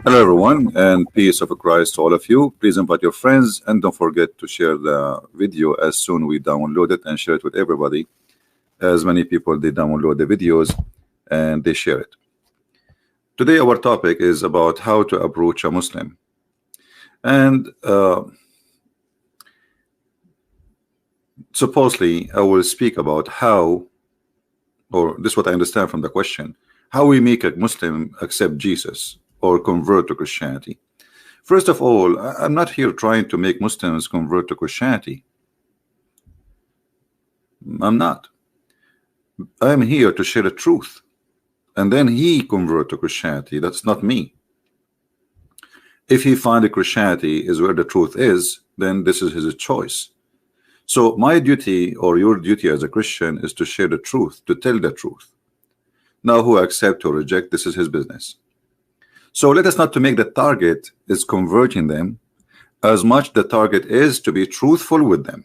Hello, everyone, and peace of Christ to all of you. Please invite your friends and don't forget to share the video as soon we download it and share it with everybody. As many people they download the videos and they share it. Today, our topic is about how to approach a Muslim, and supposedly I will speak about how, or this is what I understand from the question, how we make a Muslim accept Jesus or convert to Christianity. First of all, I'm not here trying to make Muslims convert to Christianity. I'm not. I'm here to share the truth, and then he convert to Christianity. That's not me. If he find that Christianity is where the truth is, then this is his choice. So my duty or your duty as a Christian is to share the truth, to tell the truth. Now who accept or reject, this is his business. So let us not to make the target is converting them as much the target is to be truthful with them.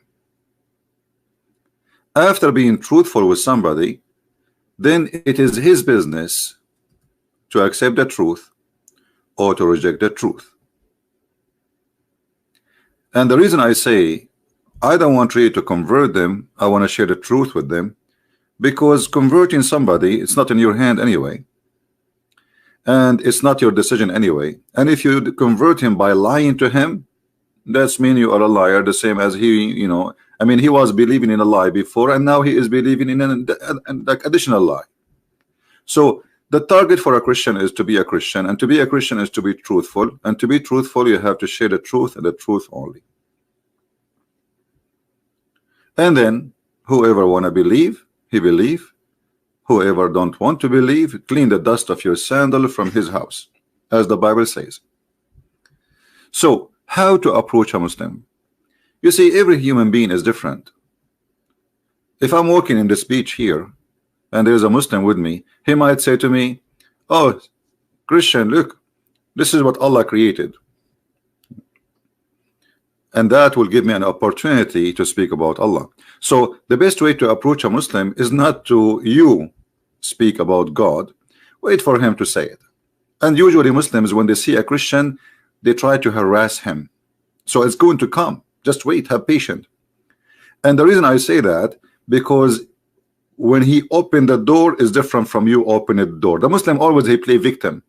After being truthful with somebody, then it is his business to accept the truth or to reject the truth. And the reason I say I don't want really to convert them, I want to share the truth with them, because converting somebody, it's not in your hand anyway. And it's not your decision anyway. And if you convert him by lying to him, that's mean you are a liar, the same as he, I mean, he was believing in a lie before, and now he is believing in an additional lie. So the target for a Christian is to be a Christian, and to be a Christian is to be truthful, and to be truthful you have to share the truth and the truth only. And then whoever wanna believe, he believe. Whoever don't want to believe, clean the dust of your sandal from his house, as the Bible says. So how to approach a Muslim? You see, every human being is different. If I'm walking in this beach here and there's a Muslim with me, he might say to me, oh, Christian, look, this is what Allah created. And that will give me an opportunity to speak about Allah. So the best way to approach a Muslim is not to you speak about God, wait for him to say it. And usually Muslims, when they see a Christian, they try to harass him. So it's going to come, just wait, have patience. And the reason I say that, because when he opened the door is different from you opening the door. The Muslim always they play victim.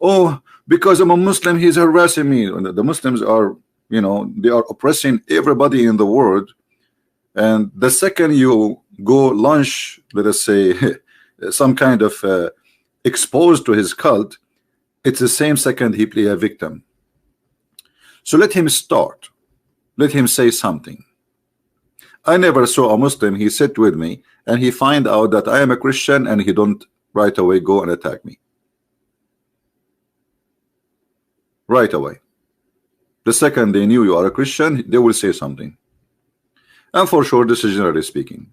Oh, because I'm a Muslim, he's harassing me. The Muslims are, they are oppressing everybody in the world. And the second you go launch, let us say, some kind of exposed to his cult, it's the same second he play a victim. So let him start. Let him say something. I never saw a Muslim, he sat with me and he find out that I am a Christian and he don't right away go and attack me. Right away. The second they knew you are a Christian, they will say something. And for sure, this is generally speaking.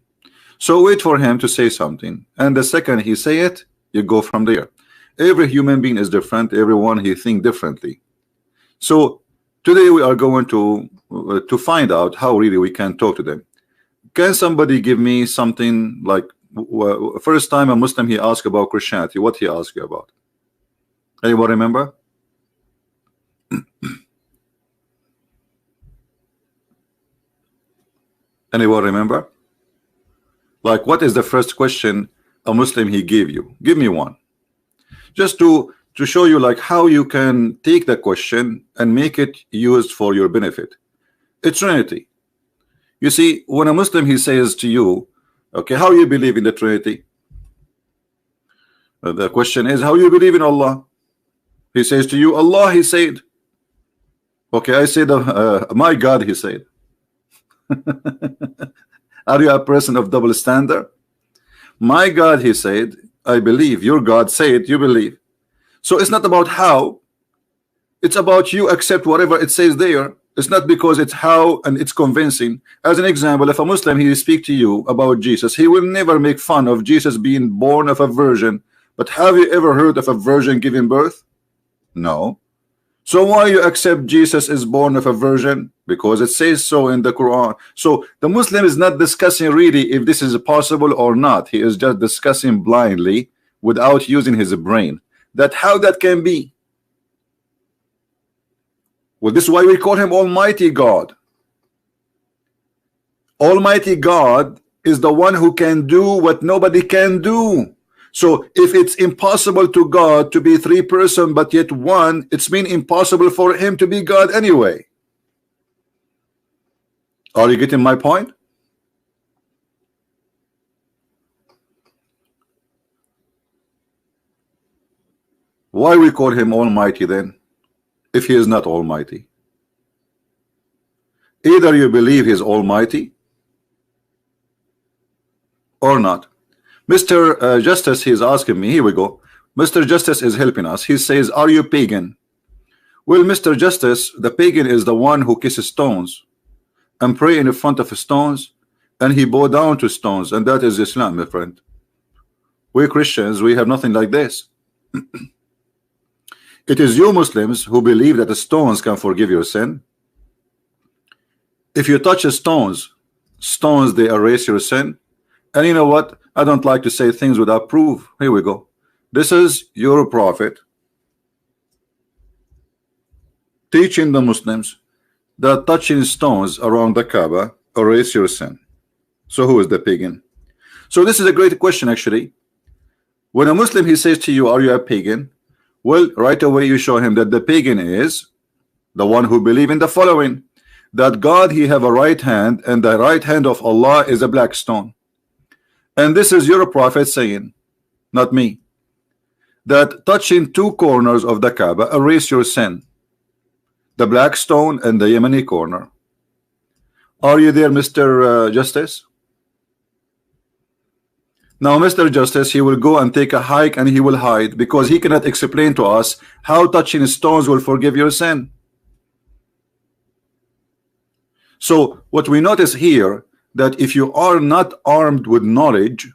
So wait for him to say something. And the second he say it, you go from there. Every human being is different. Everyone he think differently. So today we are going to find out how really we can talk to them. Can somebody give me something like first time a Muslim he asked about Christianity? What he asked you about? Anyone remember? Anyone remember? Like, what is the first question a Muslim he gave you? Give me one. Just to show you like how you can take the question and make it used for your benefit. It's Trinity. You see, when a Muslim he says to you, okay, how you believe in the Trinity? The question is, how you believe in Allah? He says to you, Allah, he said. Okay, I said, my God, he said. Are you a person of double standard? My God, he said, I believe. Your God said, you believe. So it's not about how, it's about you accept whatever it says there. It's not because it's how and it's convincing. As an example, if a Muslim he speak to you about Jesus, he will never make fun of Jesus being born of a virgin. But have you ever heard of a virgin giving birth? No. So why you accept Jesus is born of a virgin? Because it says so in the Quran. So the Muslim is not discussing really if this is possible or not. He is just discussing blindly without using his brain. That how that can be. Well, this is why we call him Almighty God. Almighty God is the one who can do what nobody can do. So if it's impossible to God to be three person but yet one, it's been impossible for him to be God anyway. Are you getting my point? Why we call him Almighty then, if he is not Almighty? Either you believe he's Almighty or not. Mr. Justice, he's asking me, here we go. Mr. Justice is helping us. He says, are you pagan? Well, Mr. Justice, the pagan is the one who kisses stones and pray in front of stones, and he bow down to stones, and that is Islam, my friend. We Christians, we have nothing like this. It is you Muslims who believe that the stones can forgive your sin. If you touch stones, they erase your sin. And you know what? I don't like to say things without proof. Here we go. This is your prophet teaching the Muslims that touching stones around the Kaaba erase your sin. So who is the pagan? So this is a great question actually. When a Muslim, he says to you, are you a pagan? Well, right away you show him that the pagan is the one who believe in the following, that God, he have a right hand, and the right hand of Allah is a black stone. And this is your prophet saying, not me, that touching two corners of the Kaaba erase your sin, the black stone and the Yemeni corner. Are you there, Mr. Justice? Now, Mr. Justice, he will go and take a hike and he will hide because he cannot explain to us how touching stones will forgive your sin. So what we notice here, that if you are not armed with knowledge,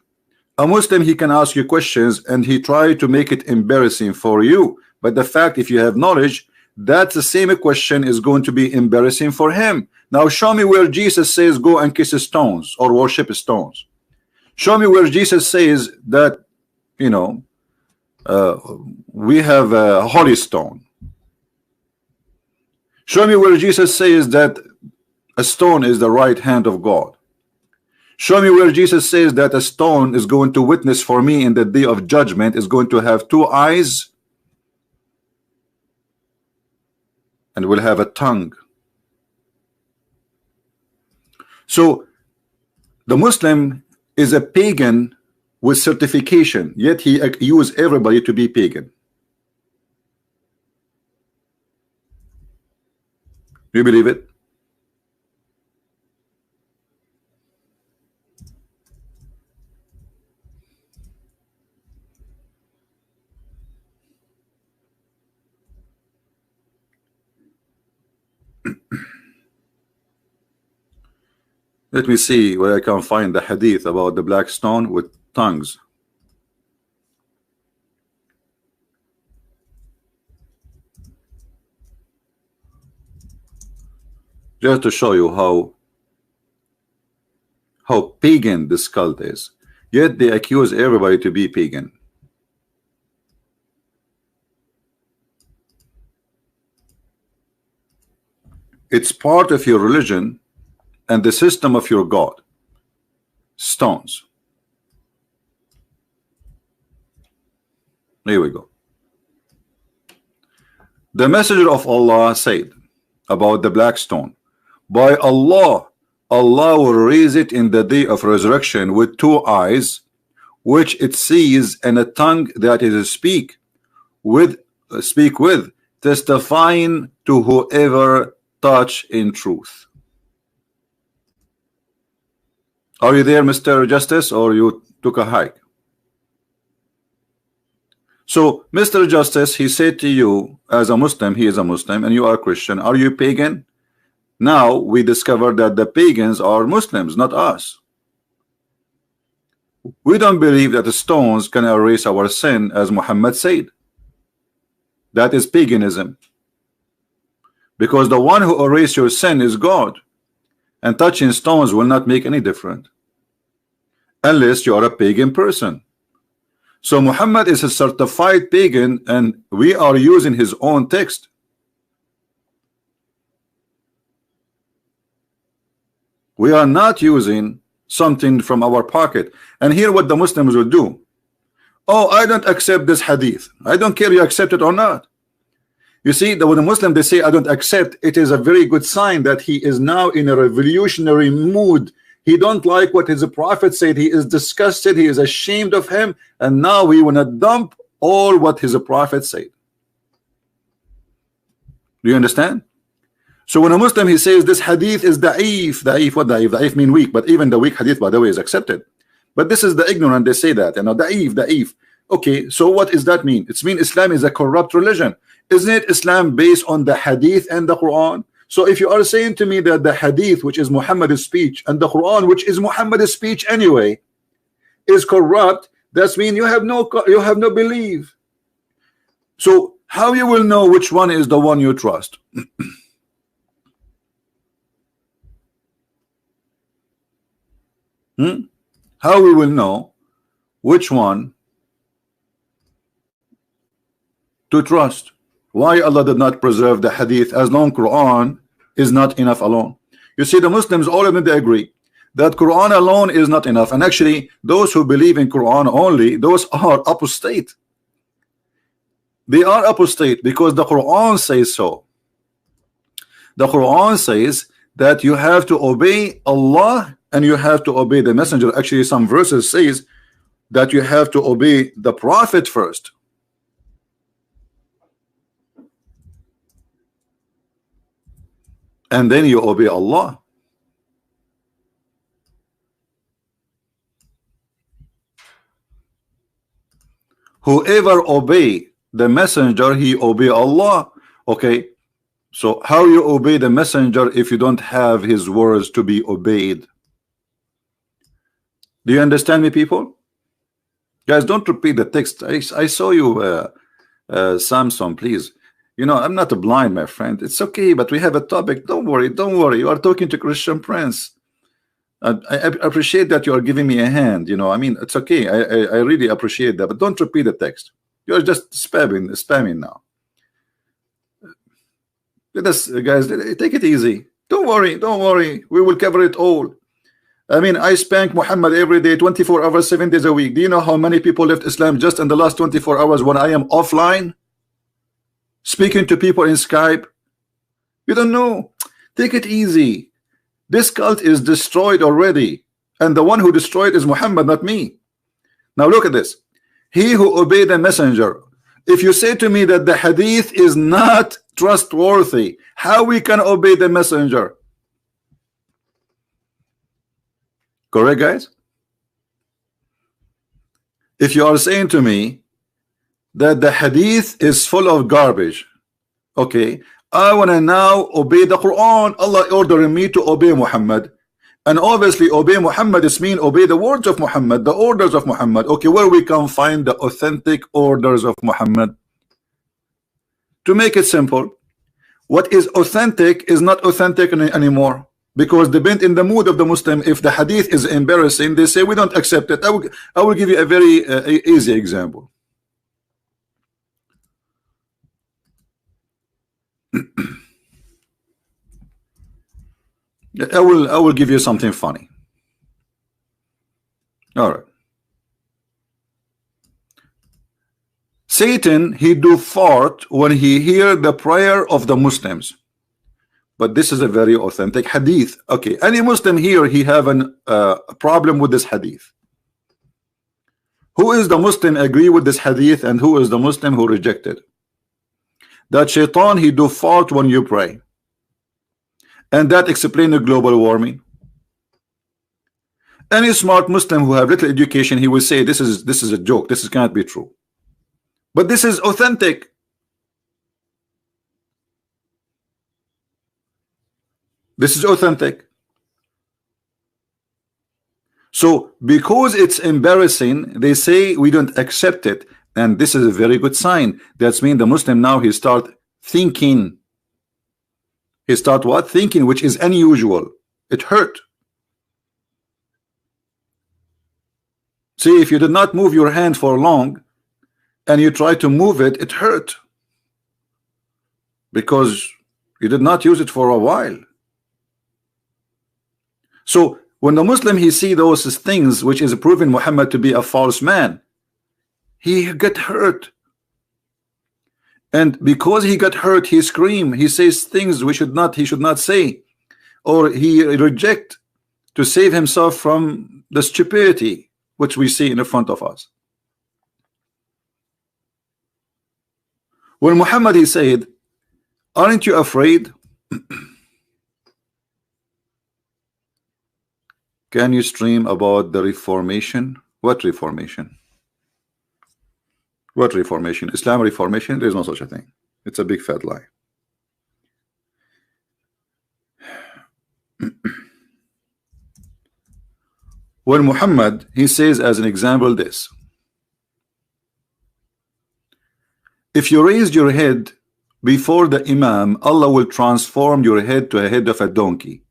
a Muslim, he can ask you questions and he try to make it embarrassing for you. But the fact, if you have knowledge, that the same question is going to be embarrassing for him. Now show me where Jesus says go and kiss stones or worship stones. Show me where Jesus says that, you know, we have a holy stone. Show me where Jesus says that a stone is the right hand of God. Show me where Jesus says that a stone is going to witness for me in the day of judgment, is going to have two eyes and will have a tongue. So the Muslim is a pagan with certification, yet he accuse everybody to be pagan. Do you believe it? Let me see where I can find the hadith about the black stone with tongues. Just to show you how pagan this cult is. Yet they accuse everybody to be pagan. It's part of your religion and the system of your God. Stones. Here we go. The messenger of Allah said about the black stone, by Allah, Allah will raise it in the day of resurrection with two eyes, which it sees, and a tongue that it speak with, testifying to whoever touch in truth. Are you there, Mr. Justice, or you took a hike? So, Mr. Justice, he said to you, as a Muslim, he is a Muslim, and you are a Christian. Are you pagan? Now we discover that the pagans are Muslims, not us. We don't believe that the stones can erase our sin, as Muhammad said. That is paganism. Because the one who erases your sin is God. And touching stones will not make any difference unless you are a pagan person. So Muhammad is a certified pagan, and we are using his own text. We are not using something from our pocket. And here what the Muslims will do. Oh, I don't accept this hadith. I don't care you accept it or not. You see, when the Muslim they say I don't accept, it is a very good sign that he is now in a revolutionary mood. He don't like what his prophet said. He is disgusted. He is ashamed of him. And now we want to dump all what his prophet said. Do you understand? So when a Muslim he says this hadith is da'if, da'if, what da'if? Da'if mean weak, but even the weak hadith, by the way, is accepted. But this is the ignorant, they say that, you know, da'if, da'if. Okay, so what does that mean? It's mean Islam is a corrupt religion. Isn't it Islam based on the hadith and the Quran? So if you are saying to me that the hadith, which is Muhammad's speech, and the Quran, which is Muhammad's speech anyway, is corrupt, that's mean you have no belief. So how you will know which one is the one you trust? How we will know which one to trust? Why Allah did not preserve the hadith as long Quran is not enough alone? You see, the Muslims, all of them, they agree that Quran alone is not enough. And actually those who believe in Quran only, those are apostate. They are apostate because the Quran says so. The Quran says that you have to obey Allah and you have to obey the messenger. Actually some verses says that you have to obey the prophet first. And then you obey Allah. Whoever obey the messenger, he obey Allah. Okay, so how you obey the messenger if you don't have his words to be obeyed? Do you understand me, people? Guys, don't repeat the text. I saw you, Samson, please. You know, I'm not blind, my friend. It's okay, but we have a topic. Don't worry, don't worry. You are talking to Christian Prince. I appreciate that you are giving me a hand. You know, I mean, it's okay. I really appreciate that, but don't repeat the text. You're just spamming now. Let us, guys, take it easy. Don't worry, don't worry. We will cover it all. I mean, I spank Muhammad every day, 24 hours, 7 days a week. Do you know how many people left Islam just in the last 24 hours when I am offline? Speaking to people in Skype. You don't know. Take it easy. This cult is destroyed already. And the one who destroyed is Muhammad, not me. Now look at this. He who obeyed the messenger. If you say to me that the hadith is not trustworthy, how we can obey the messenger? Correct, guys? If you are saying to me that the hadith is full of garbage, okay, I want to now obey the Quran. Allah ordering me to obey Muhammad, and obviously obey Muhammad is mean obey the words of Muhammad, the orders of Muhammad. Okay, where we can find the authentic orders of Muhammad? To make it simple, what is authentic is not authentic anymore, because depend in the mood of the Muslim. If the hadith is embarrassing, they say we don't accept it. I will give you a very easy example. I will give you something funny. All right. Satan, he do fart when he hear the prayer of the Muslims. But this is a very authentic hadith. Okay, any Muslim here, he have a problem with this hadith. Who is the Muslim agree with this hadith, and who is the Muslim who rejected? That shaitan, he do fart when you pray. And that explain the global warming. Any smart Muslim who have little education, he will say this is a joke. This cannot be true. But this is authentic. This is authentic. So because it's embarrassing, they say we don't accept it. And this is a very good sign. That's mean the Muslim now he start thinking. He start what? Thinking, which is unusual. It hurt. See, if you did not move your hand for long and you try to move it, it hurt. Because you did not use it for a while. So when the Muslim he see those things which is proving Muhammad to be a false man, he get hurt. And because he got hurt, he scream, he says things he should not say, or he reject to save himself from the stupidity which we see in front of us. When Muhammad he said, aren't you afraid? Can you stream about the Reformation? What Reformation? What Reformation? Islam Reformation? There is no such a thing. It's a big fat lie. When Muhammad he says as an example this: if you raised your head before the Imam, Allah will transform your head to a head of a donkey.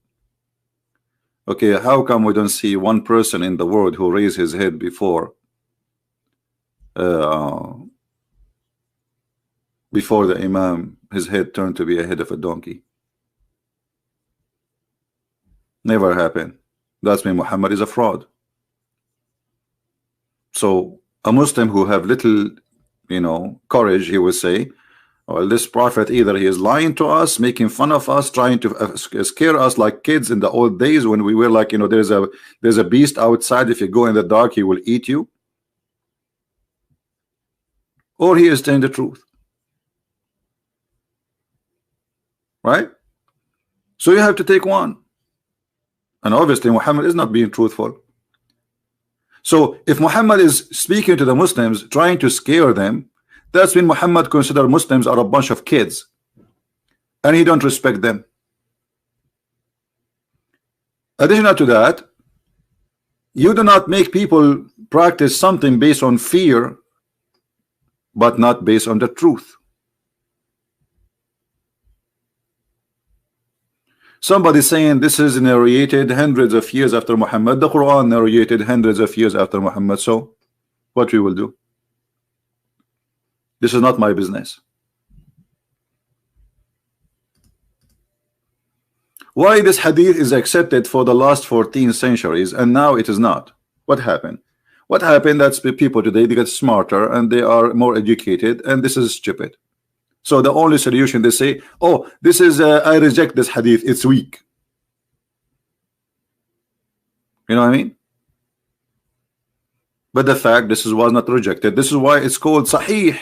Okay, how come we don't see one person in the world who raised his head before the Imam, his head turned to be a head of a donkey? Never happened. That's mean Muhammad is a fraud. So a Muslim who have little, courage, he will say, well, this prophet either he is lying to us, making fun of us, trying to scare us like kids in the old days when we were like, there's a beast outside, if you go in the dark he will eat you, or he is telling the truth, right? So you have to take one, and obviously Muhammad is not being truthful. So if Muhammad is speaking to the Muslims, trying to scare them, that's when Muhammad consider Muslims are a bunch of kids and he don't respect them. Additional to that, you do not make people practice something based on fear but not based on the truth. Somebody saying this is narrated hundreds of years after Muhammad. The Quran narrated hundreds of years after Muhammad. So what we will do? This is not my business. Why this hadith is accepted for the last 14 centuries and now it is not? What happened? What happened? That's the people today, they get smarter and they are more educated, and this is stupid. So the only solution, they say, oh, this is I reject this hadith, it's weak. You know what I mean? But the fact this was not rejected. This is why it's called Sahih.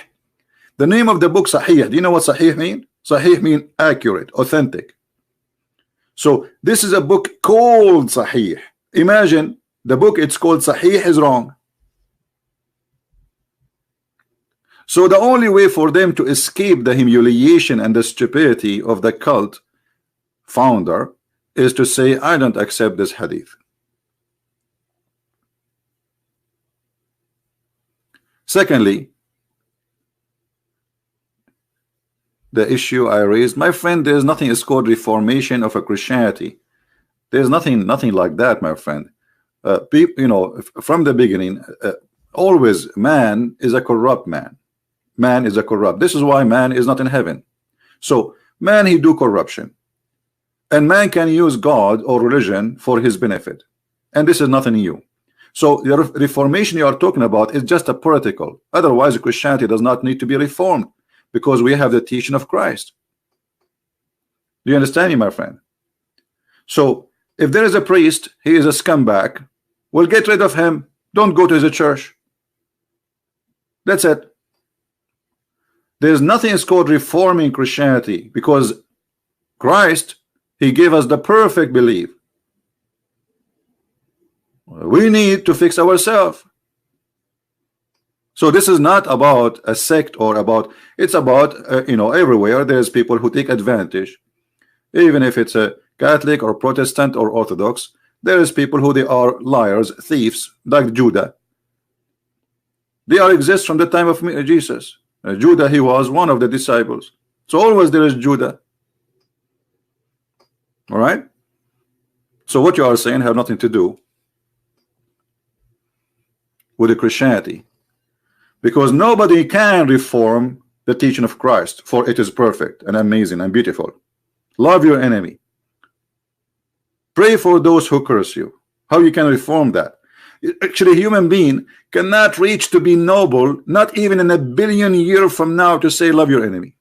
The name of the book Sahih. Do you know what Sahih mean? Sahih mean accurate, authentic. So this is a book called Sahih. Imagine the book it's called Sahih is wrong. So the only way for them to escape the humiliation and the stupidity of the cult founder is to say, I don't accept this hadith. Secondly, the issue I raised, my friend, there's nothing is called reformation of a Christianity. There's nothing like that, my friend. From the beginning, always man is a corrupt man. Man is a corrupt. This is why man is not in heaven. So man, he do corruption, and man can use God or religion for his benefit, and this is nothing new. So the reformation you are talking about is just a political. Otherwise, Christianity does not need to be reformed, because we have the teaching of Christ. Do you understand me, my friend? So if there is a priest, he is a scumbag, we'll get rid of him. Don't go to his church. That's it. There's nothing is called reforming Christianity, because Christ, he gave us the perfect belief. We need to fix ourselves. So this is not about a sect or about, it's about everywhere there's people who take advantage. Even if it's a Catholic or Protestant or Orthodox, there is people who they are liars, thieves, like Judah. They are exist from the time of Jesus. Judah, he was one of the disciples. So always there is Judah. All right. So what you are saying have nothing to do with the Christianity, because nobody can reform the teaching of Christ, for it is perfect and amazing and beautiful. Love your enemy. Pray for those who curse you. How you can reform that? Actually, a human being cannot reach to be noble, not even in a billion years from now, to say love your enemy.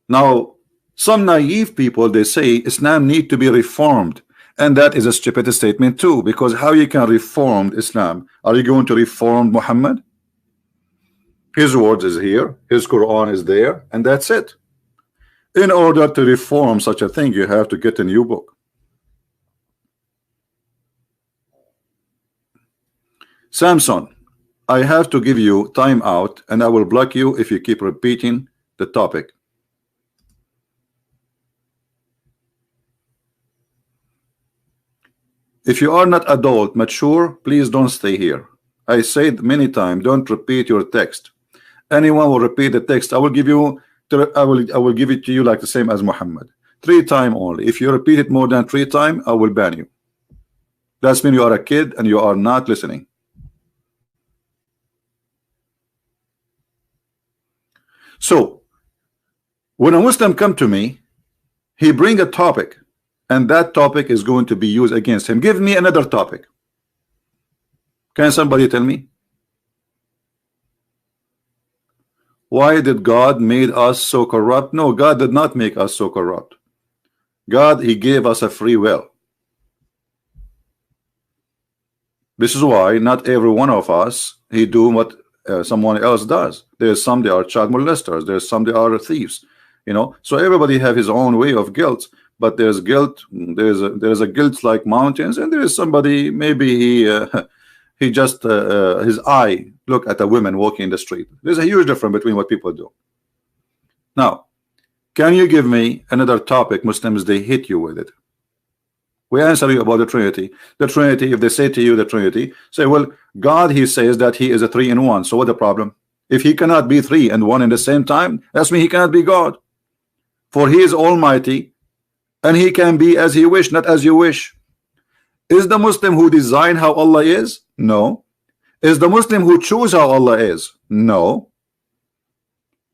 Now, some naive people, they say Islam need to be reformed, and that is a stupid statement too, because how you can reform Islam? Are you going to reform Muhammad? His words is here, his Quran is there, and that's it. In order to reform such a thing, you have to get a new book. Samson, I have to give you time out, and I will block you if you keep repeating the topic. If you are not adult, mature, please don't stay here. I said many times, don't repeat your text. Anyone will repeat the text, I will give you. I will give it to you like the same as Muhammad. 3 times only. If you repeat it more than 3 times, I will ban you. That's mean you are a kid and you are not listening. So when a Muslim come to me, he bring a topic, and that topic is going to be used against him. Give me another topic. Can somebody tell me? Why did God made us so corrupt? No, God did not make us so corrupt. God, he gave us a free will. This is why not every one of us he do what someone else does. There's some they are child molesters. There's some they are thieves. You know, so everybody have his own way of guilt. But there's guilt. There's a guilt like mountains, and there is somebody maybe he just his eye look at a woman walking in the street. There's a huge difference between what people do. Now, can you give me another topic Muslims they hit you with it? We answer you about the Trinity. The Trinity, if they say to you the Trinity, say, well, God, he says that he is a 3 in 1. So what the problem? If he cannot be 3 and 1 in the same time, that's mean he cannot be God. For he is almighty, and he can be as he wish, not as you wish. Is the Muslim who design how Allah is? No. Is the Muslim who choose how Allah is? No.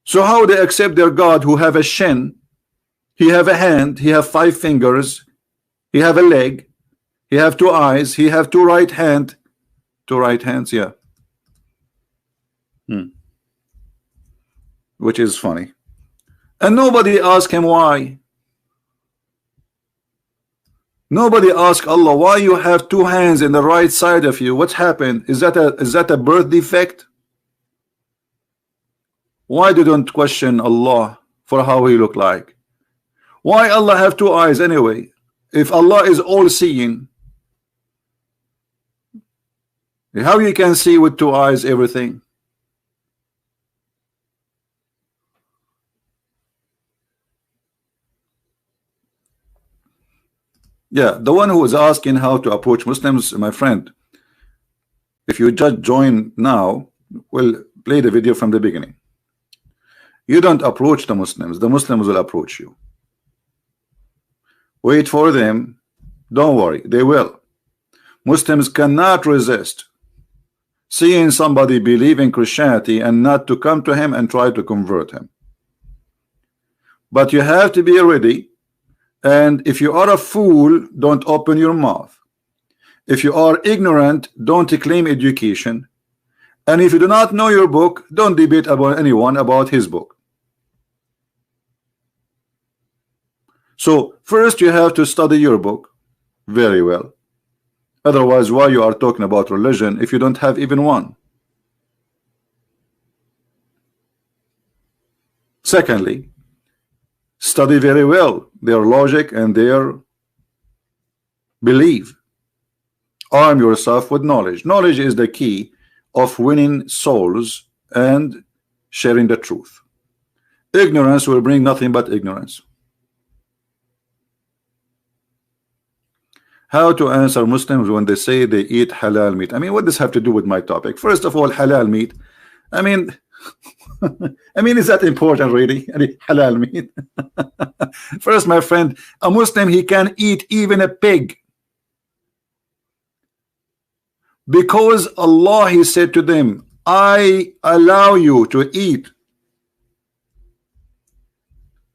So how they accept their God who have a shin, he have a hand, he have 5 fingers, he have a leg, he have 2 eyes, he have 2 right hand, 2 right hands, yeah. Which is funny. And nobody asked him why. Nobody asked Allah why you have 2 hands in the right side of you. What's happened? Is that a birth defect? Why they don't question Allah for how he look like? Why Allah have 2 eyes anyway? If Allah is all seeing, how you can see with 2 eyes everything? Yeah, the one who is asking how to approach Muslims, my friend, if you just join now, we'll play the video from the beginning. You don't approach the Muslims will approach you. Wait for them. Don't worry, they will. Muslims cannot resist seeing somebody believe in Christianity and not to come to him and try to convert him. But you have to be ready. And if you are a fool, don't open your mouth. If you are ignorant, don't claim education. And if you do not know your book, don't debate about anyone about his book. So first you have to study your book very well. Otherwise, why you are talking about religion if you don't have even one? Secondly, study very well their logic and their belief. Arm yourself with knowledge. Knowledge is the key of winning souls and sharing the truth. Ignorance will bring nothing but ignorance. How to answer Muslims when they say they eat halal meat? I mean, what does this have to do with my topic? First of all, halal meat. I mean, is that important really? Halal meat. First, my friend, a Muslim, he can eat even a pig. Because Allah, he said to them, I allow you to eat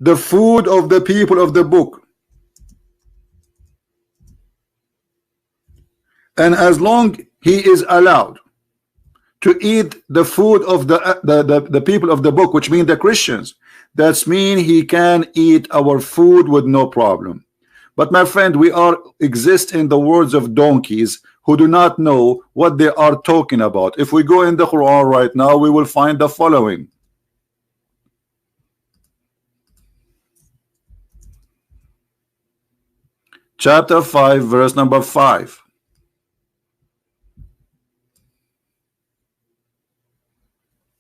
the food of the people of the book. And as long he is allowed to eat the food of the people of the book, which mean the Christians, that's mean he can eat our food with no problem. But my friend, we are exist in the words of donkeys who do not know what they are talking about. If we go in the Quran right now, we will find the following. Chapter 5, verse number 5.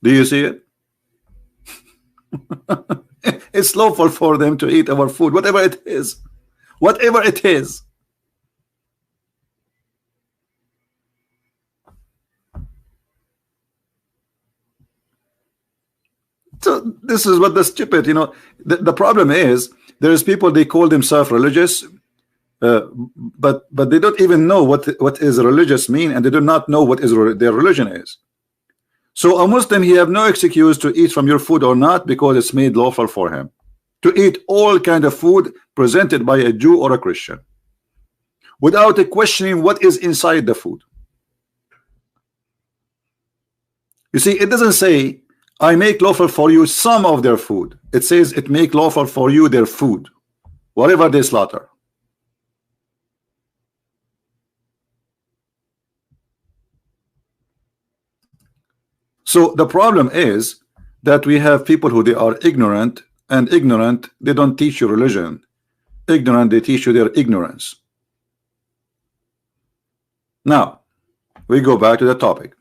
Do you see it? It's lawful for them to eat our food, whatever it is. Whatever it is. So this is what the stupid, you know, the problem is there's people, they call themselves religious, but they don't even know what is religious mean, and they do not know what is their religion is. So a Muslim, he have no excuse to eat from your food or not, because it's made lawful for him to eat all kind of food presented by a Jew or a Christian without questioning what is inside the food. You see, it doesn't say I make lawful for you some of their food. It says it make lawful for you their food, whatever they slaughter. So the problem is that we have people who they are ignorant, and ignorant, they don't teach you religion. Ignorant, they teach you their ignorance. Now we go back to the topic.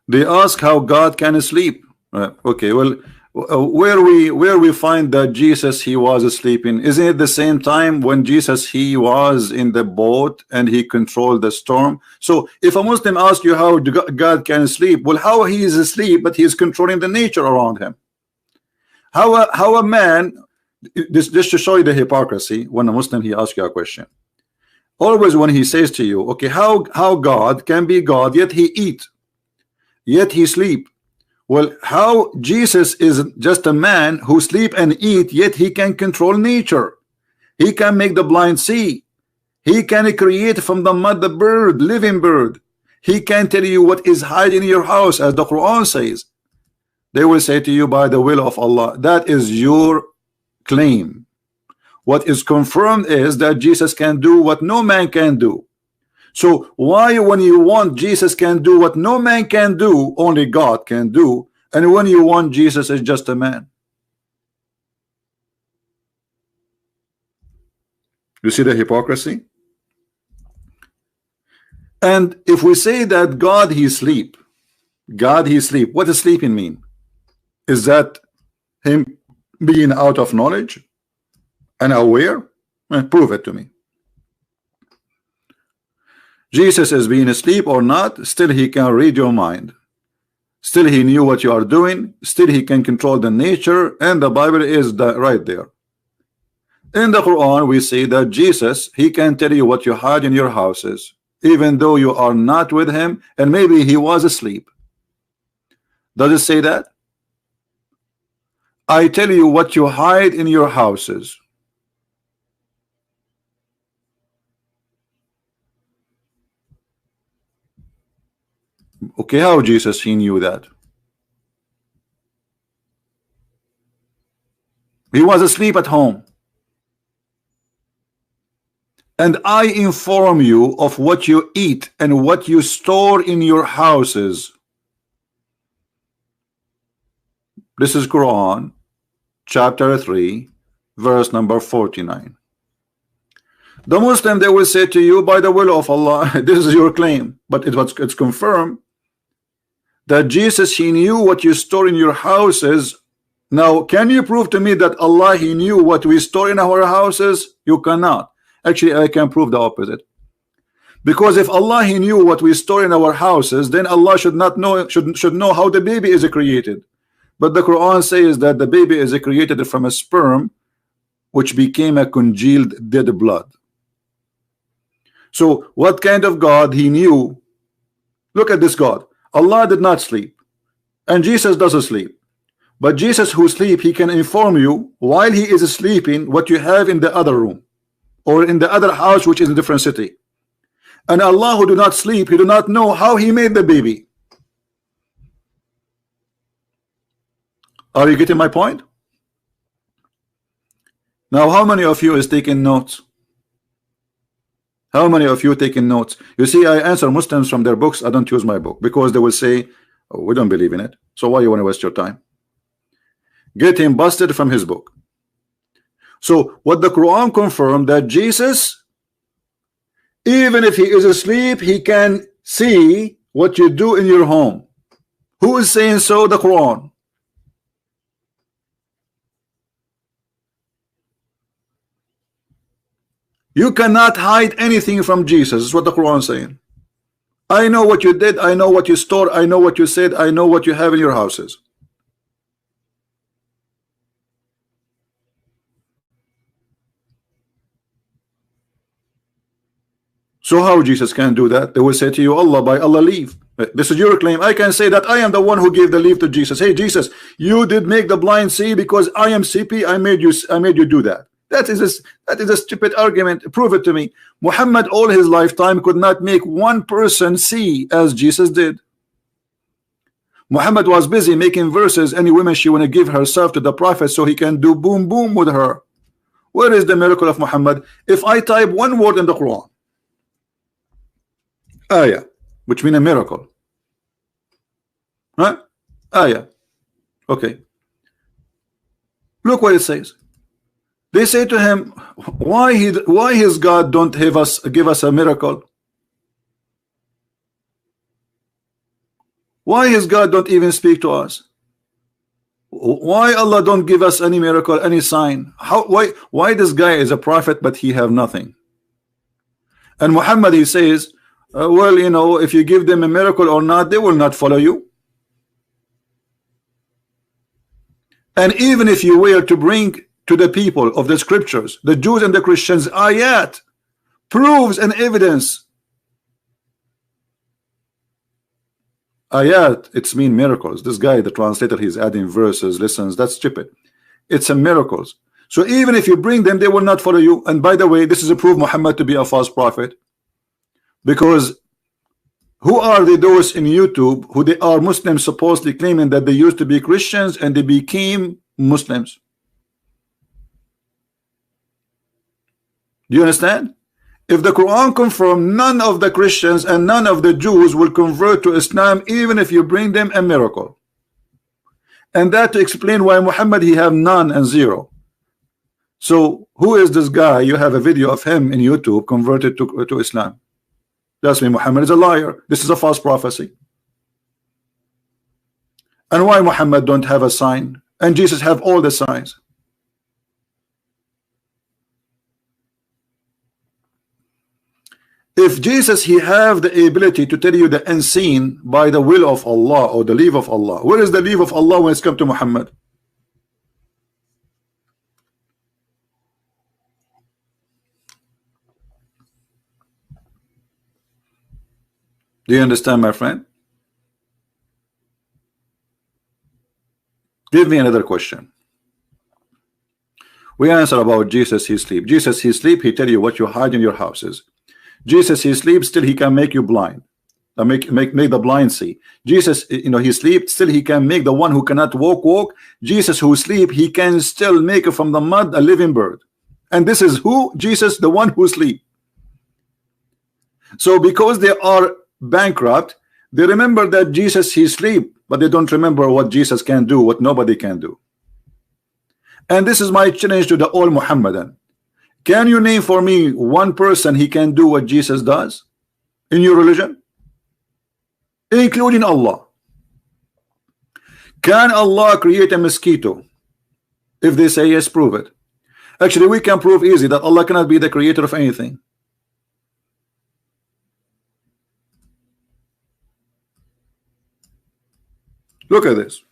They ask how God can sleep. Okay, well, where we find that Jesus, he was sleeping? Isn't it the same time when Jesus, he was in the boat and he controlled the storm? So if a Muslim asks you how God can sleep, well, how he is asleep but he is controlling the nature around him? How a man, just to show you the hypocrisy, when a Muslim, he asks you a question, always when he says to you, okay, how God can be God yet he eat, yet he sleep? Well, how Jesus is just a man who sleep and eat, yet he can control nature. He can make the blind see. He can create from the mud the bird, living bird. He can tell you what is hiding in your house, as the Quran says. They will say to you, by the will of Allah. That is your claim. What is confirmed is that Jesus can do what no man can do. So why, when you want Jesus can do what no man can do, only God can do, and when you want Jesus is just a man? You see the hypocrisy? And if we say that God he sleep, what does sleeping mean? Is that him being out of knowledge and aware? Prove it to me. Jesus is being asleep or not, still he can read your mind. Still he knew what you are doing. Still he can control the nature, and the Bible is right there. In the Quran we see that Jesus, he can tell you what you hide in your houses, even though you are not with him, and maybe he was asleep. Does it say that? I tell you what you hide in your houses. Okay, how Jesus he knew that? He was asleep at home. And I inform you of what you eat and what you store in your houses. This is Quran chapter 3 verse number 49. The Muslim, they will say to you, by the will of Allah. This is your claim, but it's confirmed that Jesus he knew what you store in your houses. Now can you prove to me that Allah he knew what we store in our houses? You cannot. Actually, I can prove the opposite, because if Allah he knew what we store in our houses, then Allah should not know, should know how the baby is created. But the Quran says that the baby is created from a sperm which became a congealed dead blood. So what kind of God he knew? Look at this God. Allah did not sleep, and Jesus doesn't sleep. But Jesus who sleep, he can inform you while he is sleeping what you have in the other room or in the other house, which is a different city. And Allah who do not sleep, he do not know how he made the baby. Are you getting my point? Now, how many of you is taking notes? How many of you taking notes? You see, I answer Muslims from their books. I don't use my book because they will say, oh, we don't believe in it. So why you want to waste your time? Get him busted from his book. So what the Quran confirmed, that Jesus, even if he is asleep, he can see what you do in your home. Who is saying so? The Quran. You cannot hide anything from Jesus, is what the Quran is saying. I know what you did, I know what you stored, I know what you said, I know what you have in your houses. So how Jesus can do that? They will say to you, Allah, by Allah leave. This is your claim. I can say that I am the one who gave the leave to Jesus. Hey Jesus, you did make the blind see because I am CP, I made you do that. That is a stupid argument. Prove it to me. Muhammad all his lifetime could not make one person see as Jesus did. Muhammad was busy making verses. Any woman she want to give herself to the prophet so he can do boom boom with her. Where is the miracle of Muhammad? If I type one word in the Quran, ayah, which means a miracle, right? Ayah, okay, look what it says. They say to him, why his God don't give us a miracle? Why his God don't even speak to us? Why Allah don't give us any miracle, any sign? Why this guy is a prophet but he have nothing? And Muhammad, he says, well, you know, if you give them a miracle or not, they will not follow you. And even if you were to bring to the people of the scriptures, the Jews and the Christians, ayat, proofs and evidence. Ayat, it's mean miracles. This guy, the translator, he's adding verses, listens, that's stupid. It's a miracles. So even if you bring them, they will not follow you. And by the way, this is a proof Muhammad to be a false prophet. Because who are those in YouTube who they are Muslims supposedly claiming that they used to be Christians and they became Muslims? Do you understand? If the Quran confirms, none of the Christians and none of the Jews will convert to Islam even if you bring them a miracle. And that to explain why Muhammad, he have none and zero. So who is this guy? You have a video of him in YouTube converted to Islam. That's me. Muhammad is a liar. This is a false prophecy. And why Muhammad don't have a sign and Jesus have all the signs? If Jesus, he have the ability to tell you the unseen by the will of Allah or the leave of Allah, where is the leave of Allah when it's come to Muhammad? Do you understand, my friend? Give me another question. We answer about Jesus, he sleep. Jesus, he sleep, he tell you what you hide in your houses. Jesus, he sleeps, still he can make you blind. Make the blind see. Jesus, you know, he sleep, still he can make the one who cannot walk. Jesus who sleep, he can still make from the mud a living bird. And this is who? Jesus, the one who sleep. So because they are bankrupt, they remember that Jesus, he sleep, but they don't remember what Jesus can do, what nobody can do. And this is my challenge to the all Muhammadan. Can you name for me one person he can do what Jesus does in your religion, including Allah? Can Allah create a mosquito? If they say yes, prove it. Actually, we can prove easy that Allah cannot be the creator of anything. Look at this.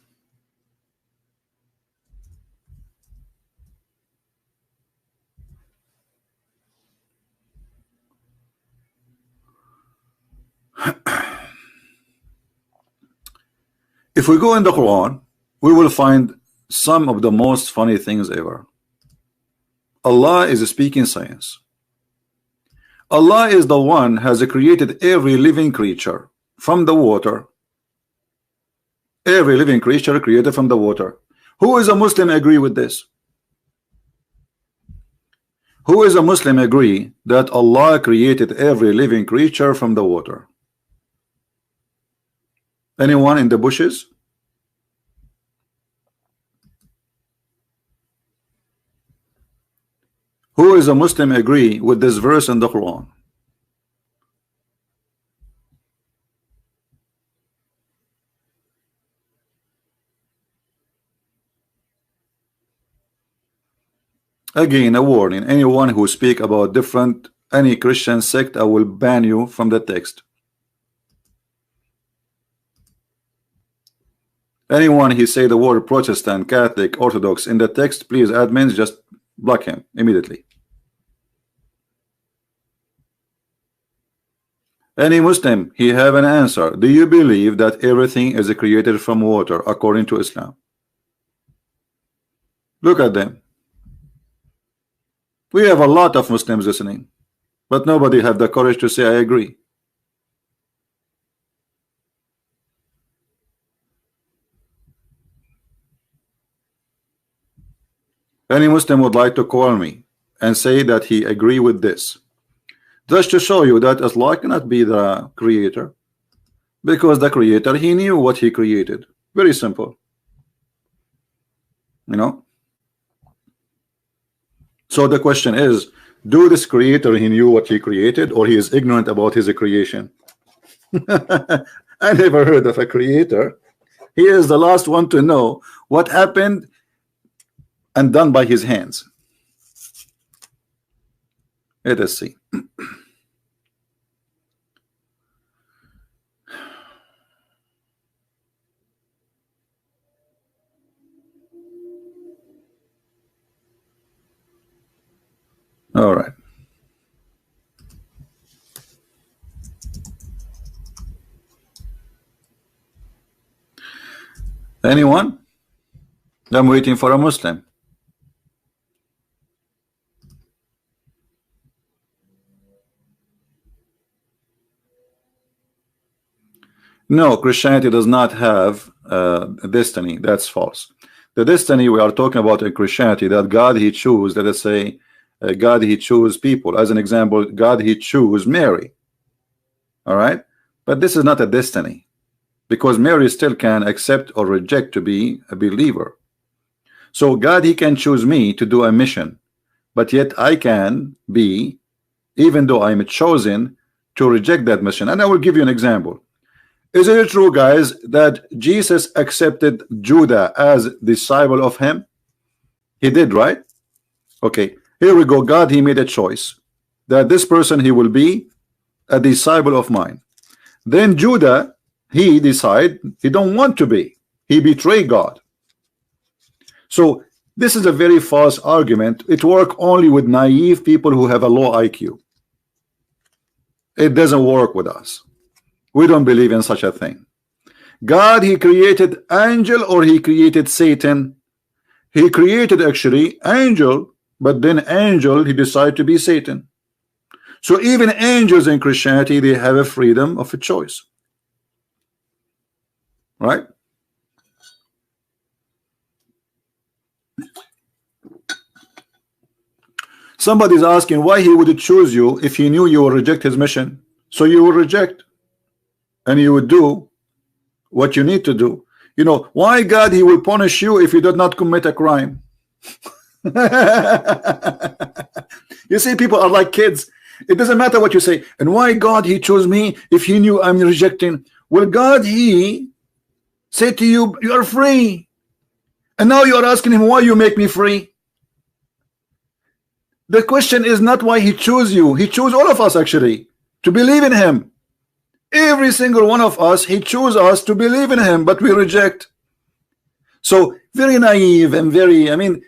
If we go in the Quran, we will find some of the most funny things ever. Allah is speaking science. Allah is the one has created every living creature from the water. Every living creature created from the water. Who is a Muslim agree with this? Who is a Muslim agree that Allah created every living creature from the water? Anyone in the bushes? Who is a Muslim agree with this verse in the Quran? Again, a warning. Anyone who speak about different any Christian sect, I will ban you from the text. Anyone he say the word Protestant, Catholic, Orthodox in the text, please admins just block him immediately. Any Muslim, he have an answer. Do you believe that everything is created from water according to Islam? Look at them. We have a lot of Muslims listening, but nobody have the courage to say I agree. Any Muslim would like to call me and say that he agree with this, just to show you that Allah cannot be the creator, because the creator, he knew what he created. Very simple, you know. So the question is, do this creator, he knew what he created, or he is ignorant about his creation? I never heard of a creator. He is the last one to know what happened and done by his hands. Let us see. All right. Anyone? I'm waiting for a Muslim. No, Christianity does not have a destiny. That's false. The destiny we are talking about in Christianity, that God he choose, let us say, God he choose people. As an example, God he choose Mary. All right, but this is not a destiny, because Mary still can accept or reject to be a believer. So God he can choose me to do a mission, but yet I can be, even though I'm chosen, to reject that mission. And I will give you an example. Is it true, guys, that Jesus accepted Judah as disciple of him? He did, right? Okay, here we go. God he made a choice that this person he will be a disciple of mine. Then Judah he decide he don't want to be. He betrayed God. So this is a very false argument. It work only with naive people who have a low IQ. It doesn't work with us. We don't believe in such a thing. God he created angel, or he created Satan? He created actually angel, but then angel he decided to be Satan. So even angels in Christianity, they have a freedom of a choice, right? Somebody's asking why he would choose you if he knew you will reject his mission. So you will reject, and you would do what you need to do. You know, why God he will punish you if you did not commit a crime? You see, people are like kids. It doesn't matter what you say. And why God he chose me if he knew I'm rejecting? Well, God he said to you, you are free, and now you are asking him why you make me free. The question is not why he chose you. He chose all of us actually to believe in him. Every single one of us, he chose us to believe in him, but we reject. So very naive and very, I mean,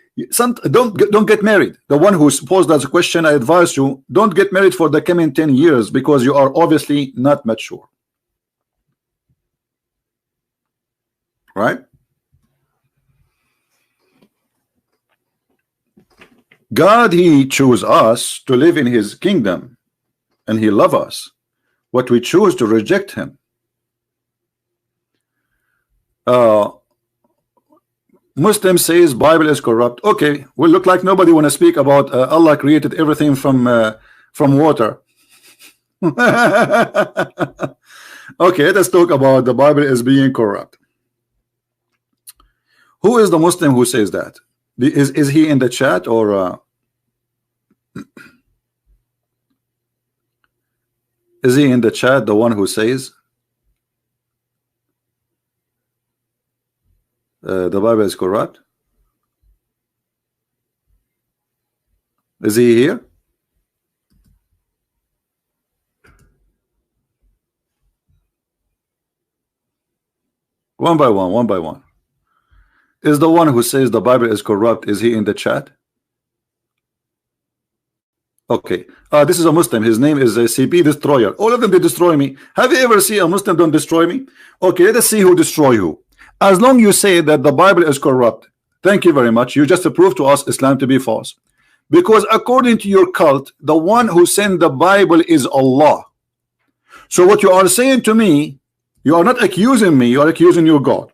don't get married. The one who posed that question, I advise you, don't get married for the coming 10 years, because you are obviously not mature. right? God, he chose us to live in his kingdom, and he love us, but we choose to reject him. Muslim says Bible is corrupt. Okay, we look like nobody want to speak about Allah created everything from water. Okay, let's talk about the Bible is being corrupt. Who is the Muslim who says that? Is he in the chat, or is he in the chat, the one who says the Bible is corrupt? Is he here? One by one, one by one. Is the one who says the Bible is corrupt, is he in the chat? Okay, this is a Muslim. His name is CP Destroyer. All of them, they destroy me. Have you ever seen a Muslim don't destroy me? Okay, let us see who destroy who. As long you say that the Bible is corrupt, thank you very much. You just proved to us Islam to be false. Because according to your cult, the one who sent the Bible is Allah. So what you are saying to me, you are not accusing me, you are accusing your God.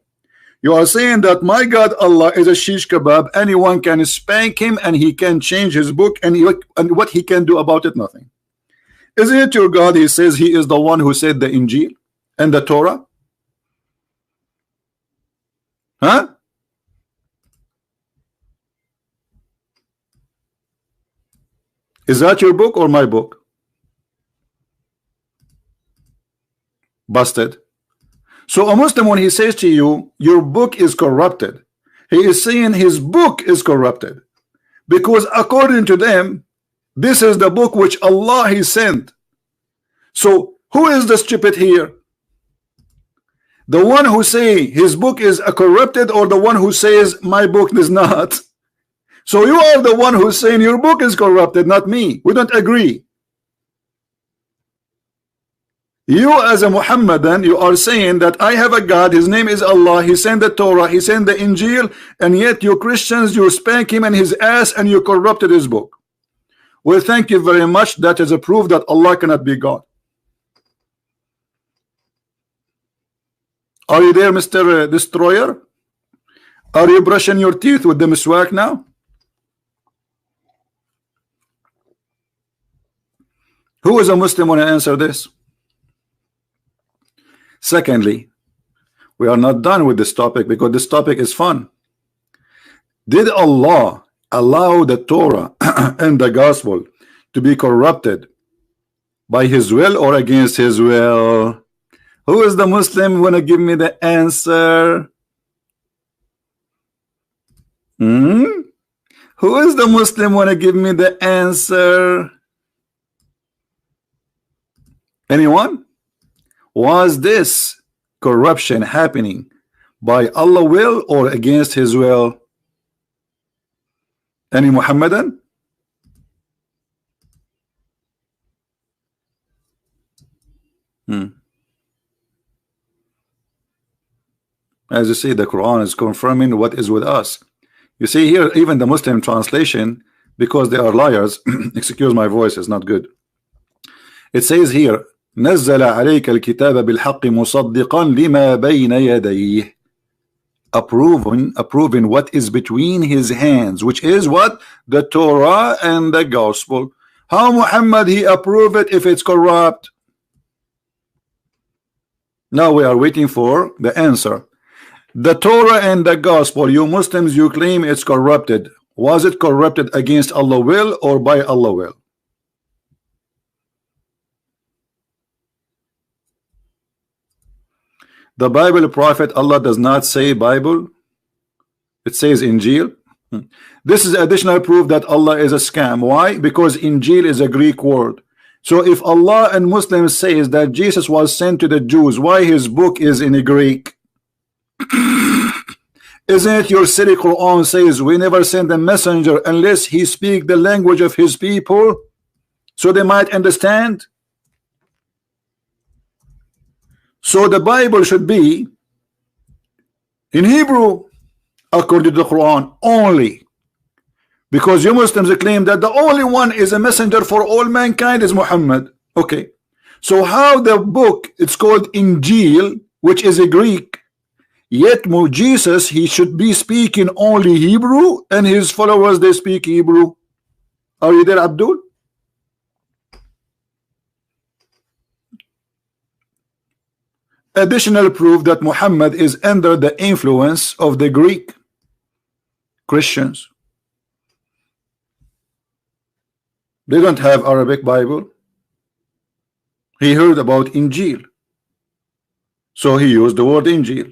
You are saying that my God Allah is a shish kebab, anyone can spank him and he can change his book, and what he can do about it, nothing. Isn't it your God? He says he is the one who said the Injil and the Torah. Huh? Is that your book or my book? Busted. So a Muslim, when he says to you your book is corrupted, he is saying his book is corrupted, because according to them this is the book which Allah he sent. So who is the stupid here? The one who say his book is corrupted, or the one who says my book is not? So you are the one who's saying your book is corrupted, not me. We don't agree. You as a Muhammadan, you are saying that I have a God, his name is Allah, he sent the Torah, he sent the Injil, and yet you Christians, you spank him and his ass and you corrupted his book. Well, thank you very much. That is a proof that Allah cannot be God. Are you there, Mr. Destroyer? Are you brushing your teeth with the miswak now? Who is a Muslim when I answer this? Secondly, we are not done with this topic, because this topic is fun. Did Allah allow the Torah and the gospel to be corrupted by his will or against his will? Who is the Muslim wanna give me the answer? Who is the Muslim wanna give me the answer? Anyone? Was this corruption happening by Allah will or against his will? Any Muhammadan? As you see, the Quran is confirming what is with us. You see here, even the Muslim translation, because they are liars, excuse my voice, is not good. It says here, نزل عليك الكتاب بالحق مصدقا لما بين يديه, approving what is between his hands, which is what? The Torah and the gospel. How Muhammad he approve it if it's corrupt? Now we are waiting for the answer. The Torah and the gospel, you Muslims, you claim it's corrupted. Was it corrupted against Allah will or by Allah will? The Bible prophet, Allah does not say Bible, it says Injil. This is additional proof that Allah is a scam. Why? Because Injil is a Greek word. So if Allah and Muslims says that Jesus was sent to the Jews, why his book is in Greek? Isn't it your silly Quran says we never send a messenger unless he speak the language of his people so they might understand? So the Bible should be in Hebrew according to the Quran only, because you Muslims claim that the only one is a messenger for all mankind is Muhammad. Okay, so how the book, it's called Injil, which is a Greek, yet Jesus, he should be speaking only Hebrew, and his followers, they speak Hebrew. Are you there, Abdul? Additional proof that Muhammad is under the influence of the Greek Christians. They don't have Arabic Bible. He heard about Injil, so he used the word Injil.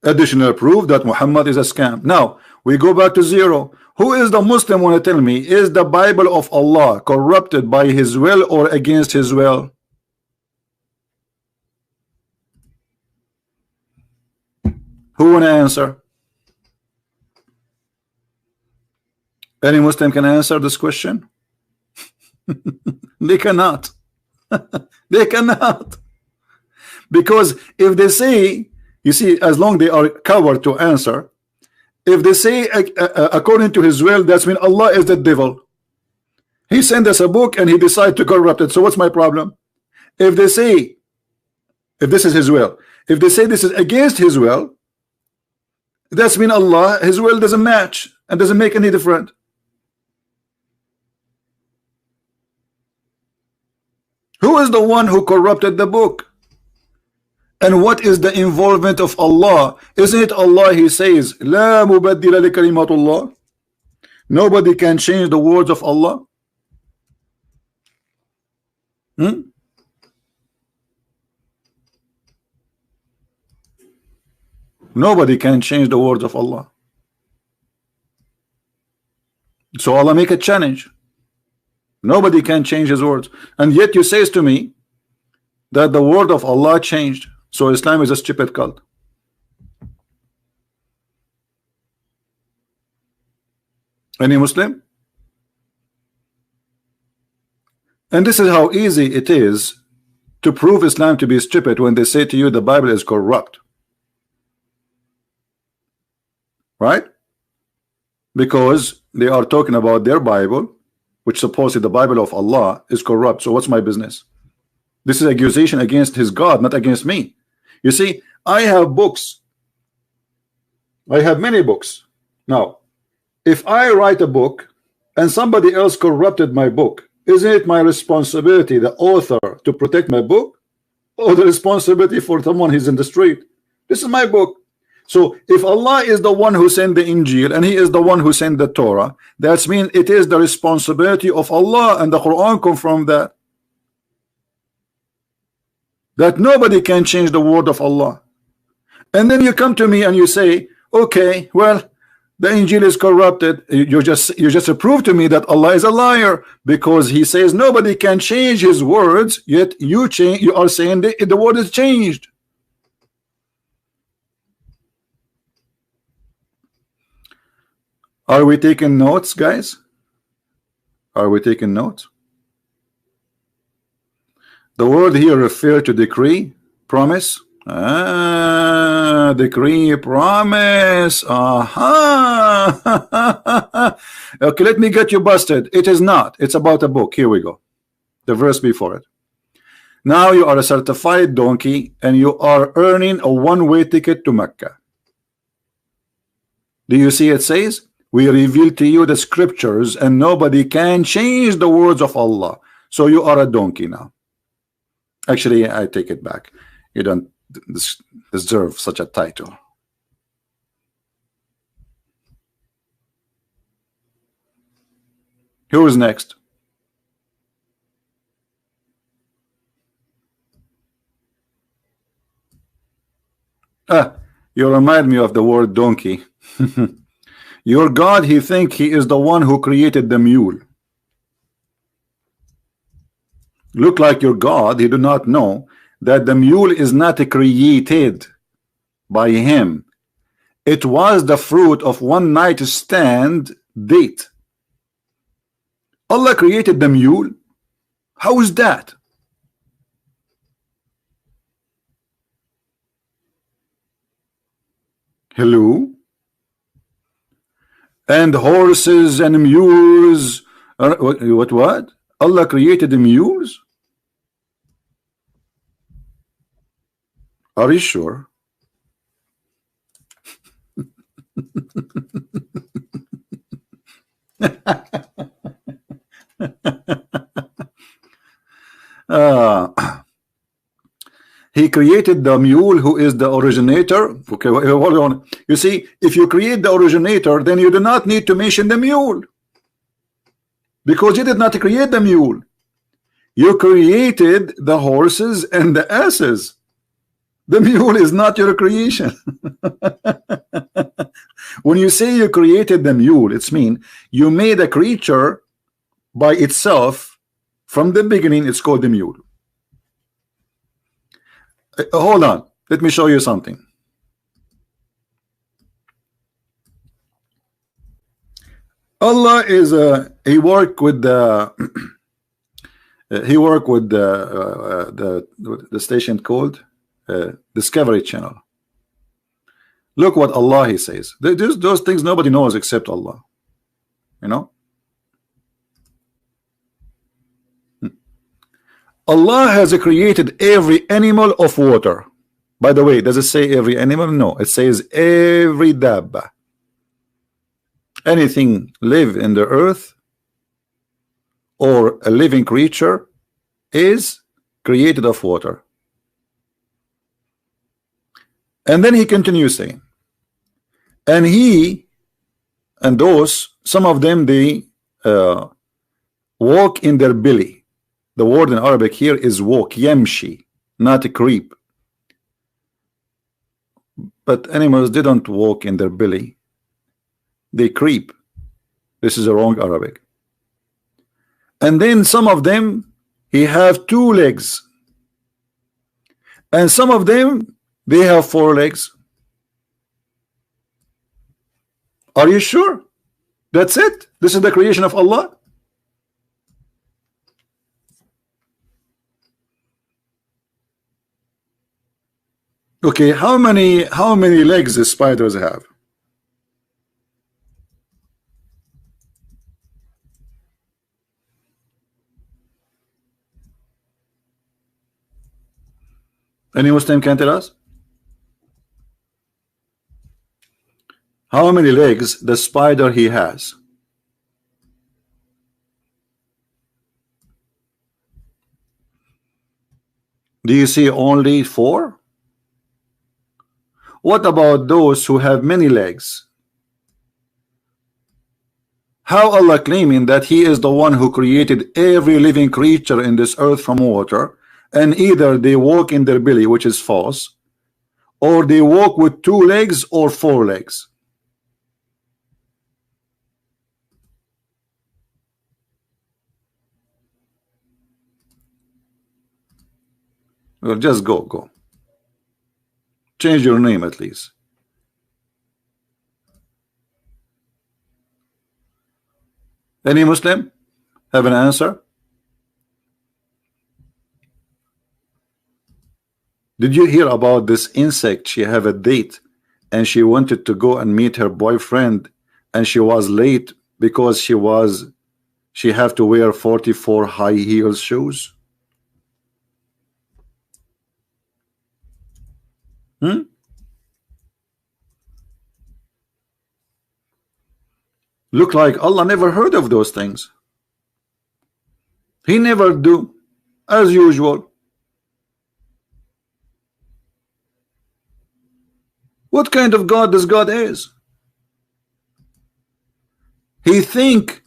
Additional proof that Muhammad is a scam. Now we go back to zero. Who is the Muslim want to tell me, is the Bible of Allah corrupted by his will or against his will? Who want to answer? Any Muslim can answer this question? They cannot. They cannot. Because if they say, you see, as long they are covered to answer, if they say according to his will, that's mean Allah is the devil. He sent us a book and he decided to corrupt it. So what's my problem? If they say, if this is his will, if they say this is against his will, that's mean Allah, his will doesn't match and doesn't make any difference. Who is the one who corrupted the book? And what is the involvement of Allah? Isn't it Allah, he says, La mubaddila li kalimatullah? Nobody can change the words of Allah. Nobody can change the words of Allah. So Allah make a challenge. Nobody can change his words. And yet you says to me that the word of Allah changed. So Islam is a stupid cult. Any Muslim? And this is how easy it is to prove Islam to be stupid when they say to you the Bible is corrupt. Right? Because they are talking about their Bible, which supposedly the Bible of Allah is corrupt. So what's my business? This is accusation against his God, not against me. You see, I have books. I have many books. Now, if I write a book and somebody else corrupted my book, isn't it my responsibility, the author, to protect my book? Or the responsibility for someone who's in the street? This is my book. So if Allah is the one who sent the Injil and he is the one who sent the Torah, that means it is the responsibility of Allah, and the Quran confirms that. That nobody can change the word of Allah. And then you come to me and you say, okay, well, the Injil is corrupted. You just prove to me that Allah is a liar, because he says nobody can change his words, yet you are saying the word is changed. Are we taking notes, guys? Are we taking notes? The word here refers to decree, promise. Decree, promise. Aha. Okay, let me get you busted. It is not. It's about a book. Here we go. The verse before it. Now you are a certified donkey and you are earning a one-way ticket to Mecca. Do you see it says? We reveal to you the scriptures and nobody can change the words of Allah. So you are a donkey now. Actually, I take it back. You don't deserve such a title. Who is next? You remind me of the word donkey. Your God, he think he is the one who created the mule. Look like your God, he do not know that the mule is not created by him. It was the fruit of one night stand date. Allah created the mule. How is that? Hello? And horses and mules. What? Allah created the mules? Are you sure? He created the mule, who is the originator. Okay, hold on. You see, if you create the originator, then you do not need to mention the mule, because you did not create the mule. You created the horses and the asses. The mule is not your creation. When you say you created the mule, it's mean you made a creature by itself from the beginning. It's called the mule. Hold on, let me show you something. Allah is he worked with the the station called Discovery Channel. Look what Allah he says. Those things nobody knows except Allah. You know, Allah has created every animal of water. By the way, does it say every animal? No, it says every dabba. Anything live in the earth or a living creature is created of water. And then he continues saying, and he and those, some of them, they walk in their belly. The word in Arabic here is walk, yamshi, not a creep. But animals didn't walk in their belly, they creep. This is a wrong Arabic. And then some of them, he have 2 legs, and some of them, they have 4 legs. Are you sure? That's it? This is the creation of Allah? Okay, how many legs the spiders have? Any Muslim can tell us? How many legs the spider he has? Do you see only 4? What about those who have many legs? How Allah claiming that he is the one who created every living creature in this earth from water, and either they walk in their belly, which is false, or they walk with 2 legs or 4 legs? Well, just go. Change your name at least. Any Muslim have an answer? Did you hear about this insect? She have a date and she wanted to go and meet her boyfriend, and she was late because she have to wear 44 high heels shoes. Look like Allah never heard of those things. He never do, as usual. What kind of God this God is? He think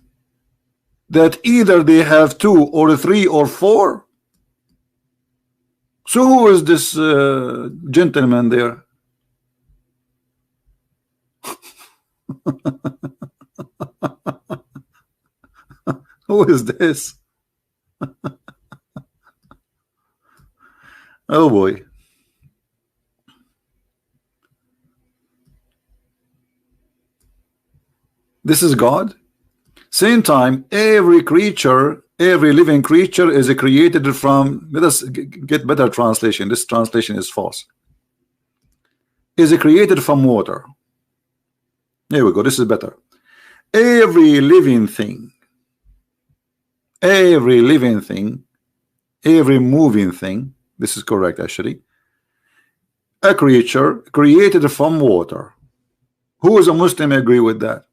that either they have 2 or 3 or 4. So who is this gentleman there? Who is this? Oh boy. This is God. Same time, every creature, every living creature is created from, let us get better translation. This translation is false. Is created from water. Here we go. This is better. Every living thing, every living thing, every moving thing, this is correct actually, a creature created from water. Who is a Muslim agree with that?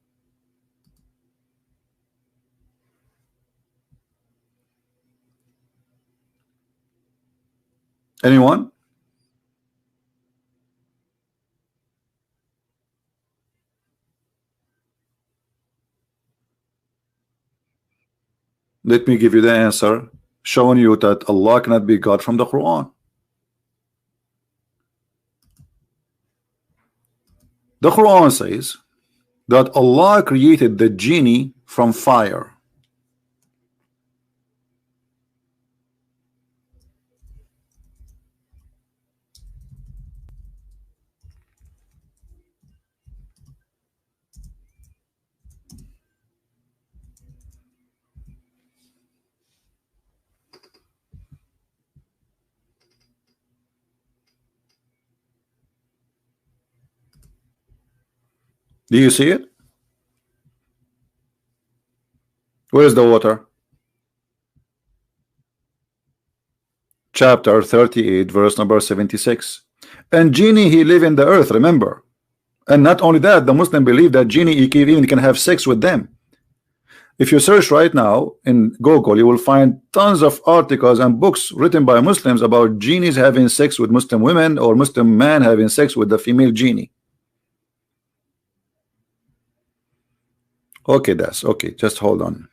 Anyone? Let me give you the answer, showing you that Allah cannot be God from the Quran. The Quran says that Allah created the genie from fire. Do you see it? Where is the water? Chapter 38, verse number 76. And genie, he live in the earth, remember. And not only that, the Muslim believe that genie even can have sex with them. If you search right now in Google, you will find tons of articles and books written by Muslims about genies having sex with Muslim women, or Muslim man having sex with the female genie. Okay, that's okay. Just hold on.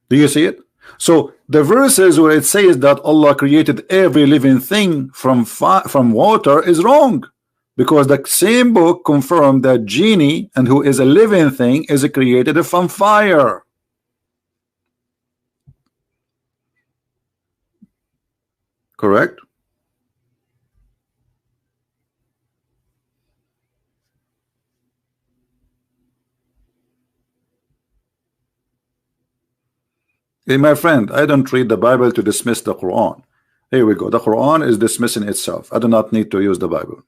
Do you see it? So the verses where it says that Allah created every living thing from water is wrong, because the same book confirmed that genie, and who is a living thing, is created from fire. Correct? Hey, my friend, I don't read the Bible to dismiss the Quran. Here we go. The Quran is dismissing itself. I do not need to use the Bible.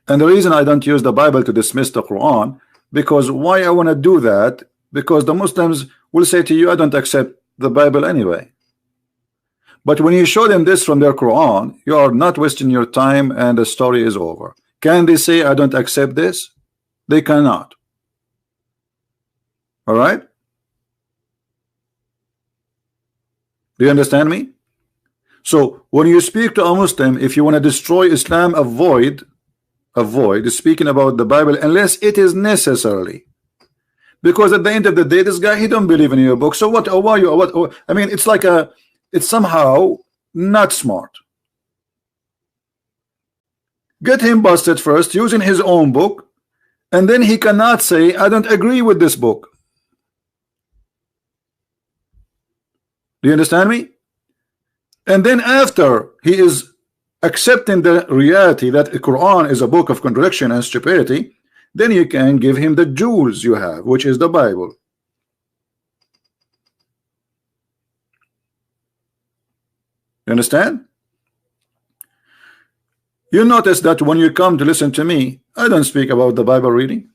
And the reason I don't use the Bible to dismiss the Quran, because why I want to do that? Because the Muslims will say to you, I don't accept the Bible anyway. But when you show them this from their Quran, you are not wasting your time and the story is over. Can they say, I don't accept this? They cannot. All right? Do you understand me? So when you speak to a Muslim, if you want to destroy Islam, avoid speaking about the Bible unless it is necessarily, because at the end of the day, this guy, he don't believe in your book. So what? Why you? What? I mean, it's like it's somehow not smart. Get him busted first using his own book, and then he cannot say, I don't agree with this book. Do you understand me? And then after he is accepting the reality that the Quran is a book of contradiction and stupidity, then you can give him the jewels you have, which is the Bible. You understand? You notice that when you come to listen to me, I don't speak about the Bible reading.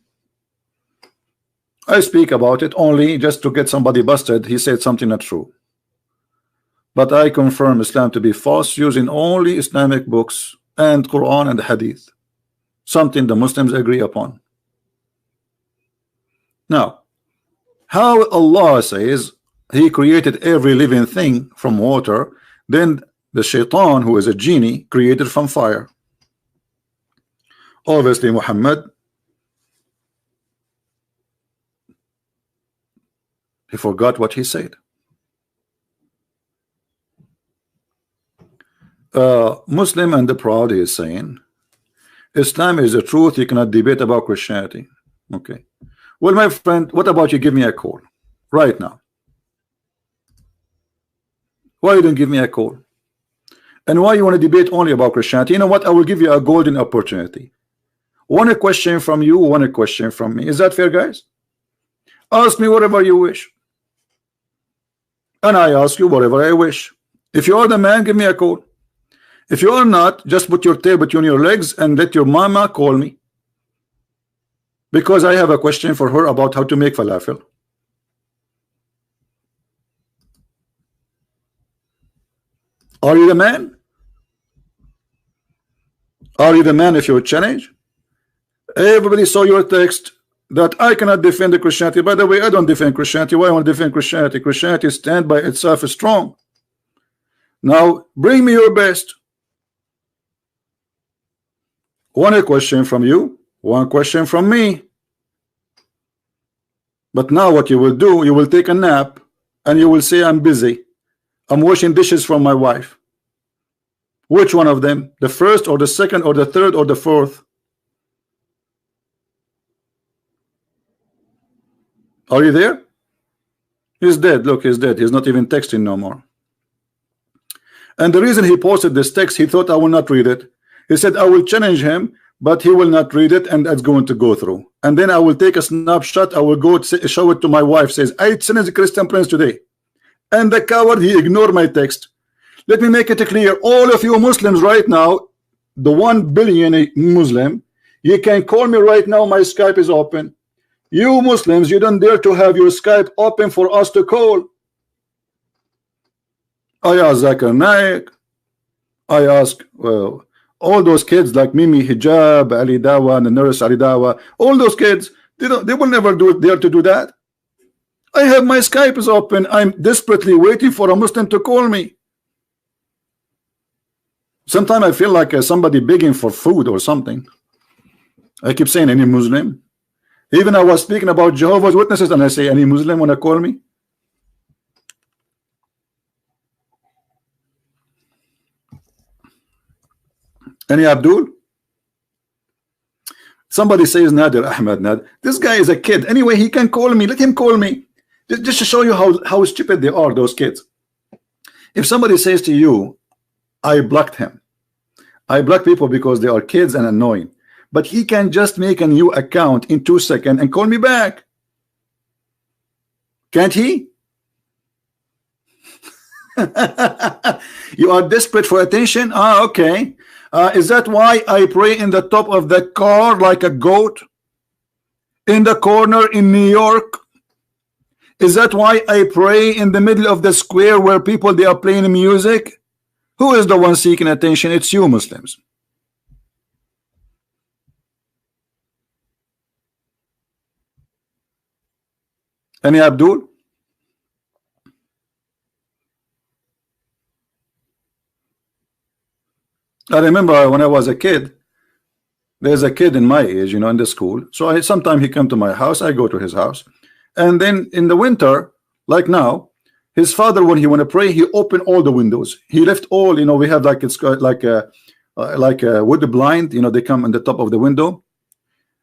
I speak about it only just to get somebody busted. He said something not true. But I confirm Islam to be false using only Islamic books and Quran and Hadith, something the Muslims agree upon. Now, how Allah says He created every living thing from water, then the shaitan, who is a genie, created from fire. Obviously, Muhammad, he forgot what he said. Muslim and the proud is saying Islam is the truth, you cannot debate about Christianity. Okay, well, my friend, what about you give me a call right now? Why you don't give me a call? And why you want to debate only about Christianity? You know what, I will give you a golden opportunity. One question from you, one question from me. Is that fair, guys? Ask me whatever you wish, and I ask you whatever I wish. If you are the man, give me a call. If you are not, just put your tail between your legs and let your mama call me. Because I have a question for her about how to make falafel. Are you the man? Are you the man if you challenge? Everybody saw your text that I cannot defend the Christianity. By the way, I don't defend Christianity. Why I want to defend Christianity? Christianity stand by itself is strong. Now bring me your best. One question from you, one question from me. But now what you will do, you will take a nap and you will say I'm busy. I'm washing dishes from my wife. Which one of them? The first or the second or the third or the fourth? Are you there? He's dead. Look, he's dead. He's not even texting no more. And the reason he posted this text, he thought I will not read it. He said I will challenge him, but he will not read it, and that's going to go through. And then I will take a snapshot. I will go show it to my wife. Says I challenge the Christian Prince today, and the coward, he ignored my text. Let me make it clear, all of you Muslims right now, the 1 billion Muslim, you can call me right now. My Skype is open. You Muslims, you don't dare to have your Skype open for us to call. I ask Zakir Naik, I ask all those kids like Mimi Hijab, Ali Dawa, and the nurse Ali Dawa, all those kids, they will never dare to do that. I have my Skype is open. I'm desperately waiting for a Muslim to call me. Sometimes I feel like somebody begging for food or something. I keep saying any Muslim. Even I was speaking about Jehovah's Witnesses and I say any Muslim want to call me. Any Abdul? Somebody says Nadir Ahmed Nadir. This guy is a kid. Anyway, he can call me. Let him call me. Just to show you how stupid they are, those kids. If somebody says to you, I blocked him. I block people because they are kids and annoying. But he can just make a new account in 2 seconds and call me back. Can't he? You are desperate for attention? Ah, okay. Is that why I pray in the top of the car like a goat? In the corner in New York? Is that why I pray in the middle of the square where people they are playing music? Who is the one seeking attention? It's you Muslims. Any Abdul? I remember when I was a kid, there's a kid in my age, you know, in the school. So sometimes he come to my house, I go to his house. And then in the winter, like now, his father, when he want to pray, he opened all the windows. He left all, you know, we have like it's like a wood blind, you know, they come on the top of the window.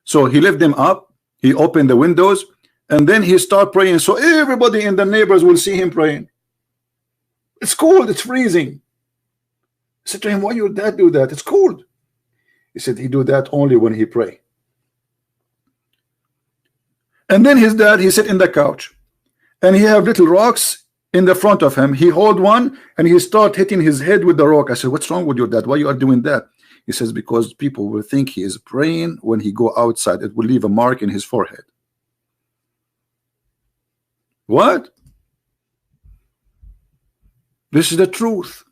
So he left them up. He opened the windows, and then he start praying. So everybody in the neighbors will see him praying. It's cold. It's freezing. I said to him, why your dad do that? It's cold. He said he do that only when he pray. And then his dad, he sit in the couch, and he have little rocks in the front of him. He hold one and he start hitting his head with the rock. I said, what's wrong with your dad? Why you are doing that? He says, because people will think he is praying when he go outside. It will leave a mark in his forehead. What? This is the truth.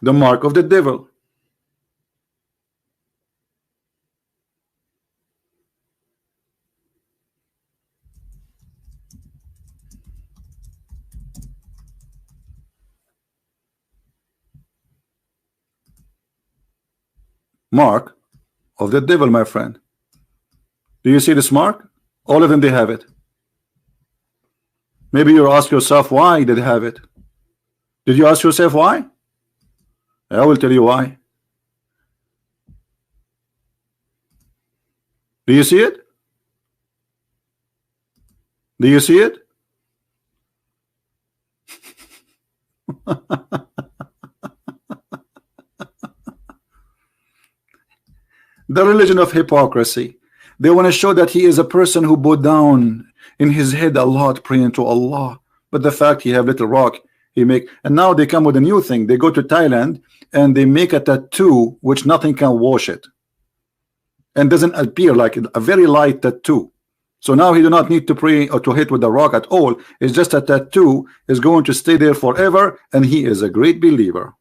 The mark of the devil. Mark of the devil, my friend. Do you see this mark? All of them, they have it. Maybe you ask yourself why did they have it. Did you ask yourself why? I will tell you why. Do you see it? Do you see it? The religion of hypocrisy. They want to show that he is a person who bowed down in his head a lot, praying to Allah. But the fact he have little rock, he make, and now they come with a new thing. They go to Thailand and they make a tattoo which nothing can wash it. and doesn't appear like a very light tattoo. So now he do not need to pray or to hit with the rock at all. It's just a tattoo is going to stay there forever, and he is a great believer.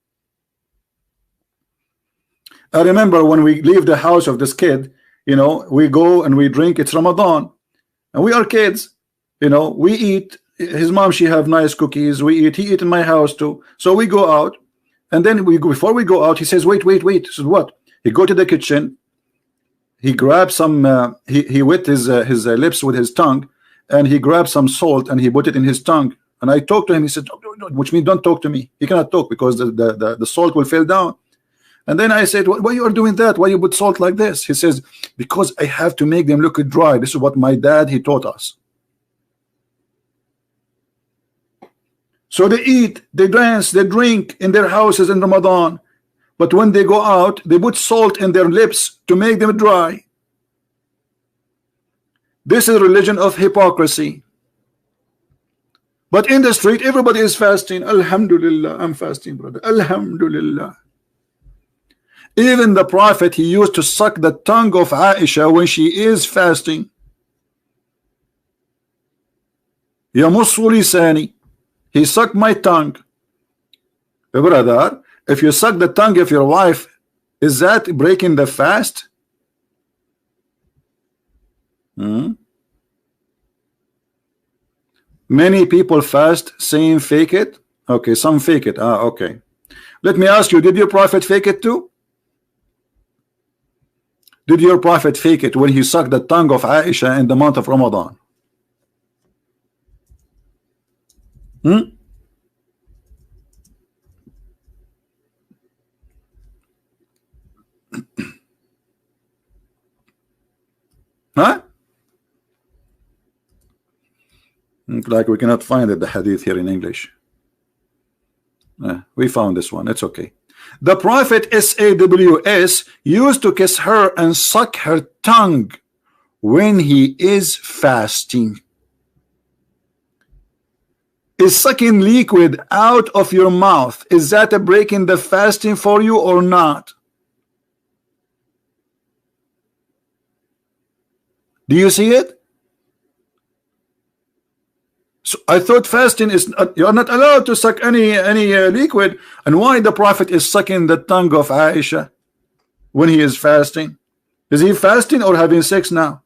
I remember when we leave the house of this kid, you know, we go and we drink. It's Ramadan, and we are kids, you know. We eat. His mom, she have nice cookies. We eat. He eat in my house too. So we go out, and then we go, before we go out, he says, "Wait, wait, wait." So what? He go to the kitchen. He grabs some. He wet his lips with his tongue, and he grabs some salt and he put it in his tongue. And I talked to him. He said, "No, which means don't talk to me." He cannot talk because the salt will fall down. And then I said, "Why you are doing that? Why you put salt like this?" He says, "Because I have to make them look dry. This is what my dad he taught us." So they eat, they dance, they drink in their houses in Ramadan, but when they go out, they put salt in their lips to make them dry. This is a religion of hypocrisy. But in the street, everybody is fasting. Alhamdulillah, I'm fasting, brother. Alhamdulillah. Even the Prophet, he used to suck the tongue of Aisha when she is fasting. Yamussu lisani. He sucked my tongue. Brother, if you suck the tongue of your wife, is that breaking the fast? Many people fast saying fake it. Okay, some fake it. Okay. Let me ask you, did your Prophet fake it too? Did your Prophet fake it when he sucked the tongue of Aisha in the month of Ramadan? Huh? Like we cannot find it, the hadith here in English. We found this one. It's okay. The Prophet SAWS used to kiss her and suck her tongue when he is fasting. Is sucking liquid out of your mouth, is that a breaking the fasting for you or not? Do you see it? So I thought fasting is you are not allowed to suck any liquid. And why the Prophet is sucking the tongue of Aisha when he is fasting? Is he fasting or having sex now?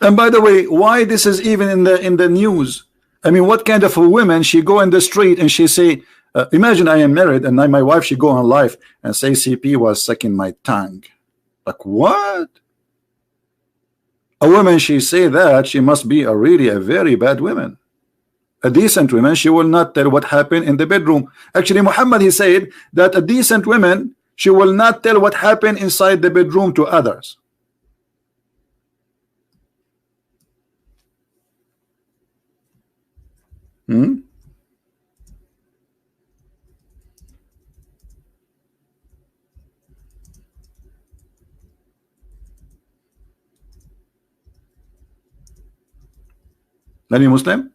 And by the way, why this is even in the news? I mean, what kind of a woman she go in the street and she say, imagine I am married and my wife she go on live and say CP was sucking my tongue. Like what? A woman she say that she must be really a very bad woman. A decent woman, she will not tell what happened in the bedroom. Actually, Muhammad he said that a decent woman, she will not tell what happened inside the bedroom to others. Any Muslim?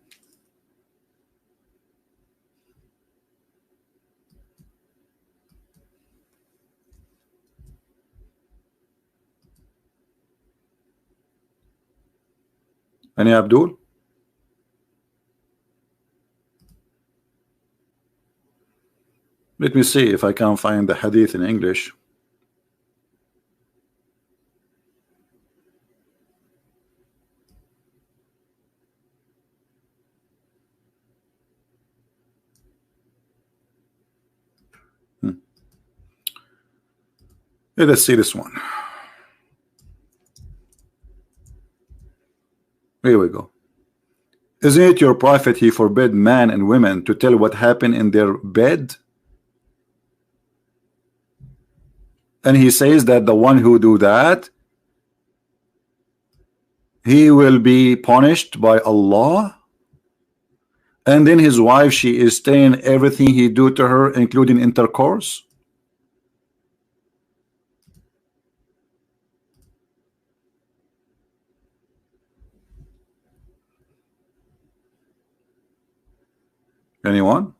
Any Abdul? Let me see if I can find the hadith in English. Let us see this one. Here we go. Isn't it your Prophet he forbid man and women to tell what happened in their bed? And he says that the one who do that, he will be punished by Allah. And then his wife, she is staying everything he do to her, including intercourse. Anyone?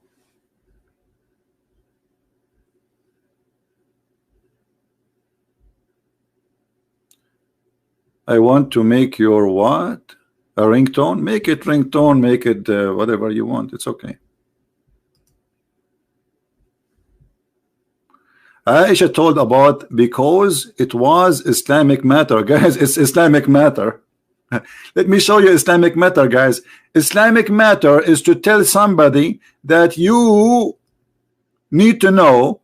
I want to make your what? A ringtone? Make it ringtone, make it whatever you want. It's okay. Aisha told about because it was Islamic matter. Guys, it's Islamic matter. Let me show you Islamic matter, guys. Islamic matter is to tell somebody that you need to know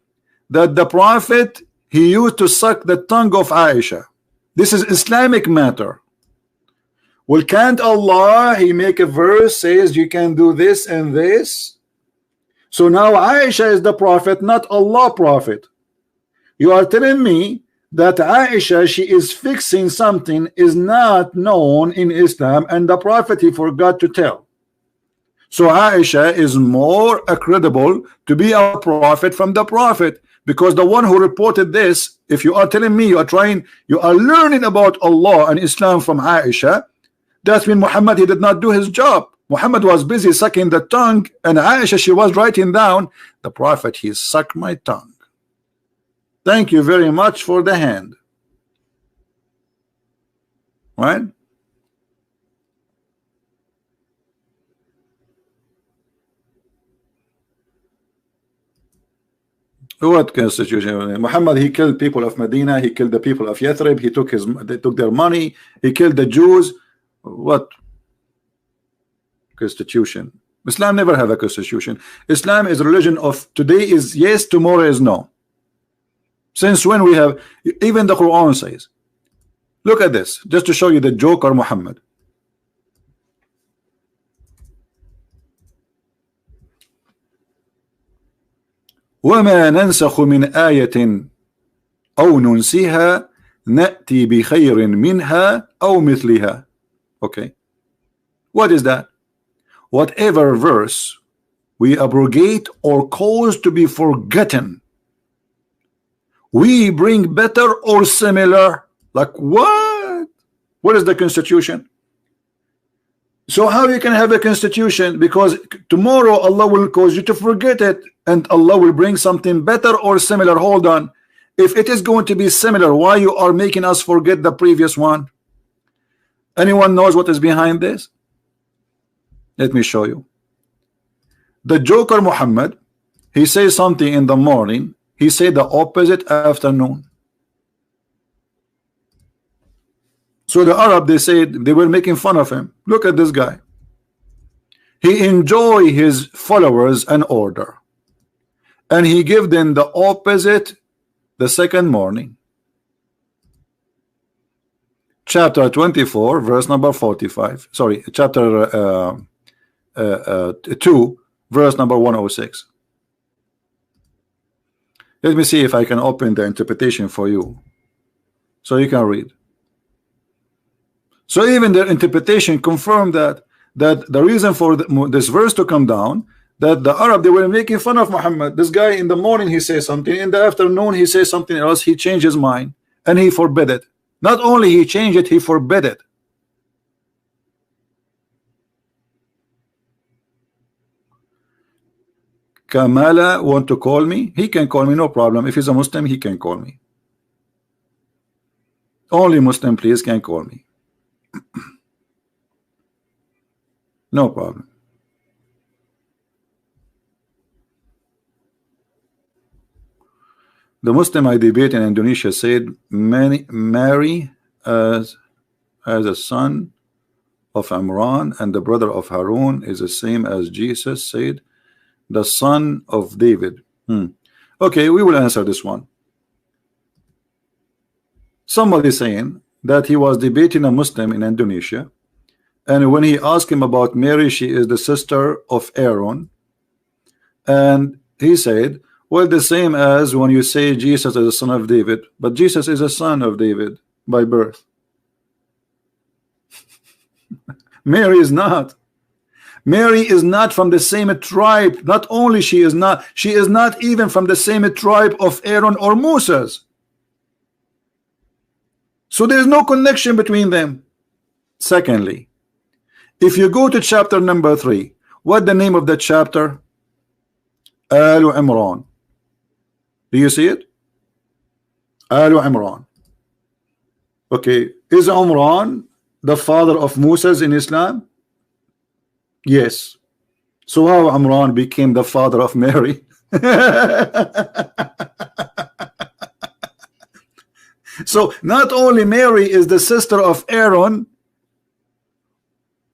that the Prophet, he used to suck the tongue of Aisha. This is Islamic matter. Well, can't Allah, he make a verse says you can do this and this? So now Aisha is the Prophet, not Allah Prophet. You are telling me that Aisha, she is fixing something is not known in Islam, and the Prophet, he forgot to tell. So Aisha is more credible to be a prophet from the Prophet, because the one who reported this, if you are telling me you are learning about Allah and Islam from Aisha, that means Muhammad, he did not do his job. Muhammad was busy sucking the tongue, and Aisha, she was writing down, the Prophet, he sucked my tongue. Thank you very much for the hand. Right? What constitution? Muhammad, he killed people of Medina, he killed the people of Yathrib, they took their money, he killed the Jews. What constitution? Islam never have a constitution. Islam is a religion of today is yes, tomorrow is no. Since when we have, even the Quran says, look at this, just to show you the joker Muhammad. وما ننسخ من آية أو ننسها نأتي بخير منها أو مثلها. Okay, what is that? Whatever verse we abrogate or cause to be forgotten, we bring better or similar. Like what? What is the constitution? So how you can have a constitution? Because tomorrow Allah will cause you to forget it, and Allah will bring something better or similar. Hold on, if it is going to be similar, why you are making us forget the previous one? Anyone knows what is behind this? Let me show you. The joker Muhammad, he says something in the morning, he said the opposite afternoon. So the Arab, they said, they were making fun of him. Look at this guy. He enjoy his followers an order, and he give them the opposite the second morning. Chapter 24, verse number 45. Sorry, chapter 2, verse number 106. Let me see if I can open the interpretation for you, so you can read. So even their interpretation confirmed that the reason for this verse to come down, that the Arab, they were making fun of Muhammad. This guy in the morning he says something, in the afternoon he says something else. He changed his mind and he forbid it. Not only he changed it, he forbid it. Kamala want to call me? He can call me, no problem. If he's a Muslim, he can call me. Only Muslim, please, can call me. No problem. The Muslim I debate in Indonesia said Mary as a son of Imran, and the brother of Harun is the same as Jesus said the son of David. Okay, we will answer this one. Somebody saying that he was debating a Muslim in Indonesia, and when he asked him about Mary, she is the sister of Aaron, and he said, well, the same as when you say Jesus is a son of David, but Jesus is a son of David by birth. Mary is not. Mary is not from the same tribe. Not only she is not even from the same tribe of Aaron or Moses. So there is no connection between them. Secondly, if you go to chapter number 3, what the name of the chapter? Al Imran. Do you see it? Al Imran. Okay, is Imran the father of Moses in Islam? Yes. So how Imran became the father of Mary? So not only Mary is the sister of Aaron,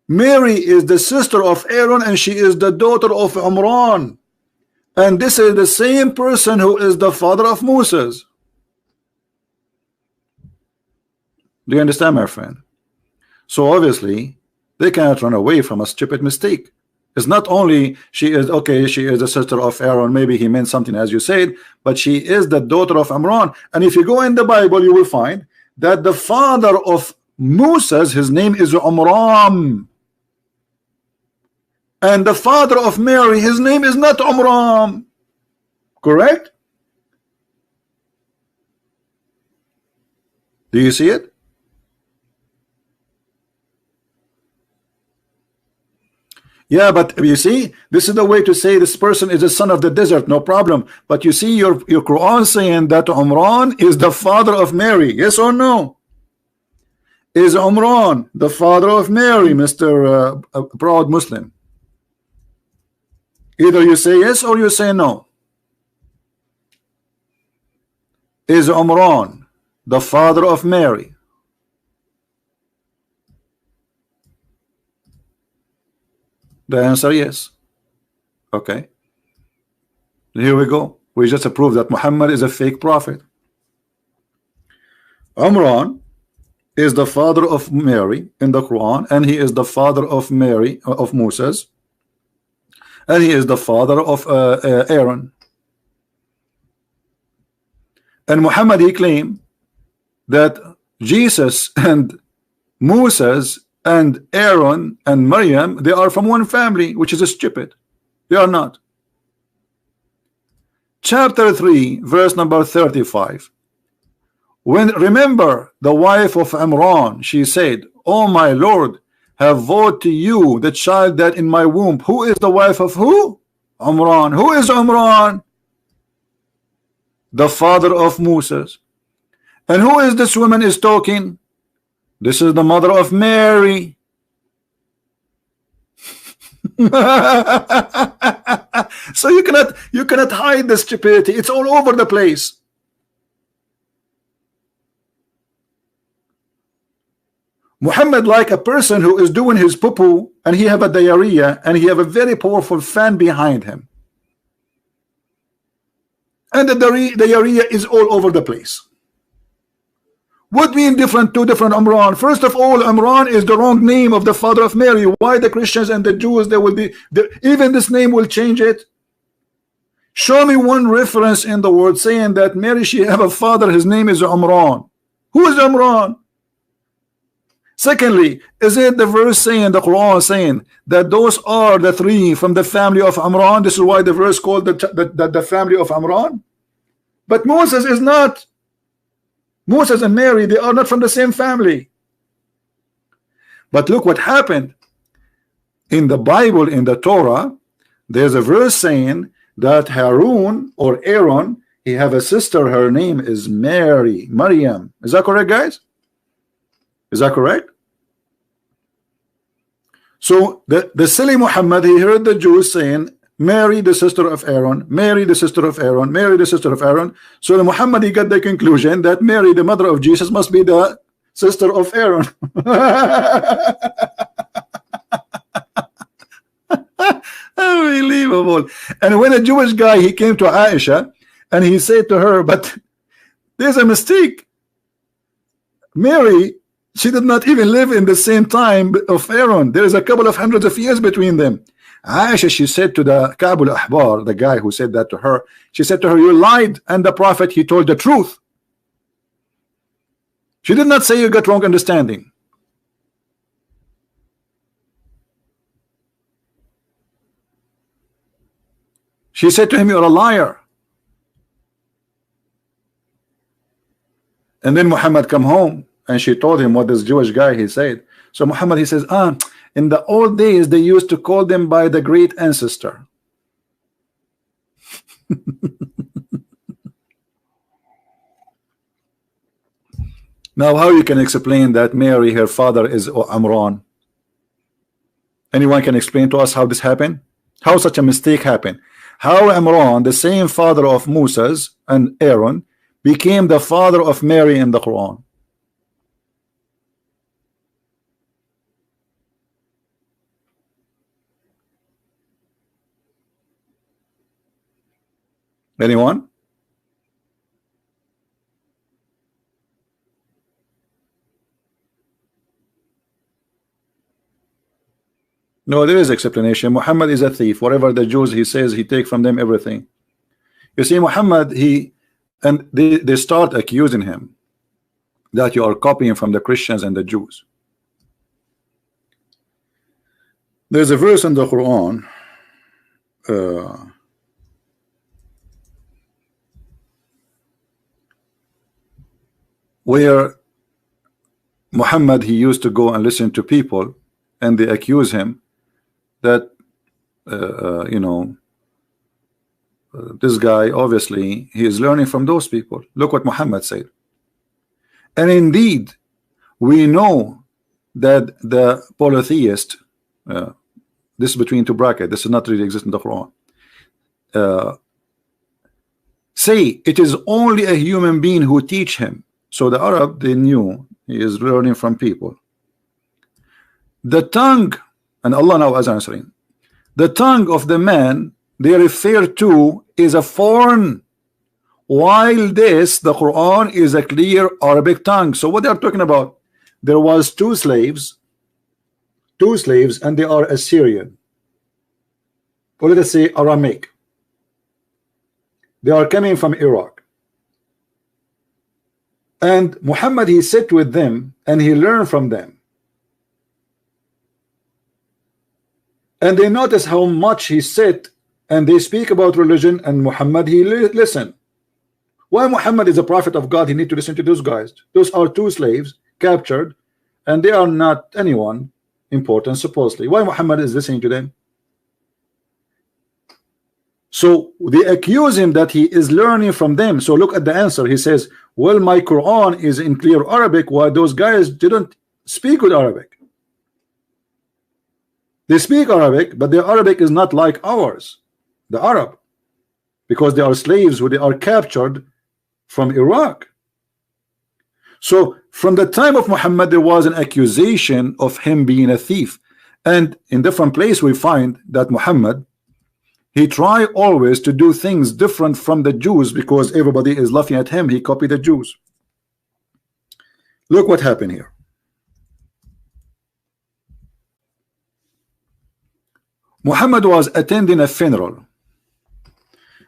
Mary is the sister of Aaron, and she is the daughter of Imran. And this is the same person who is the father of Moses. Do you understand, my friend? So obviously they cannot run away from a stupid mistake. It's not only she is okay, she is the sister of Aaron, maybe he meant something as you said, but she is the daughter of Imran. And if you go in the Bible, you will find that the father of Moses, his name is Amram, and the father of Mary, his name is not Amram. Correct? Do you see it? Yeah, but you see, this is the way to say this person is the son of the desert, no problem. But you see your Quran saying that Umran is the father of Mary. Yes or no? Is Umran the father of Mary, Mr. Proud Muslim? Either you say yes or you say no. Is Umran the father of Mary? The answer yes. Okay. Here we go. We just proved that Muhammad is a fake prophet. Imran is the father of Mary in the Quran, and he is the father of Mary, of Moses, and he is the father of Aaron. And Muhammad, he claimed that Jesus and Moses and Aaron and Maryam, they are from one family, which is stupid. They are not. Chapter 3, verse number 35. When remember the wife of Imran, she said, "Oh my Lord, have vowed to you the child that in my womb." Who is the wife of who? Imran. Who is Imran? The father of Moses. And who is this woman is talking? This is the mother of Mary. So you cannot hide the stupidity. It's all over the place. Muhammad, like a person who is doing his poo-poo and he have a diarrhea and he have a very powerful fan behind him, and the diarrhea is all over the place. What mean two different Imran? First of all, Imran is the wrong name of the father of Mary. Why the Christians and the Jews, they will be even this name will change it? Show me one reference in the word saying that Mary, she have a father, his name is Imran. Who is Imran? Secondly, is it the verse saying, the Quran saying that those are the three from the family of Imran? This is why the verse called the family of Imran. But Moses is not. Moses and Mary, they are not from the same family. But look what happened in the Bible, in the Torah. There's a verse saying that Harun or Aaron, he have a sister, her name is Mary, Maryam. Is that correct, guys? Is that correct? So the silly Muhammad, he heard the Jews saying Mary the sister of Aaron, Mary the sister of Aaron, Mary the sister of Aaron. So the Muhammad, he got the conclusion that Mary the mother of Jesus must be the sister of Aaron. Unbelievable. And when a Jewish guy, he came to Aisha and he said to her, but there's a mistake. Mary, she did not even live in the same time of Aaron. There is a couple of hundreds of years between them. Aisha, she said to the Ka'b al-Ahbar, the guy who said that to her, she said to her, you lied, and the prophet, he told the truth. She did not say you got wrong understanding. She said to him, you're a liar. And then Muhammad come home and she told him what this Jewish guy he said. So Muhammad, he says, in the old days they used to call them by the great ancestor. Now, how you can explain that Mary, her father, is Amran? Anyone can explain to us how this happened? How such a mistake happened? How Amran, the same father of Moses and Aaron, became the father of Mary in the Quran? Anyone? No, there is explanation. Muhammad is a thief. Whatever the Jews he says, he take from them everything. You see, Muhammad, and they start accusing him that you are copying from the Christians and the Jews. There's a verse in the Quran where Muhammad, he used to go and listen to people, and they accuse him that this guy, obviously he is learning from those people. Look what Muhammad said. And indeed we know that the polytheist, this is between two brackets, this is not really exist in the Quran, say it is only a human being who teach him. So the Arab, they knew he is learning from people. The tongue, and Allah now is answering, the tongue of the man they refer to is a foreign, while this, the Quran, is a clear Arabic tongue. So what they are talking about, there was two slaves, and they are Assyrian, or let us say Aramaic. They are coming from Iraq, and Muhammad, he sat with them and he learned from them. And they notice how much he sit and they speak about religion, and Muhammad, he listen. Why Muhammad is a prophet of God, he need to listen to those guys? Those are two slaves captured, and they are not anyone important supposedly. Why Muhammad is listening to them? So they accuse him that he is learning from them. So look at the answer. He says, well, my Quran is in clear Arabic, while those guys didn't speak with Arabic. They speak Arabic, but their Arabic is not like ours, the Arab, because they are slaves who they are captured from Iraq. So from the time of Muhammad, there was an accusation of him being a thief. And in different places we find that Muhammad, he tried always to do things different from the Jews, because everybody is laughing at him. He copied the Jews. Look what happened here. Muhammad was attending a funeral.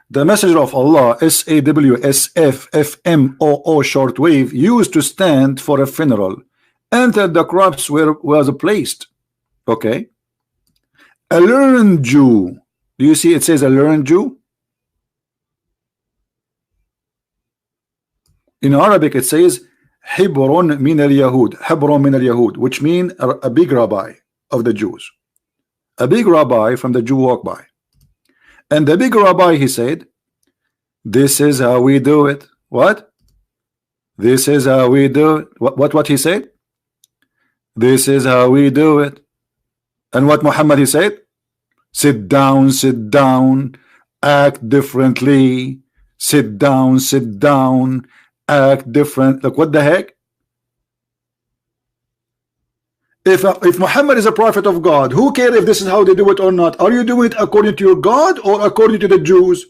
The messenger of Allah, SAWSFFMOO shortwave, used to stand for a funeral, entered the crops where was placed. Okay, a learned Jew. Do you see it says a learned Jew? In Arabic it says Hebron min al-Yahud, Hebron min al-Yahud, which means a big rabbi of the Jews. A big rabbi from the Jew walked by, and the big rabbi, he said, this is how we do it. What? This is how we do it. What he said? This is how we do it. And what Muhammad, he said? Sit down, act differently. Sit down, act different. Look, what the heck? If Muhammad is a prophet of God, who cares if this is how they do it or not? Are you doing it according to your God or according to the Jews?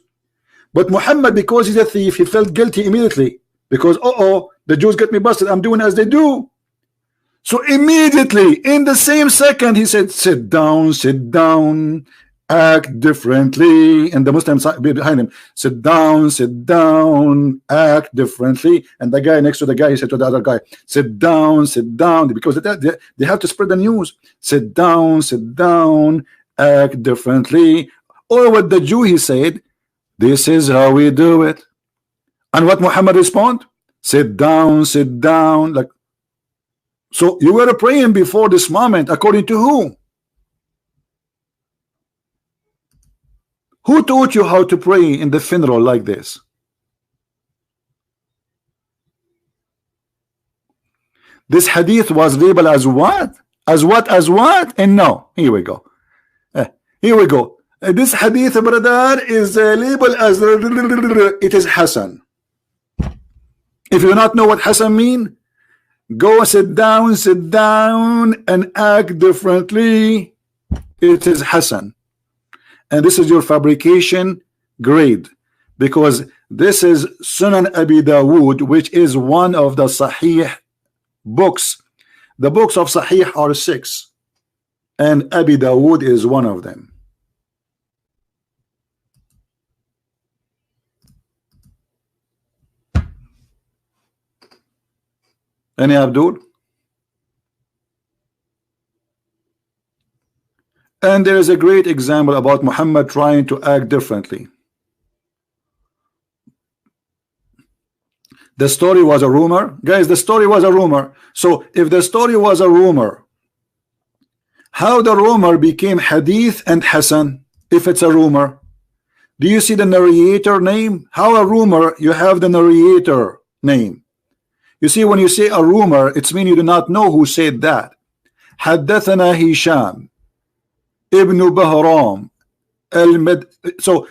But Muhammad, because he's a thief, he felt guilty immediately, because the Jews get me busted, I'm doing as they do. So immediately, in the same second, he said, sit down, act differently. And the Muslims behind him, sit down, act differently. And the guy next to the guy, he said to the other guy, sit down, because they have to spread the news. Sit down, act differently. Or what the Jew, he said, this is how we do it. And what Muhammad respond? Sit down. Like, so you were praying before this moment according to who? Who taught you how to pray in the funeral like this? This hadith was labeled as what? As what? As what? And no, here we go. Here we go. This hadith, brother, is labeled as it is Hassan. If you do not know what Hassan mean, go sit down and act differently. It is Hassan. And this is your fabrication grade, because this is Sunan Abi Dawood, which is one of the Sahih books. The books of Sahih are 6, and Abi Dawood is one of them. Any Abdul? And there is a great example about Muhammad trying to act differently. The story was a rumor. Guys, the story was a rumor. So if the story was a rumor, how the rumor became hadith and Hassan if it's a rumor? Do you see the narrator name? How a rumor, you have the narrator name. You see, when you say a rumor, it's mean you do not know who said that. حدثنا هشام Ibn Bahram al-Med. So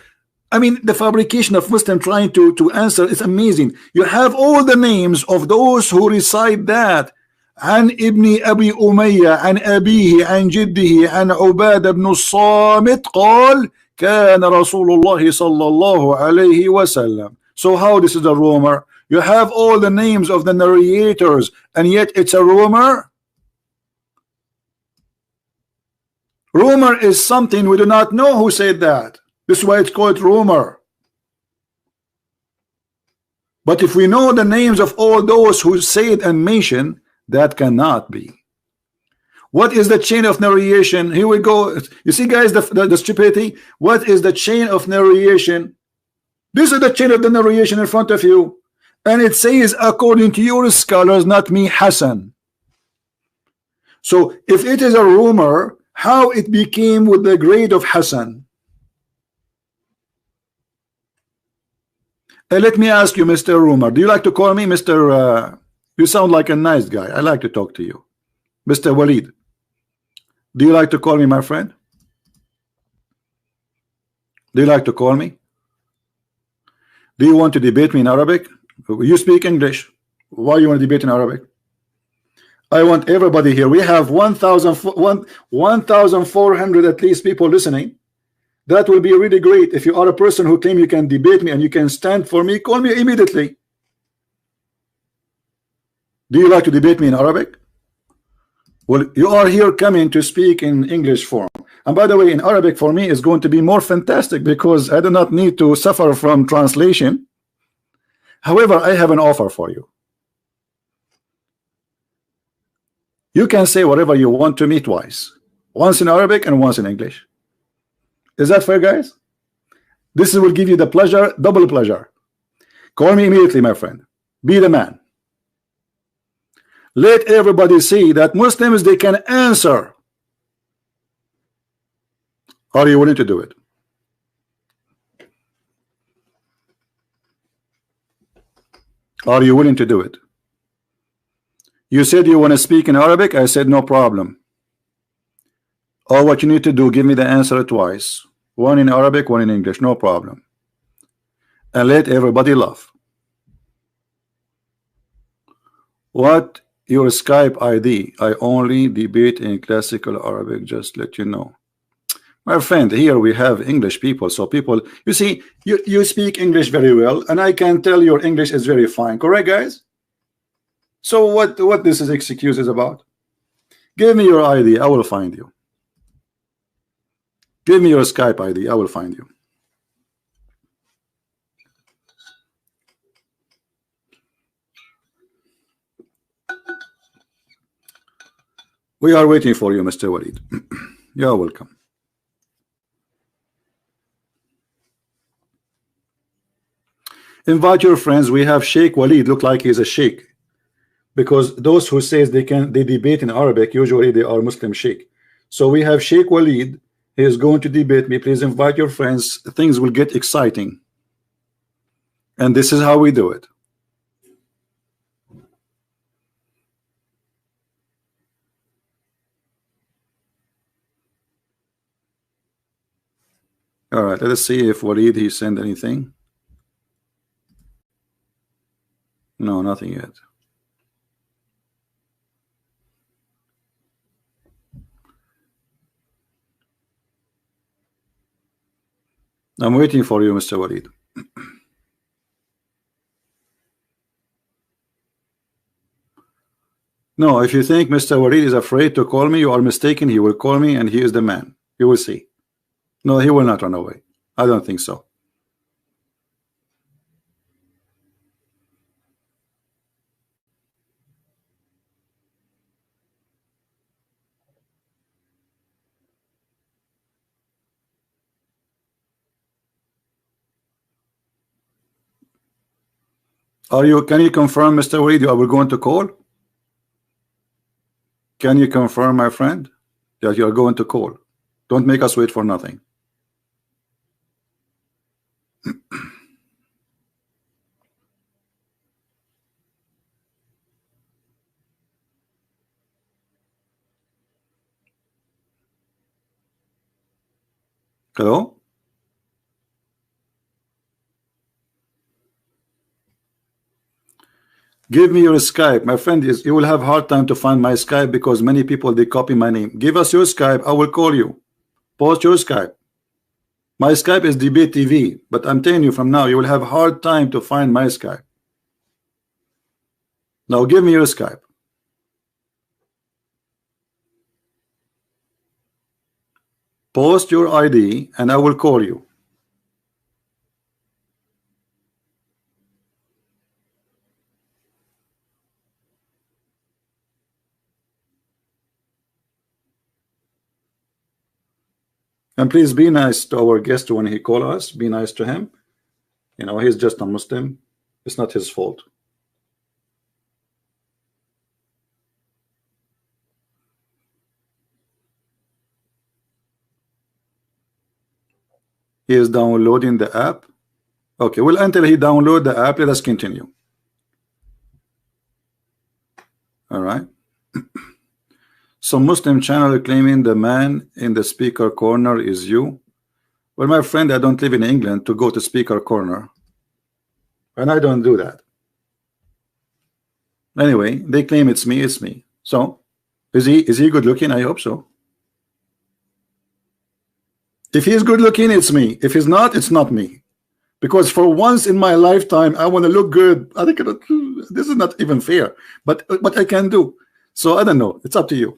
I mean, the fabrication of Muslim trying to answer is amazing. You have all the names of those who recite that. عن ابن أبي أمية عن أبيه عن جده عن عبادة بن الصامت قال كان رسول الله صلى الله عليه وسلم. So how this is a rumor? You have all the names of the narrators, and yet it's a rumor. Rumor is something we do not know who said that. This is why it's called rumor. But if we know the names of all those who said and mentioned, that cannot be. What is the chain of narration? Here we go. You see, guys, the stupidity. What is the chain of narration? This is the chain of the narration in front of you. And it says, according to your scholars, not me, Hassan. So if it is a rumor, how it became with the grade of Hassan? Let me ask you, Mr. Rumor, do you like to call me Mr. You sound like a nice guy. I like to talk to you. Mr. Walid, do you like to call me my friend? Do you like to call me? Do you want to debate me in Arabic? You speak English. Why you want to debate in Arabic? I want everybody here. We have 1,400 at least people listening. That will be really great. If you are a person who claim you can debate me and you can stand for me, call me immediately. Do you like to debate me in Arabic? Well, you are here coming to speak in English form. And by the way, in Arabic for me is going to be more fantastic because I do not need to suffer from translation. However, I have an offer for you. You can say whatever you want to me twice. Once in Arabic and once in English. Is that fair, guys? This will give you the pleasure, double pleasure. Call me immediately, my friend. Be the man. Let everybody see that Muslims, they can answer. Are you willing to do it? Are you willing to do it? You said you want to speak in Arabic. I said no problem. All what you need to do, give me the answer twice. One in Arabic, one in English, no problem. And let everybody laugh. What your Skype ID? I only debate in classical Arabic, just let you know. My friend, here we have English people, so people, you see, you speak English very well, and I can tell your English is very fine, correct, guys? So what this is excuses about? Give me your ID, I will find you. Give me your Skype ID, I will find you. We are waiting for you, Mr. Walid. You're welcome. Invite your friends. We have Sheikh Walid, look like he's a sheikh, because those who says they debate in Arabic, usually they are Muslim sheikh. So we have Sheikh Walid. He is going to debate me. Please invite your friends. Things will get exciting. And this is how we do it. All right, let us see if Walid he sent anything. No, nothing yet. I'm waiting for you, Mr. Walid. No, if you think Mr. Walid is afraid to call me, you are mistaken. He will call me and he is the man. You will see. No, he will not run away. I don't think so. Can you confirm, Mr. Walid, you are going to call? Can you confirm, my friend, that you are going to call? Don't make us wait for nothing. Hello? Give me your Skype. My friend, you will have hard time to find my Skype because many people, they copy my name. Give us your Skype. I will call you. Post your Skype. My Skype is Debate TV, but I'm telling you from now, you will have hard time to find my Skype. Now give me your Skype. Post your ID and I will call you. And please be nice to our guest when he calls us. Be nice to him. You know, he's just a Muslim. It's not his fault. He is downloading the app. Okay, well, until he download the app, let us continue. All right. Some Muslim channel claiming the man in the speaker corner is you. Well, my friend, I don't live in England to go to speaker corner, and I don't do that. Anyway, they claim it's me. It's me. So, is he good looking? I hope so. If he's good looking, it's me. If he's not, it's not me. Because for once in my lifetime, I want to look good. I think this is not even fair, but what I can do. So I don't know. It's up to you.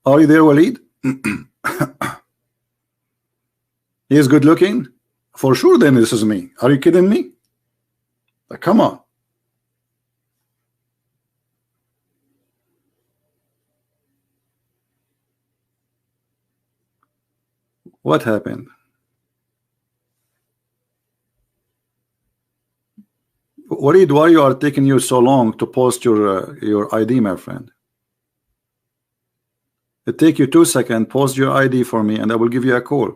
Are you there, Walid? He is good looking? For sure, then this is me. Are you kidding me? Come on. What happened? Walid, why you are taking you so long to post your ID, my friend? It take you 2 seconds. Post your ID for me, and I will give you a call.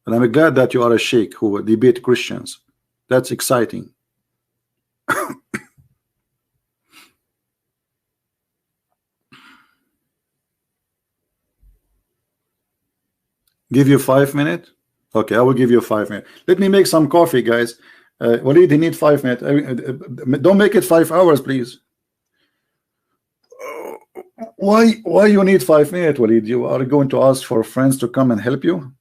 And I'm glad that you are a sheikh who debate Christians. That's exciting. Give you 5 minutes? Okay, I will give you 5 minutes. Let me make some coffee, guys. Walid, you need 5 minutes. Don't make it 5 hours, please. Why you need 5 minutes, Walid? You are going to ask for friends to come and help you?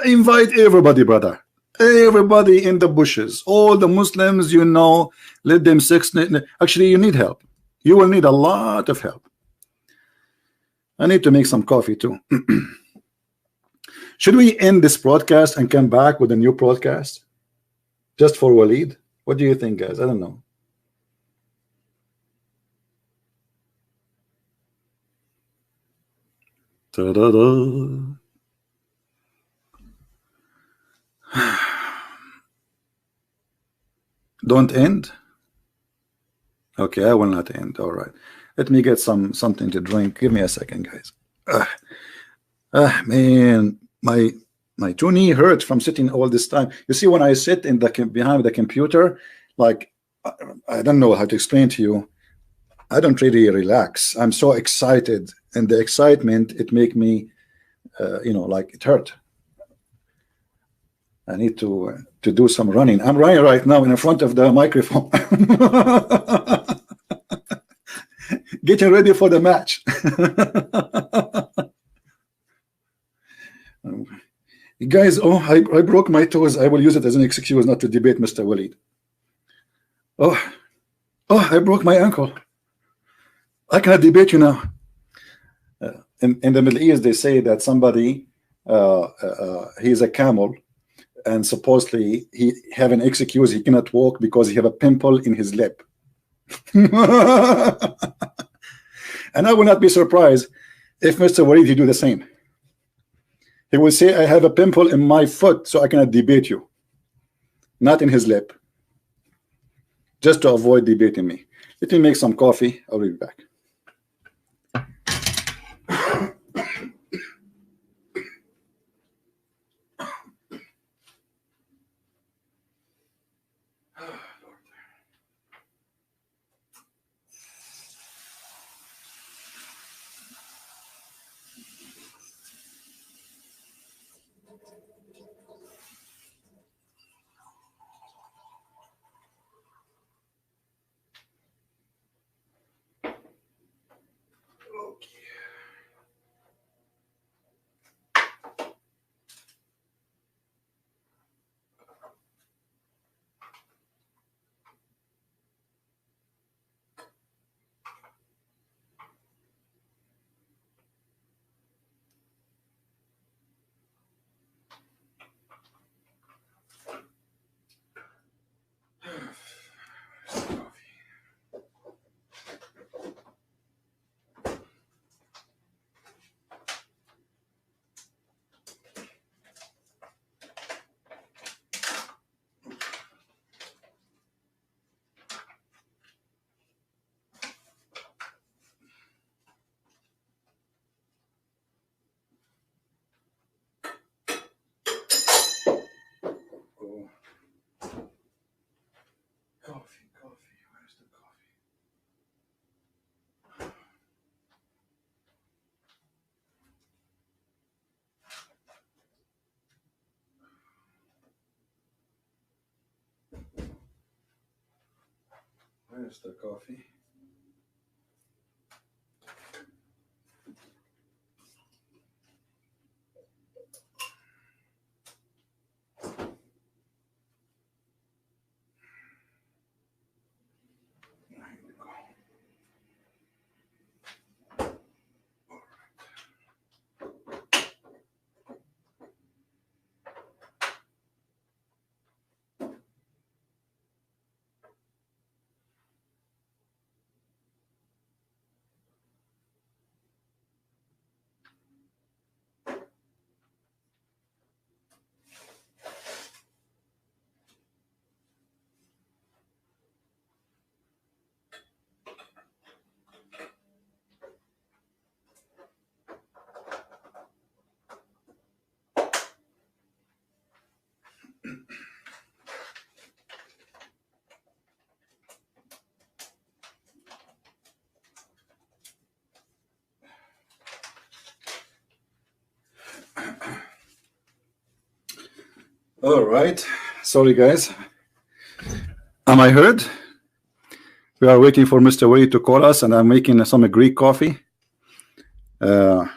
Invite everybody, brother. Everybody in the bushes. All the Muslims, you know, let them actually, you need help. You will need a lot of help. I need to make some coffee too. Should we end this broadcast and come back with a new broadcast just for Walid? What do you think, guys? I don't know. Ta-da-da. Don't end. Okay, I will not end. All right. Let me get something to drink. Give me a second, guys. Man, my two knee hurt from sitting all this time. You see, when I sit in the behind the computer, like I don't know how to explain to you. I don't really relax. I'm so excited, and the excitement it make me, like it hurt. I need to do some running. I'm running right now in front of the microphone, getting ready for the match. Guys, oh, I broke my toes. I will use it as an excuse not to debate Mr. Walid. Oh, I broke my ankle. I cannot debate you now. In the Middle East, they say that somebody, he's a camel, and supposedly he have an excuse he cannot walk because he have a pimple in his lip. And I will not be surprised if Mr. Walid he do the same. He will say, I have a pimple in my foot, so I cannot debate you. Not in his lip. Just to avoid debating me. Let me make some coffee. I'll be back. Coffee. Where's the coffee? Where's the coffee? All right. Sorry, guys. Am I heard? We are waiting for Mr. Walid to call us, and I'm making some Greek coffee. I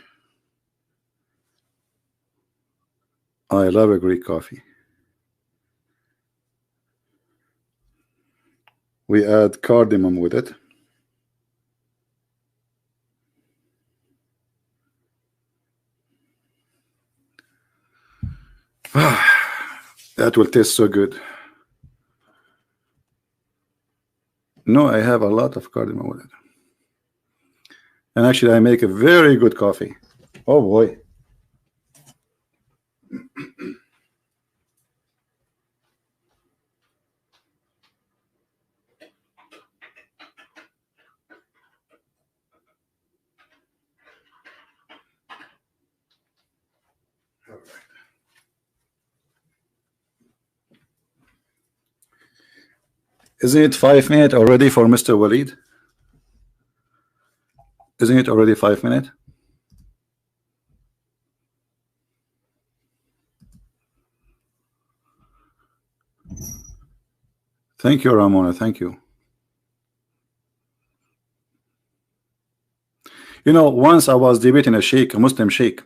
love a Greek coffee. We add cardamom with it. That will taste so good. No, I have a lot of cardamom with it. And actually, I make a very good coffee. Oh boy. Isn't it 5 minutes already for Mr. Walid? Isn't it already 5 minutes? Thank you, Ramona. Thank you. You know, once I was debating a sheikh, a Muslim sheikh.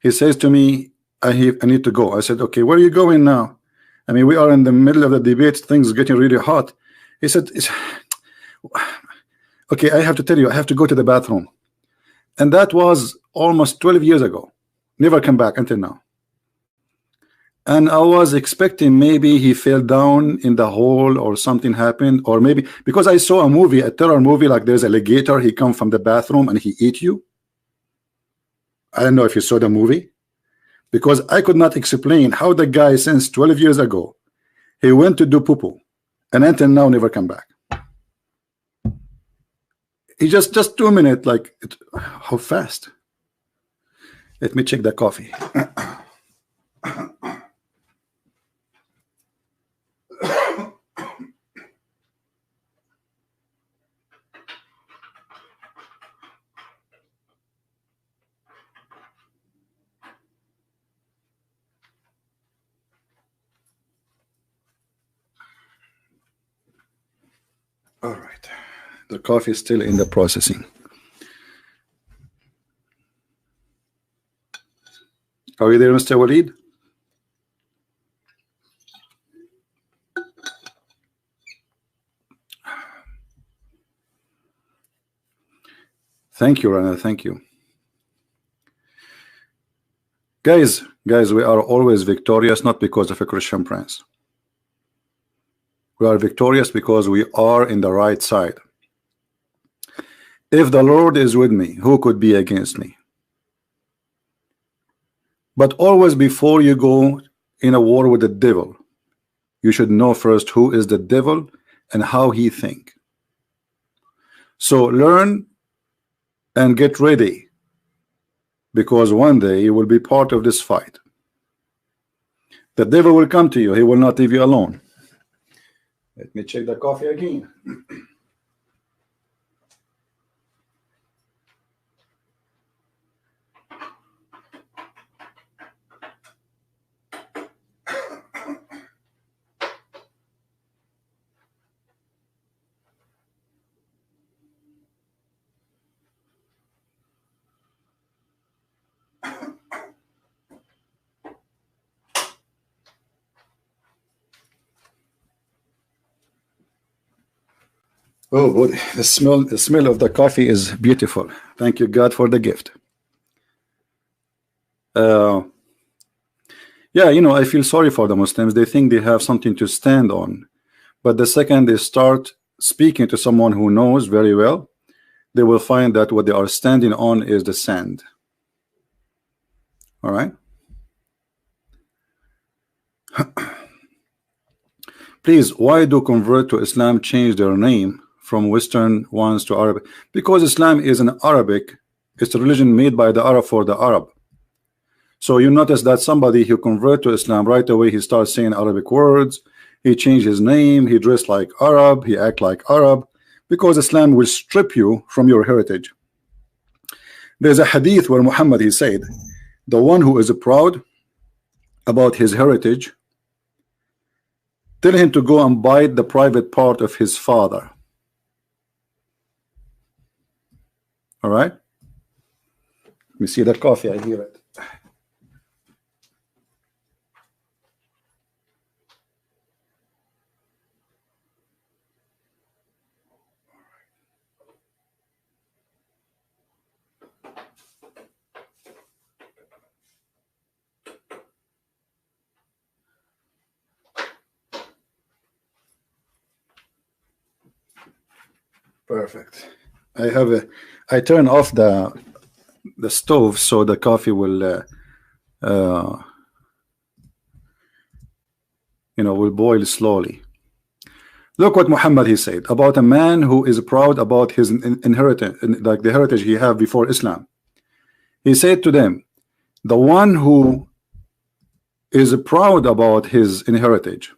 He says to me, I need to go. I said, okay, where are you going now? I mean, we are in the middle of the debate. Things are getting really hot. He said, okay, I have to tell you, I have to go to the bathroom. And that was almost 12 years ago. Never come back until now. And I was expecting maybe he fell down in the hole or something happened, or maybe because I saw a movie, a terror movie, like there's an alligator, he come from the bathroom and he eat you. I don't know if you saw the movie, because I could not explain how the guy since 12 years ago, he went to do poo-poo and until now never come back. He just 2 minutes, like how fast? Let me check the coffee. All right, the coffee is still in the processing. Are you there, Mr. Walid? Thank you, Rana. Thank you. Guys, we are always victorious, not because of a Christian prince. We are victorious because we are in the right side. If the Lord is with me, who could be against me? But always before you go in a war with the devil, you should know first who is the devil and how he think. So learn and get ready, because one day you will be part of this fight. The devil will come to you. He will not leave you alone. Let me check the coffee again. Oh, boy, the smell of the coffee is beautiful. Thank you, God, for the gift. Yeah, you know, I feel sorry for the Muslims. They think they have something to stand on, but the second they start speaking to someone who knows very well, they will find that what they are standing on is the sand. All right. Please, why do convert to Islam change their name from Western ones to Arabic? Because Islam is an Arabic, it's a religion made by the Arab for the Arab. So you notice that somebody who convert to Islam right away, he starts saying Arabic words, he changed his name, he dressed like Arab, he act like Arab, because Islam will strip you from your heritage. There's a hadith where Muhammad, he said, the one who is proud about his heritage, tell him to go and bite the private part of his father. All right. Let me see the coffee. I hear it. Perfect. I turn off the stove so the coffee will will boil slowly. Look what Muhammad, he said about a man who is proud about his inheritance, like the heritage he have before Islam. He said to them, the one who is proud about his inheritance,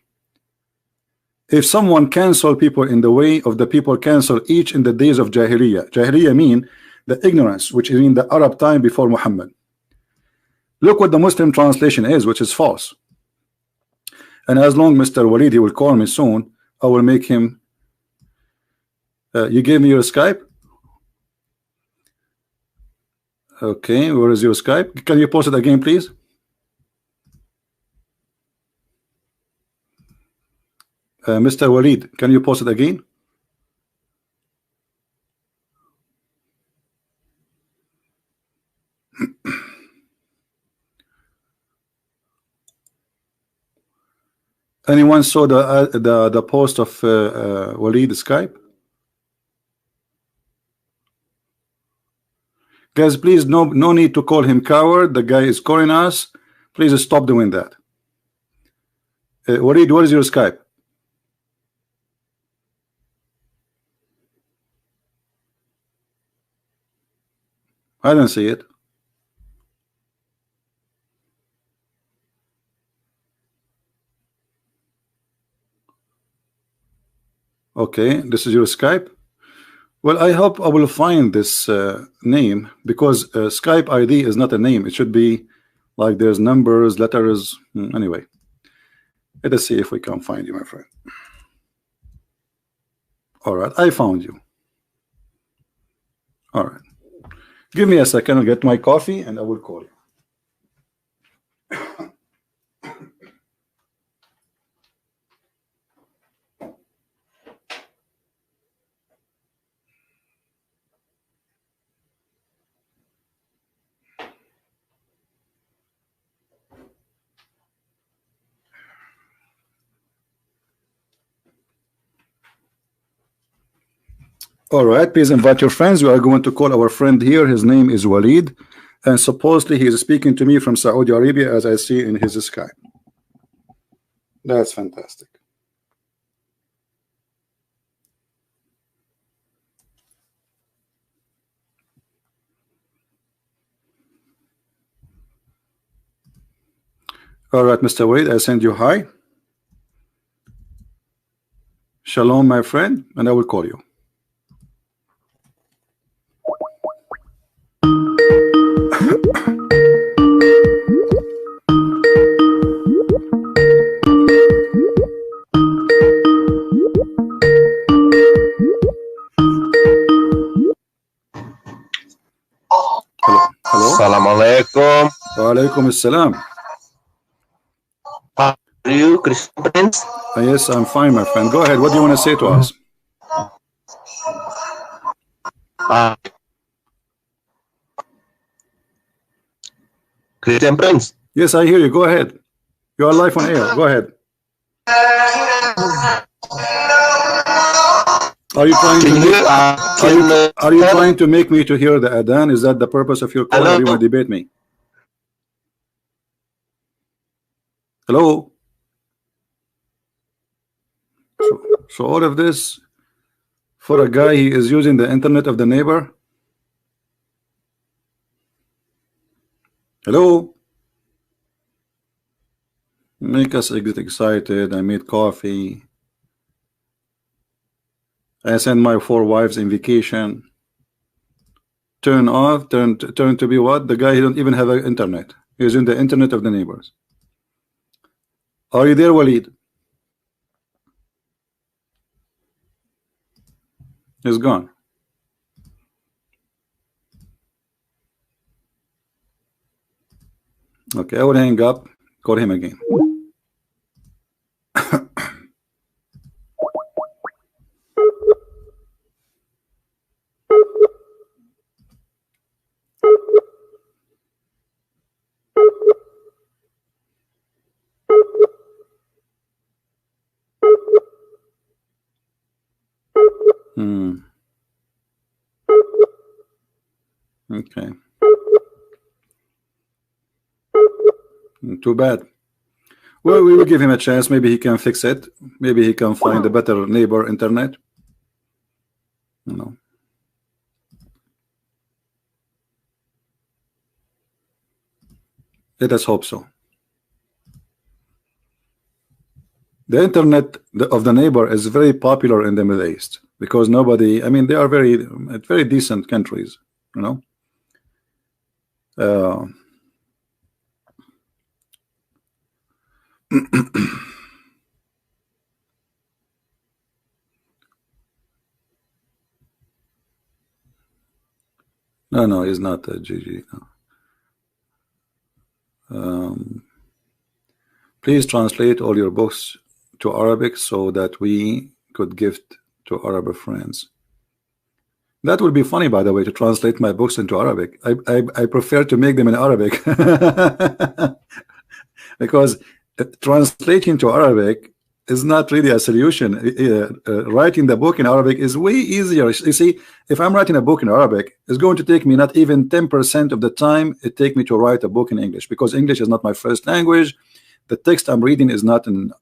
if someone cancel people in the way of the people cancel each in the days of Jahiliyyah. Jahiliyyah mean the ignorance, which is in the Arab time before Muhammad. Look what the Muslim translation is, which is false. And as long Mr. Walid, he will call me soon, I will make him. You gave me your Skype? Okay, where is your Skype? Can you post it again, please? Mr. Walid, can you post it again? Anyone saw the post of Walid Skype? Guys, please, no need to call him coward. The guy is calling us. Please stop doing that. Walid, what is your Skype? I don't see it. Okay, this is your Skype. Well, I hope I will find this name, because Skype ID is not a name. It should be like there's numbers, letters. Anyway, let us see if we can find you, my friend. All right, I found you. All right, give me a second. I'll get my coffee and I will call you. All right, please invite your friends. We are going to call our friend here. His name is Walid, and supposedly he is speaking to me from Saudi Arabia, as I see in his Skype. That's fantastic. All right, Mr. Walid, I send you hi. Shalom, my friend, and I will call you. Assalamualaikum. Walaikum assalam. How are you, Christian Prince? Yes, I'm fine, my friend. Go ahead. What do you want to say to us? Christian Prince. Yes, I hear you. Go ahead. You are live on air. Go ahead. Are you trying to make, are you trying to make me to hear the adhan? Is that the purpose of your call? Or you want to debate me? Hello? So all of this for a guy, he is using the internet of the neighbor? Hello? Make us get excited. I made coffee. I send my 4 wives in vacation. Turn off, turn to be what? The guy, he don't even have an internet. He's in the internet of the neighbors. Are you there, Walid? He's gone. Okay, I will hang up. Call him again. Okay. Too bad. Well, we will give him a chance. Maybe he can fix it. Maybe he can find a better neighbor internet. No. Let us hope so. The internet of the neighbor is very popular in the Middle East because nobody, I mean, they are very decent countries, you know. No, it's not GG. No. Please translate all your books to Arabic so that we could gift to Arab friends. That would be funny, by the way, to translate my books into Arabic. I prefer to make them in Arabic because translating to Arabic is not really a solution. Writing the book in Arabic is way easier. You see, if I'm writing a book in Arabic, it's going to take me not even 10% of the time it take me to write a book in English, because English is not my first language. The text I'm reading is not in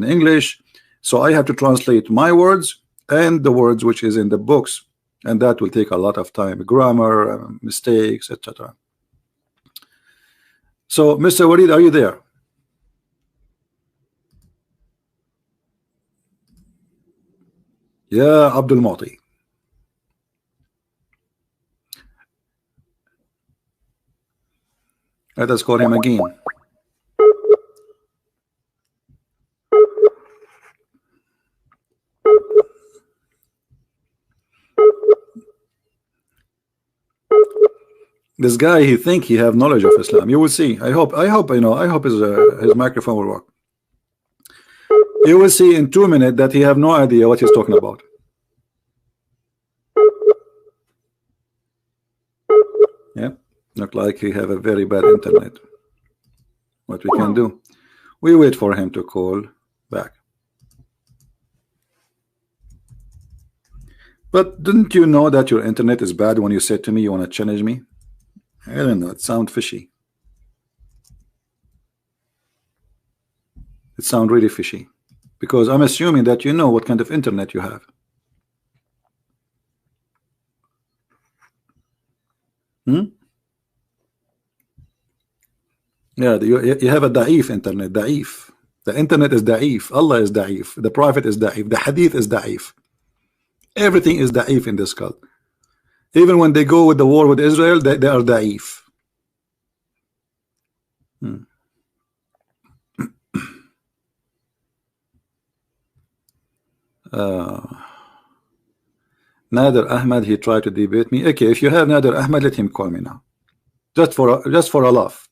English, so I have to translate my words and the words which is in the books, and that will take a lot of time, grammar, mistakes, etc. So, Mr. Walid, are you there? Yeah, Abdul Mati. Let us call him again. This guy, he think he have knowledge of Islam. You will see. I hope his microphone will work. You will see in 2 minutes that he have no idea what he's talking about. Yeah, look like he have a very bad internet. What we can do? We wait for him to call back. But didn't you know that your internet is bad when you said to me you want to challenge me? I don't know. It sounds fishy. It sounds really fishy, because I'm assuming that you know what kind of internet you have. Yeah, you have a da'if internet. Da'if. The internet is da'if. Allah is da'if. The Prophet is da'if. The hadith is da'if. Everything is da'if in this cult. Even when they go with the war with Israel, they are da'if. Nader Ahmad, he tried to debate me. Okay, if you have Nader Ahmad, let him call me now. Just for a laugh.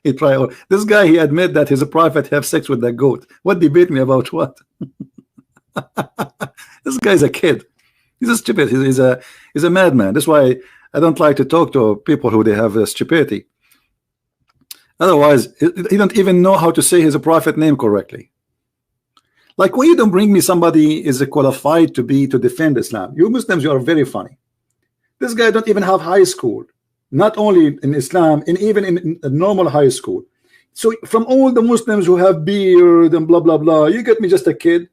He try. This guy, he admit that his prophet have sex with the goat. What debate me about what? This guy's a kid. He's a stupid. He's a madman. That's why I don't like to talk to people who they have stupidity. Otherwise, he don't even know how to say his prophet name correctly. Like, when you don't bring me somebody is qualified to defend Islam. You Muslims, you are very funny. This guy don't even have high school. Not only in Islam, and even in a normal high school. So from all the Muslims who have beard and blah blah blah, you get me just a kid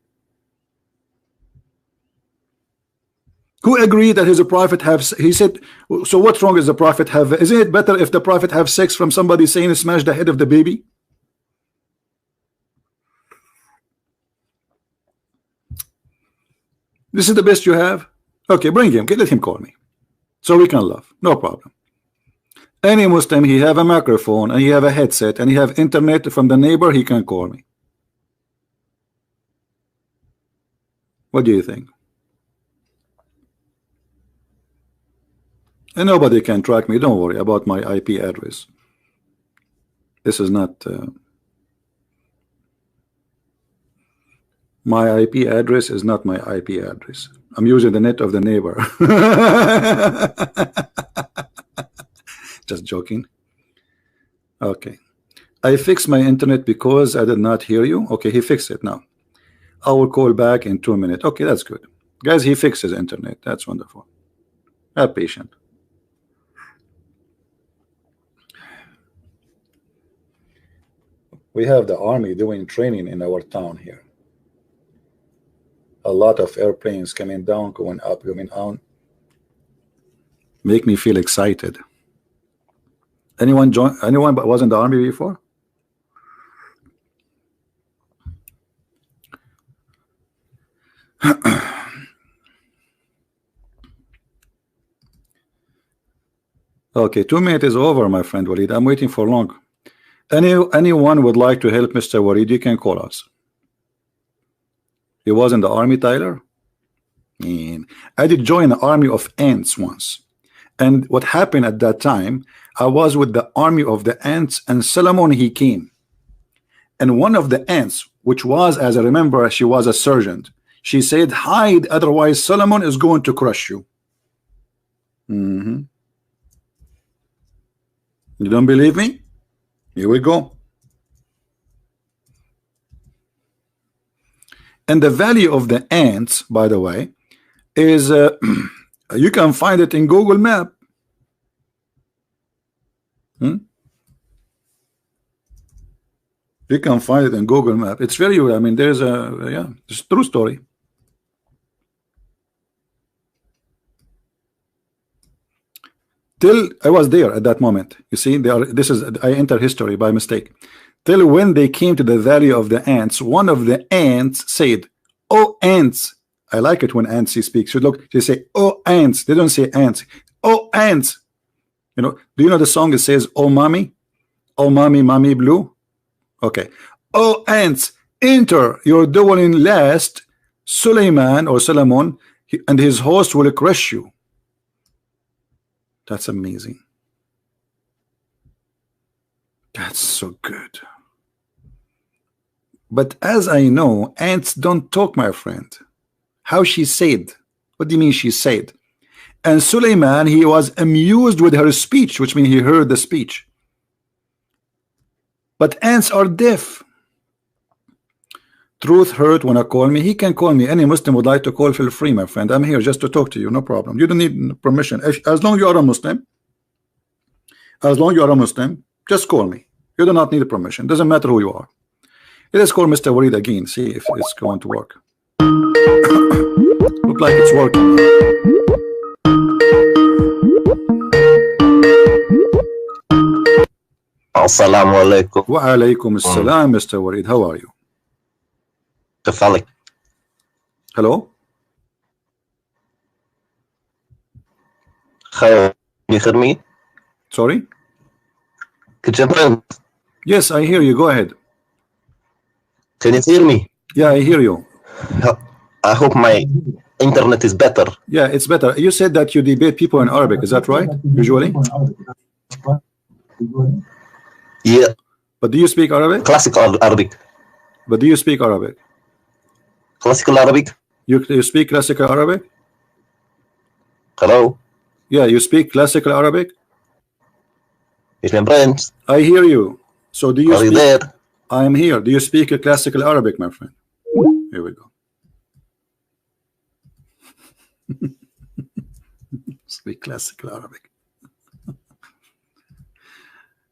who agreed that his prophet have. He said, so what's wrong is the prophet have? Isn't it better if the prophet have sex from somebody saying smash the head of the baby? This is the best you have. Okay, bring him. Let him call me, so we can laugh. No problem. Any Muslim, he have a microphone and he have a headset and he have internet from the neighbor, he can call me. What do you think? And nobody can track me. Don't worry about my IP address. This is not my IP address is not my IP address. I'm using the net of the neighbor. Just joking. Okay, I fixed my internet because I did not hear you. Okay, he fixed it now. I will call back in 2 minutes. Okay, that's good, guys. He fixed his internet. That's wonderful. Have patience. We have the army doing training in our town here. A lot of airplanes coming down, going up, going on. Make me feel excited. Anyone but was in the army before? Okay, 2 minutes is over, my friend Walid. I'm waiting for long. Anyone would like to help Mr. Walid, you can call us. He was in the army, Tyler. I did join the army of ants once. And what happened at that time, I was with the army of the ants, and Solomon, he came. And one of the ants, which was, as I remember, she was a sergeant, she said, hide, otherwise Solomon is going to crush you. You don't believe me? Here we go. And the value of the ants, by the way, is you can find it in Google Map. You can find it in Google Map. It's very, I mean, there's a, it's a true story. Till I was there at that moment. You see, I enter history by mistake. Till when they came to the valley of the ants, one of the ants said, "Oh ants." I like it when ants speak. So look, they say, "Oh ants." They don't say ants. "Oh ants." You know, do you know the song? It says, "Oh mommy, mommy blue." Okay. "Oh ants, enter your dwelling last. Suleiman or Solomon and his host will crush you." That's amazing. That's so good. But as I know, ants don't talk, my friend. How she said? What do you mean she said? And Suleiman, he was amused with her speech, which means he heard the speech. But ants are deaf. Truth hurt when I call me. He can call me. Any Muslim would like to call, feel free, my friend. I'm here just to talk to you, no problem. You don't need permission. As long as you are a Muslim, just call me. You do not need permission. Doesn't matter who you are. Let's call Mr. Walid again. See if it's going to work. Look like it's working. Assalamu alaikum. Wa alaikum assalam, Mr. Walid. How are you? Kafalik. Hello? Can you hear me? Sorry? Can Yes, I hear you. Go ahead. you hear me? Yeah, I hear you. I hope my internet is better. Yeah, it's better. You said that you debate people in Arabic. Is that right? Usually? Yeah, But do you speak Arabic? classical Arabic. But do you speak Arabic? Classical Arabic. You speak classical Arabic? Hello? Yeah, you speak classical Arabic? It's my friends. I hear you. So do you Are you speak? there? I am here. Do you speak a classical Arabic, my friend? Here we go. Speak classical Arabic.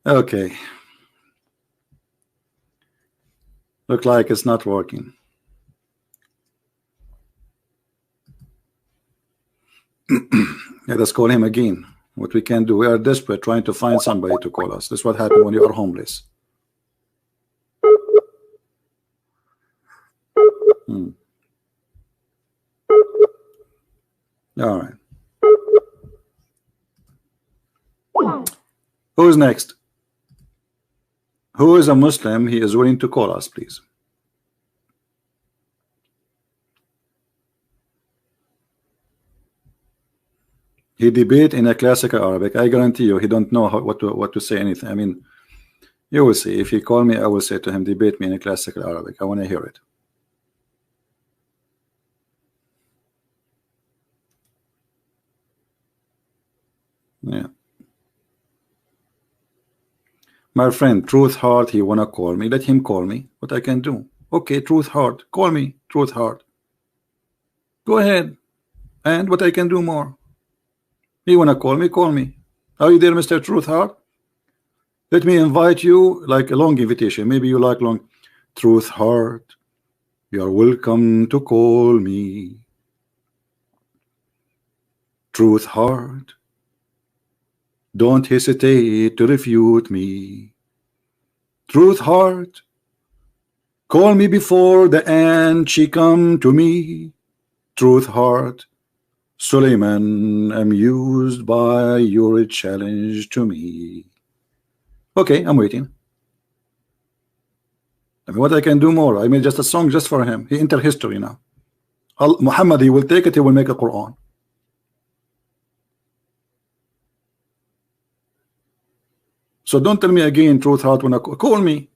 Okay. Look like it's not working. Yeah, let's call him again. What we can do, we are desperate trying to find somebody to call us. This is what happens when you are homeless. All right. Who's next? Who is a Muslim? He is willing to call us, please. He debate in a classical Arabic. I guarantee you, he don't know what to say anything. I mean, you will see. If he call me, I will say to him, debate me in a classical Arabic. I want to hear it. Yeah. My friend, Truth Heart, he wanna call me. Let him call me. What I can do? Okay, Truth Heart, call me. Truth Heart. Go ahead. And what I can do more? You wanna call me? Call me. Are you there, Mr. Truth Heart? Let me invite you like a long invitation. Maybe you like long. Truth Heart, you are welcome to call me. Truth Heart, don't hesitate to refute me. Truth Heart, call me before the end she come to me. Truth heart, Suleiman, amused by your challenge to me. Okay, I'm waiting. I mean, what I can do more? I made just a song just for him. He enter history now. Muhammad, he will take it, he will make a Quran. So don't tell me again, truth heart, when I call me.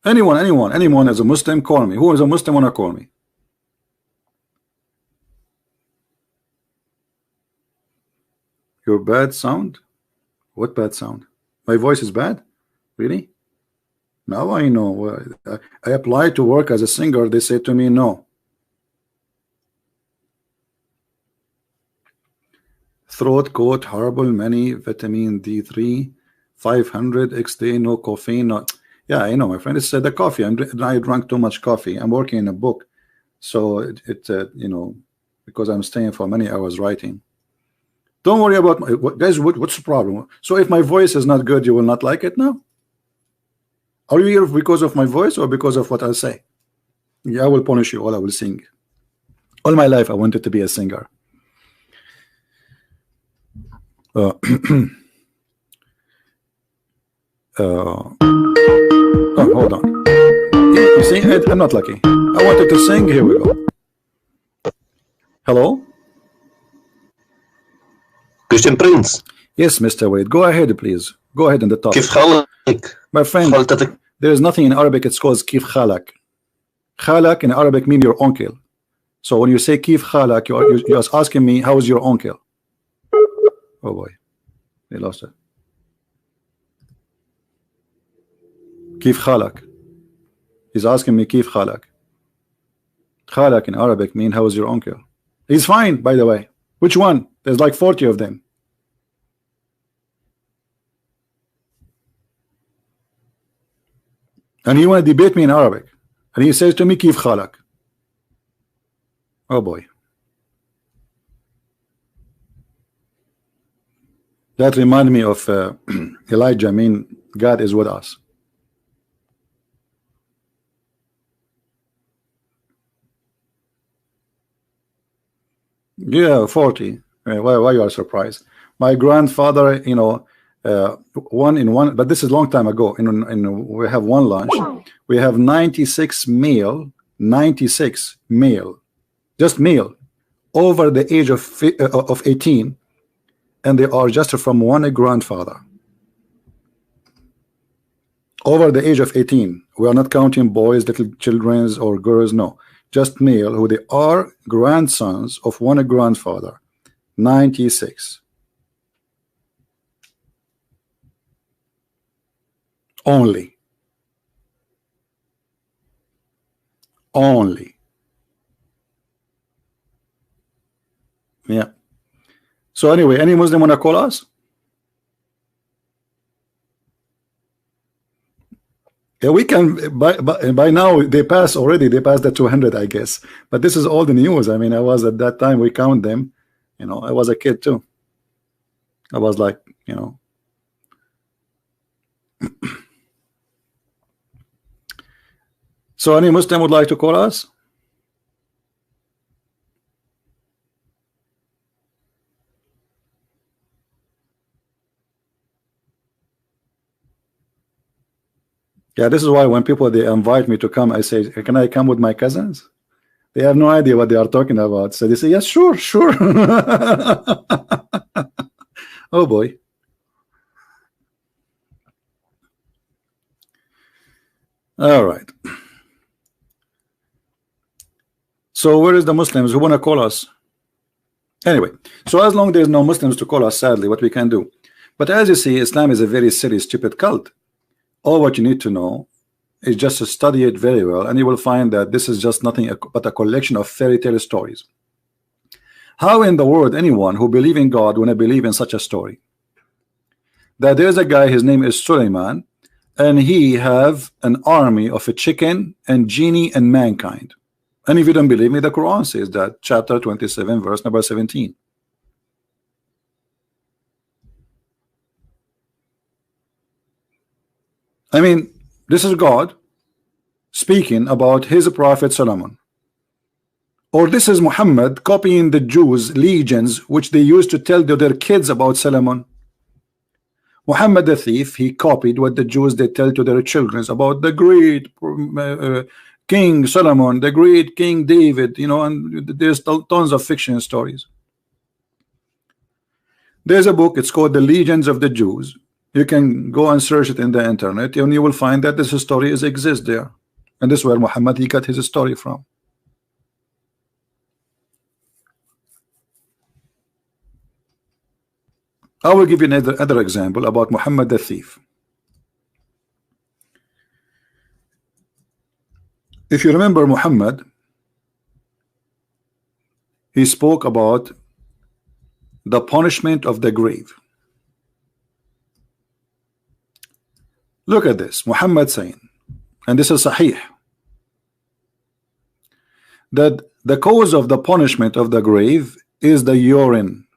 Anyone as a Muslim, call me. Who is a Muslim wanna call me? Your bad sound? What bad sound? My voice is bad? Really? Now I know. I applied to work as a singer. They said to me, no. Throat coat, horrible, many vitamin D3, 500 XD, no caffeine. No. Yeah, I know, my friend. It's the coffee. I drank too much coffee. I'm working in a book, so you know, because I'm staying for many hours writing. Don't worry about guys. What's the problem? So if my voice is not good, you will not like it now? Are you here because of my voice or because of what I say? Yeah, I will punish you all. I will sing. All my life I wanted to be a singer. Oh, hold on. You see, I'm not lucky. I wanted to sing. Here we go. Hello? Christian Prince. Yes, Mr. Wade. Go ahead, please. Go ahead in the top. كيف حالك؟ My friend, حالتك؟ there is nothing in Arabic. It's called kif khalak. Khalak in Arabic means your uncle. So when you say kif khalak, you're asking me, how is your uncle? Oh boy, they lost it. Kif khalak. He's asking me kif khalak. Khalak in Arabic means how is your uncle? He's fine, by the way. Which one? There's like 40 of them. And he want to debate me in Arabic. And he says to me, Kif khalak. Oh boy. That reminded me of Elijah. I mean, God is with us. Yeah, 40. Why you are surprised? My grandfather, you know, one in one, but this is a long time ago. We have one lunch. We have 96 male, 96 male, just male, over the age of 18, and they are just from one grandfather. Over the age of 18. We are not counting boys, little children, or girls. No, just male who they are grandsons of one grandfather. 96. Only. Yeah. So anyway, any Muslim wanna call us? Yeah, we can. By now they pass already. They passed the 200, I guess. But this is all the news. I mean, I was at that time. We count them. You know, I was a kid too. I was like, you know. So any Muslim would like to call us? Yeah, this is why when people they invite me to come, I say, can I come with my cousins? They have no idea what they are talking about. So they say, yes, sure. Oh boy. All right. So where is the Muslims who want to call us? Anyway, so as long as there's no Muslims to call us, sadly, what we can do. But as you see, Islam is a very silly, stupid cult. All what you need to know is just to study it very well, and you will find that this is just nothing but a collection of fairy tale stories. How in the world anyone who believes in God want to believe in such a story? That there's a guy, his name is Suleiman, and he have an army of a chicken and genie and mankind. And if you don't believe me, the Quran says that, chapter 27, verse number 17. I mean, this is God speaking about his prophet Solomon. Or this is Muhammad copying the Jews' legends which they used to tell to their kids about Solomon. Muhammad the thief, he copied what the Jews they tell to their children about the great King Solomon, the great King David, you know, and there's tons of fiction stories. There's a book, it's called The Legends of the Jews. You can go and search it in the internet and you will find that this story exists there. And this is where Muhammad he got his story from. I will give you another example about Muhammad the thief. If you remember Muhammad, he spoke about the punishment of the grave. Look at this, Muhammad saying, and this is Sahih, that the cause of the punishment of the grave is the urine.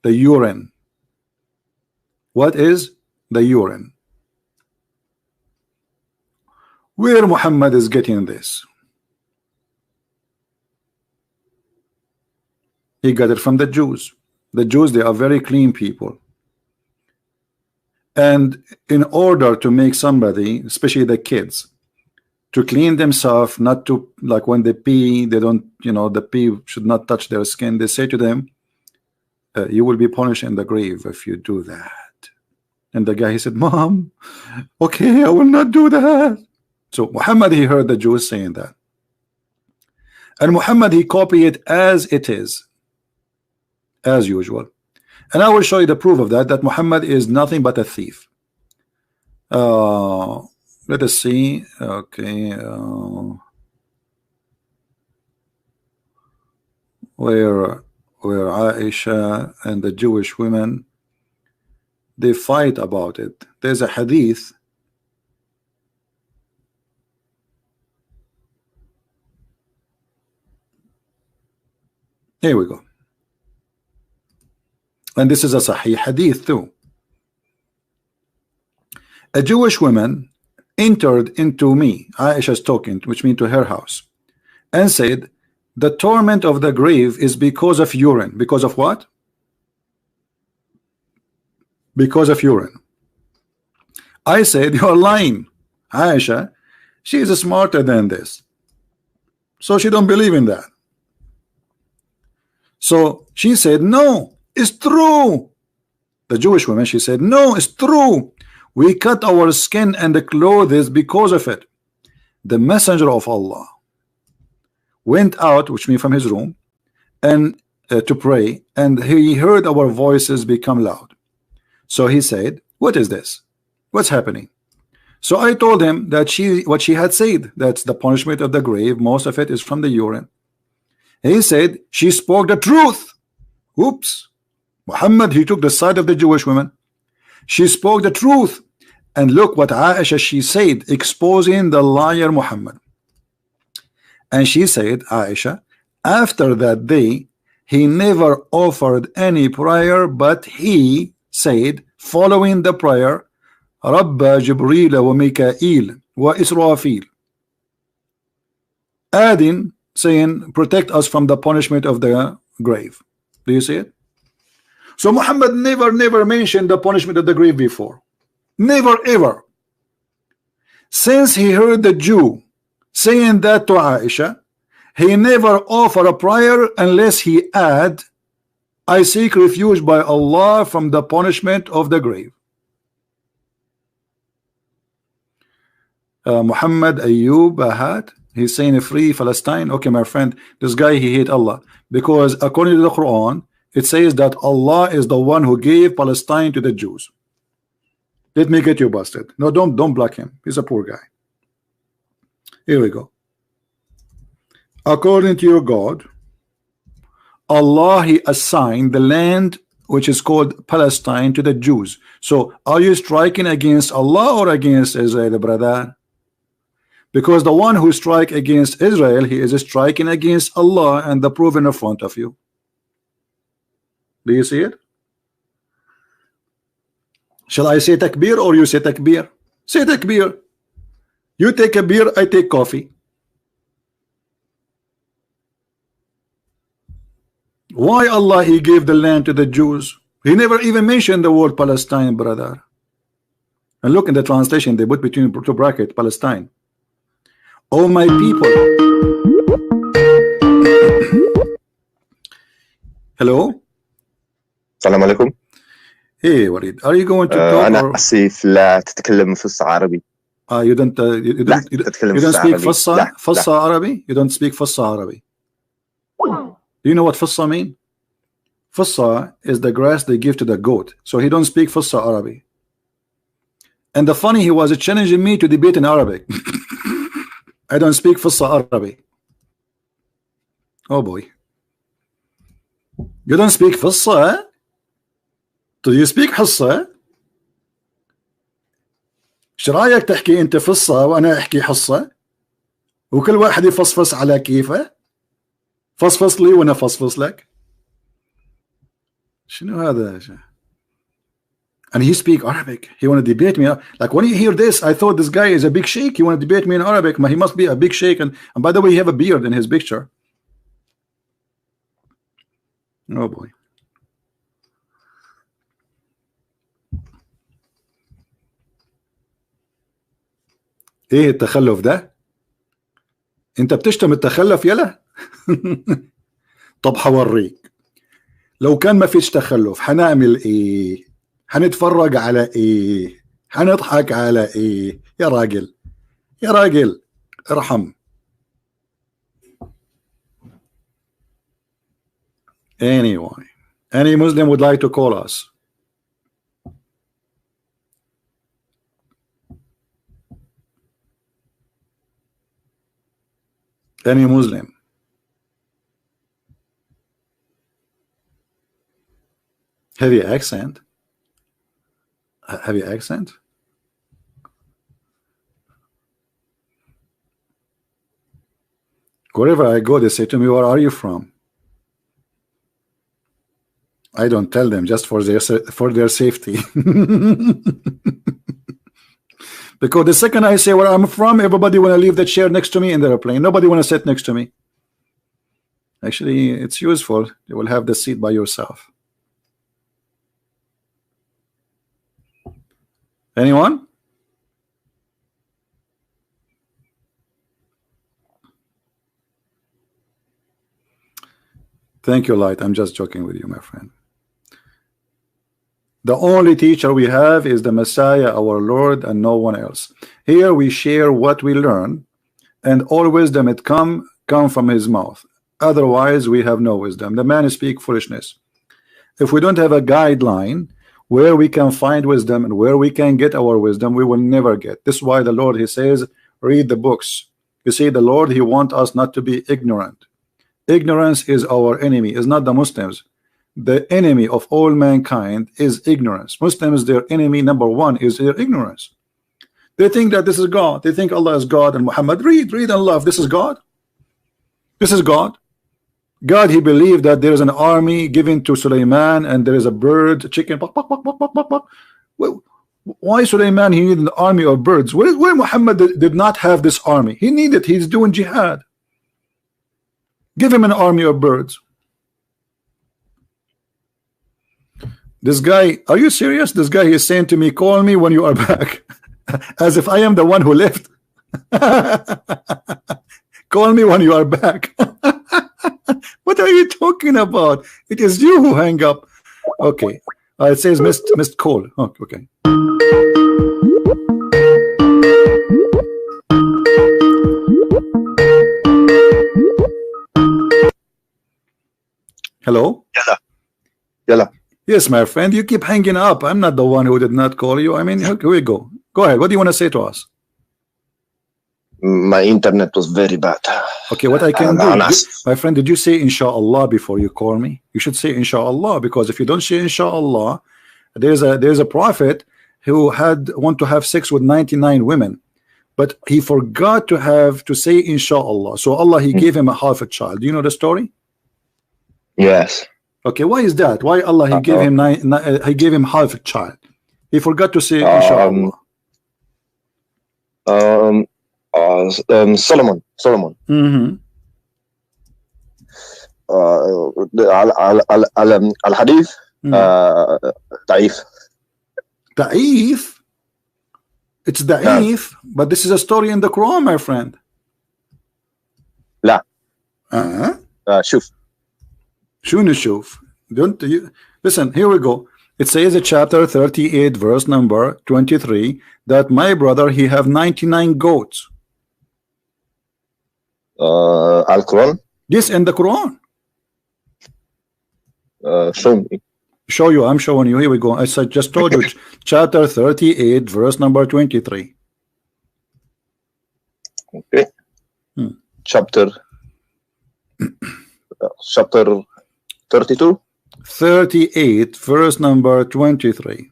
The urine. What is the urine? Where Muhammad is getting this? He got it from the Jews. The Jews, they are very clean people. And in order to make somebody, especially the kids, to clean themselves, not to, like when they pee, they don't, you know, the pee should not touch their skin. They say to them, you will be punished in the grave if you do that. And the guy, he said, Mom, okay, I will not do that. So Muhammad, he heard the Jews saying that. And Muhammad, he copied it as it is, as usual. And I will show you the proof of that, that Muhammad is nothing but a thief. Let us see. Okay. Where Aisha and the Jewish women, they fight about it. There's a hadith. Here we go. And this is a Sahih hadith too. A Jewish woman entered into me, Aisha's talking, which means to her house, and said, the torment of the grave is because of urine. Because of what? Because of urine. I said, you're lying, Aisha. She is smarter than this, so she don't believe in that. So she said, no, it's true. The Jewish woman, she said, no, it's true. We cut our skin and the clothes because of it. The messenger of Allah went out, which means from his room, and to pray, and he heard our voices become loud. So he said, what is this? What's happening? So I told him that what she had said, that's the punishment of the grave, most of it is from the urine. He said she spoke the truth. Oops. Muhammad, he took the side of the Jewish woman. She spoke the truth. And look what Aisha, she said, exposing the liar Muhammad. And she said, Aisha, after that day, he never offered any prayer, but he said, following the prayer, Rabba Jibreel wa Mikael wa Israfil, adding, saying, protect us from the punishment of the grave. Do you see it? So Muhammad never mentioned the punishment of the grave before. Never ever. Since he heard the Jew saying that to Aisha, he never offered a prayer unless he add, I seek refuge by Allah from the punishment of the grave. Muhammad Ayub Ahad, he's saying free Palestine. Okay, my friend, this guy, he hate Allah, because according to the Quran, it says that Allah is the one who gave Palestine to the Jews. Let me get you busted. No, don't block him. He's a poor guy. Here we go. According to your God, Allah, he assigned the land which is called Palestine to the Jews. So are you striking against Allah or against Israel, brother? Because the one who strike against Israel, he is striking against Allah, and the proof in front of you. Do you see it? Shall I say takbir or you say takbir? Say takbir. You take a beer, I take coffee. Why Allah he gave the land to the Jews? He never even mentioned the word Palestine, brother. And look in the translation, they put between two brackets Palestine. Oh my people. Hello. السلام عليكم. Hey Walid, are you going to talk أنا or آسف لا تتكلم فصحى عربي. you don't you لا don't you تتكلم don't فصحى speak عربي. لا Fassa Arabic? You don't speak Fassa Arabic. Do you know what Fassa mean? Fassa is the grass they give to the goat. So he don't speak Fassa Arabic. And the funny, he was challenging me to debate in Arabic. I don't speak Fassa Arabic. Oh boy. You don't speak Fassa? Do you speak حصة؟ ايش رايك تحكي انت فصة وانا احكي حصة وكل واحد يفصفص على كيفه؟ فصفص لي وانا فصفص لك. شنو هذا؟ And he speak Arabic. He want to debate me. Like when you hear this, I thought this guy is a big sheikh. He want to debate me in Arabic. He must be a big sheikh. And by the way, he have a beard in his picture. Oh boy. ايه التخلف ده؟ انت بتشتم التخلف يلا؟ طب حوريك. لو كان ما فيش تخلف حنعمل ايه؟ حنتفرج على ايه؟ حنضحك على ايه؟ يا راجل يا راجل ارحم. Anyway, any Muslim would like to call us? Any Muslim? Heavy accent? Heavy accent? Wherever I go, they say to me, where are you from? I don't tell them, just for their safety. Because the second I say where I'm from, everybody want to leave the chair next to me in the airplane. Nobody want to sit next to me. Actually, it's useful. You will have the seat by yourself. Anyone? Thank you, Light. I'm just joking with you, my friend. The only teacher we have is the Messiah, our Lord, and no one else. Here we share what we learn, and all wisdom it come from his mouth. Otherwise, we have no wisdom. The man speak foolishness. If we don't have a guideline where we can find wisdom and where we can get our wisdom, we will never get. This is why the Lord, he says, read the books. You see, the Lord, he wants us not to be ignorant. Ignorance is our enemy, is not the Muslims. The enemy of all mankind is ignorance. Muslims, their enemy number one is their ignorance. They think that this is God. They think Allah is God and Muhammad. Read and love. This is God. This is God. God, he believed that there is an army given to Sulaiman and there is a bird, a chicken. Why Sulaiman, he needed an army of birds? Where Muhammad did not have this army? He needed, he's doing jihad. Give him an army of birds. This guy, are you serious? This guy is saying to me, call me when you are back. As if I am the one who left. Call me when you are back. What are you talking about? It is you who hang up. Okay. It says missed call. Oh, okay. Hello? Yalla. Yes, my friend, you keep hanging up. I'm not the one who did not call you. I mean, here we go. Go ahead. What do you want to say to us? My internet was very bad. Okay, what I can do, my friend, did you say inshallah before you call me? You should say inshallah, because if you don't say inshallah, there's a prophet who want to have sex with 99 women, but he forgot to say inshallah. So Allah, he gave him a half a child. Do you know the story? Yes. Okay, why is that? Why Allah he gave him he gave him half a child? He forgot to say inshallah. Solomon. Mm-hmm. الحديث ضعيف. ضعيف. It's ضعيف, but this is a story in the Quran, my friend. لا. شوف. شو نشوف? Don't you listen? Here we go. It says in chapter 38, verse number 23, that my brother he have 99 goats. Al-Quran? Yes, in the Quran. Show me. Show you. I'm showing you. Here we go. I just told you. Chapter 38, verse number 23. Okay. Chapter 32. 38, verse number 23.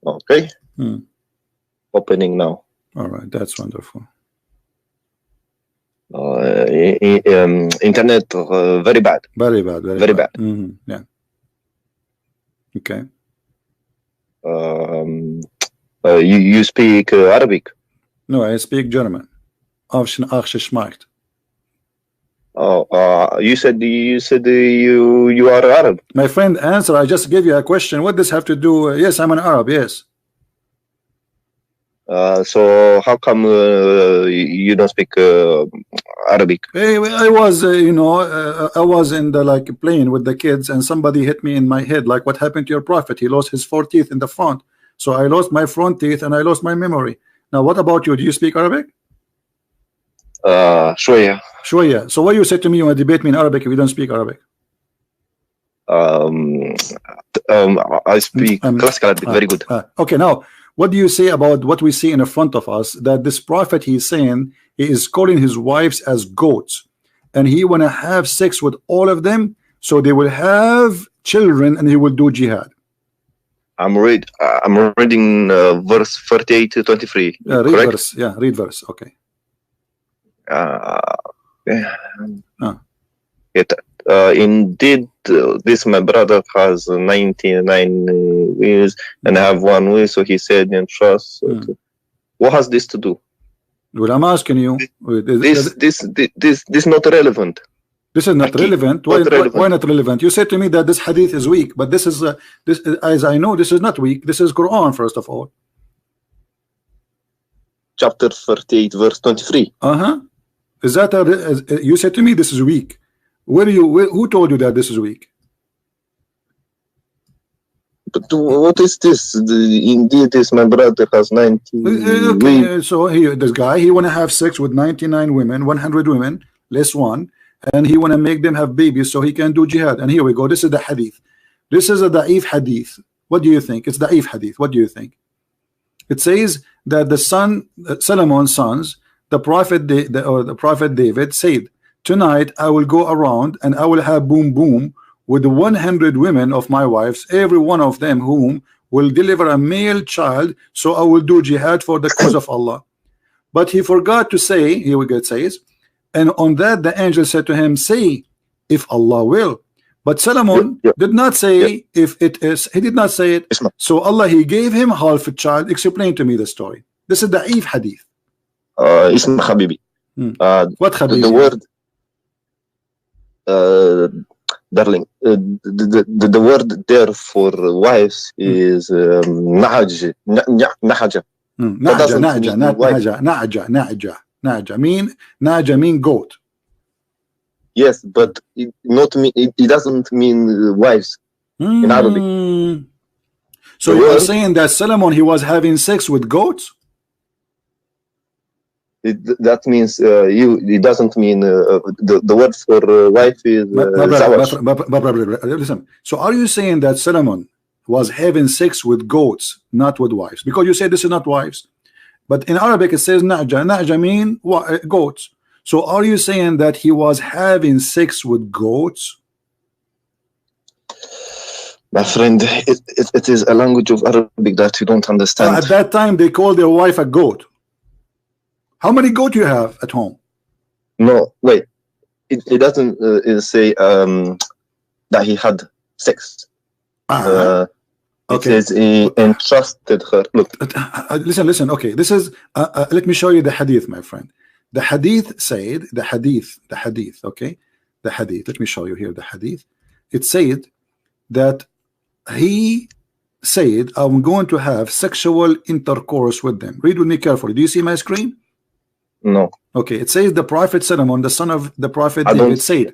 Okay. Opening now. All right, that's wonderful. Internet very bad. Very bad. Very bad. Yeah. Okay. You speak Arabic? No, I speak German. Aufgeschmackt. Oh, you said you are Arab. My friend, answer. I just gave you a question. What does have to do? Yes, I'm an Arab. Yes. So how come you don't speak Arabic? Hey, I was, I was in the plane with the kids, and somebody hit me in my head. Like what happened to your prophet? He lost his 4 teeth in the front. So I lost my front teeth and I lost my memory. Now, what about you? Do you speak Arabic? شوية. شوية. So what you said to me, you want to debate me in Arabic if you don't speak Arabic? I speak classical Arabic very good. Okay, now what do you say about what we see in the front of us, that this prophet, he's saying he is calling his wives as goats, and he want to have sex with all of them so they will have children and he will do jihad? I'm reading verse 38 to 23. Read correct? verse. Yeah, read verse. Okay. Indeed, this my brother has 99 wheels and I have 1 wheel, so he said in trust. What has this to do? Well, I'm asking you. This not relevant. This is not relevant. Why not relevant? You said to me that this hadith is weak, but this is as I know, this is not weak. This is Quran, first of all. Chapter 38, verse 23. Is that you said to me this is weak? Who told you that this is weak? But what is this? Indeed, this my brother has 90. Okay, so this guy, he want to have sex with 99 women, 100 women, less one, and he want to make them have babies so he can do jihad. And here we go. This is the hadith. This is a da'if hadith. What do you think? It's da'if hadith. What do you think? It says that the Solomon's sons, the prophet David said, tonight I will go around and I will have boom boom with 100 women of my wives, every one of them whom will deliver a male child, so I will do jihad for the cause of Allah. But he forgot to say, here we go, it says, and on that the angel said to him, say, if Allah will. But Solomon did not say if it is, he did not say it. So Allah, he gave him half a child. Explain to me the story. This is the da'if hadith. اسم حبيبي. What حبيبي? The word darling, the word there for wives is نعج. Naja mean goat. Yes, but it doesn't mean wives in Arabic. So you are saying that Solomon, he was having sex with goats? That means it doesn't mean the word for wife is listen. So are you saying that Solomon was having sex with goats, not with wives? Because you say this is not wives, but in Arabic it says naja mean goats. So are you saying that he was having sex with goats? My friend, it is a language of Arabic that you don't understand. At that time they called their wife a goat. How many goats you have at home? No, wait. It doesn't say that he had sex. It says he entrusted her. Look. Listen. Okay, this is. Let me show you the hadith, my friend. The hadith said, the hadith, okay? The hadith, let me show you here the hadith. It said that he said, I'm going to have sexual intercourse with them. Read with me carefully. Do you see my screen? No. Okay, it says the Prophet Solomon, the son of the Prophet David, said,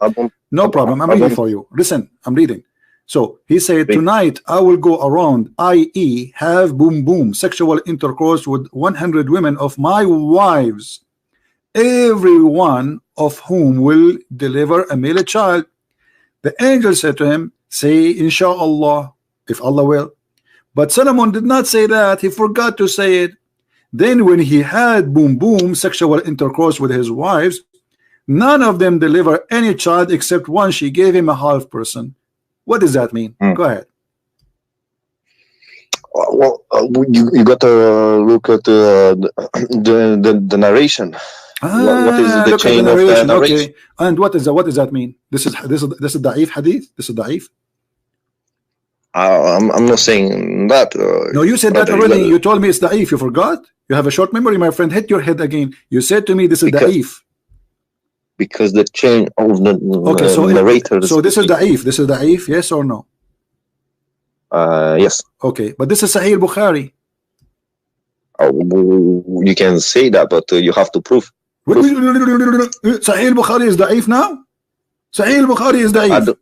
no problem, I'm reading for you. Listen, I'm reading. So he said, tonight I will go around, i.e. have boom boom, sexual intercourse with 100 women of my wives, every one of whom will deliver a male child. The angel said to him, say inshallah, if Allah will. But Solomon did not say that. He forgot to say it. Then when he had boom boom, sexual intercourse with his wives, none of them deliver any child except one. She gave him a half person. What does that mean? Go ahead. Well, you got to look at the narration. What is the chain of the narration? Okay. And what is that? What does that mean? This is da'if hadith. This is da'if. I'm not saying that. No, you said that already. You told me it's da'if. You forgot. You have a short memory, my friend. Hit your head again. You said to me this is da'if. Because the chain of the narrators. So this is da'if. This is da'if. Yes or no? Yes. Okay, but this is Sahih Bukhari. You can say that, but you have to prove. Sahih Bukhari is da'if now? Sahih Bukhari is da'if.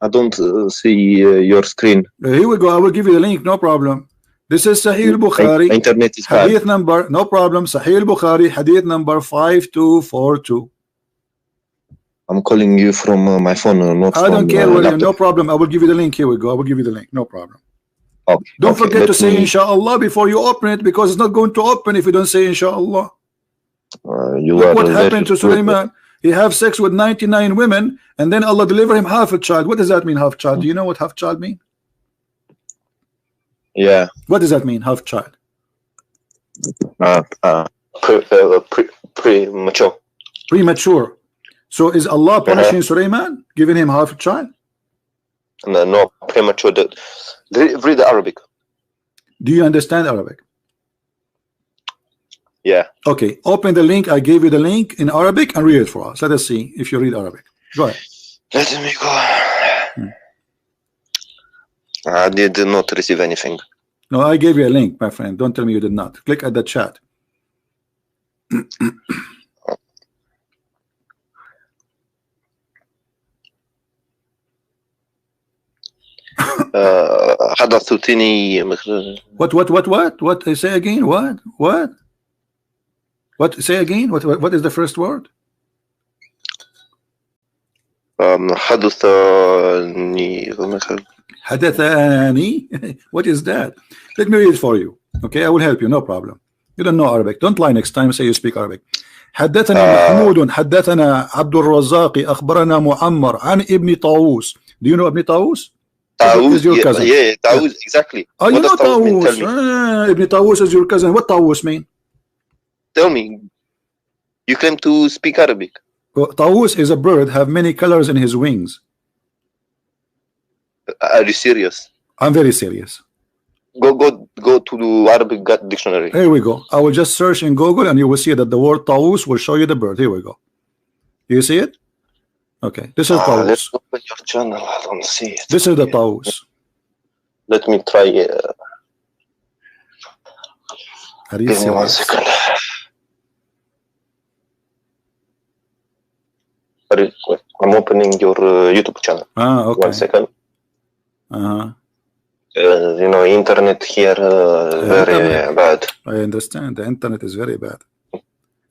I don't see your screen. Here we go. I will give you the link. No problem. This is Sahih Bukhari. Internet is hadith number. No problem. Sahih Bukhari. Hadith number 5242. I'm calling you from my phone, not I don't care. No problem. I will give you the link. Here we go. I will give you the link. No problem. Okay. Don't forget to say inshallah before you open it, because it's not going to open if you don't say inshallah. What happened to Sulaiman? He have sex with 99 women, and then Allah deliver him half a child. What does that mean, half child? Do you know what half child mean? Yeah. What does that mean, half child? Premature. Premature. So is Allah punishing Sulaiman, giving him half a child? No, premature. Read the Arabic. Do you understand Arabic? Yeah. Okay, open the link. I gave you the link in Arabic and read it for us. Let us see if you read Arabic. Go ahead. Let me go. I did not receive anything. No, I gave you a link, my friend. Don't tell me you did not. Click at the chat. What? Say again. What? Say again. What is the first word? Hadathani. What is that? Let me read it for you. Okay, I will help you. No problem. You don't know Arabic. Don't lie next time. Say you speak Arabic. حدثنا محمود حدثنا عبد الرزاق أخبرنا معمر عن ابن طاووس. Do you know Ibn Tawus? Tawus is your cousin. Yeah, Tawus, exactly. Oh, you know Tawus. Ibn Tawus is your cousin. What Tawus mean? Tell me. You claim to speak Arabic. Tawus is a bird, have many colors in his wings. Are you serious? I'm very serious. Go to the Arabic dictionary. Here we go. I will just search in Google and you will see that the word Tawus will show you the bird. Here we go. You see it? Okay, this is Tawus. Let's open your channel. I don't see it. This is the Tawus. Let me try. Give me 1 second. I'm opening your YouTube channel. Okay. 1 second. You know, internet here very bad. I understand. The internet is very bad.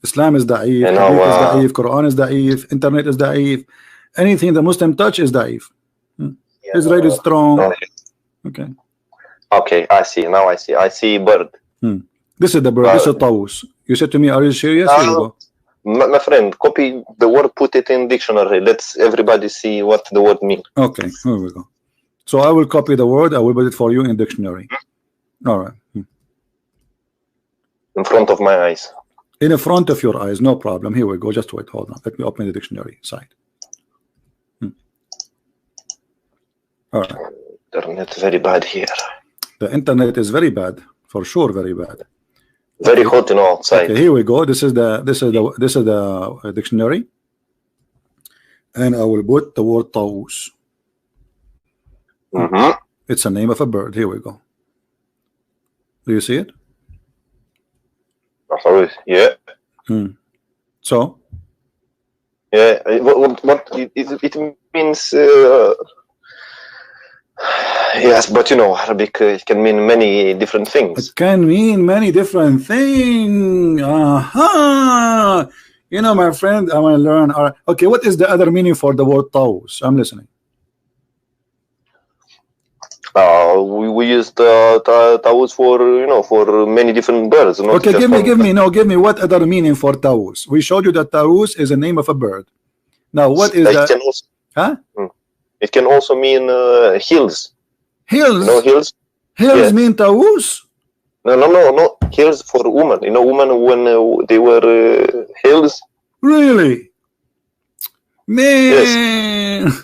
Islam is da'if, hadith is da'if, Quran is da'if, internet is da'if. Anything the Muslim touch is da'if. Israel is strong. Okay. Okay, I see. Now I see. I see bird. This is the bird. This is Tawus. You said to me, are you serious? Here you go. My friend, copy the word, put it in dictionary. Let's everybody see what the word means. Okay, here we go. So I will copy the word. I will put it for you in dictionary. All right. In front of my eyes. In front of your eyes, no problem. Here we go. Just wait. Hold on. Let me open the dictionary site. All right. Internet very bad here. The internet is very bad, for sure, very bad. Very hot, you know, outside. Okay, here we go. This is the dictionary, and I will put the word طاووس. It's a name of a bird. Here we go. Do you see it? Yeah. So. Yeah. What it means? Yes, but you know, Arabic it can mean many different things. It can mean many different things. You know, my friend, I want to learn. Okay, what is the other meaning for the word طاووس? I'm listening. We use the طاووس for, you know, for many different birds. Okay, give me what other meaning for طاووس? We showed you that طاووس is the name of a bird. Now, what is that? It can also mean hills. Hills? You know, hills? Hills mean طاووس? No. Hills for women. You know, women when they were hills. Really? Man. Yes.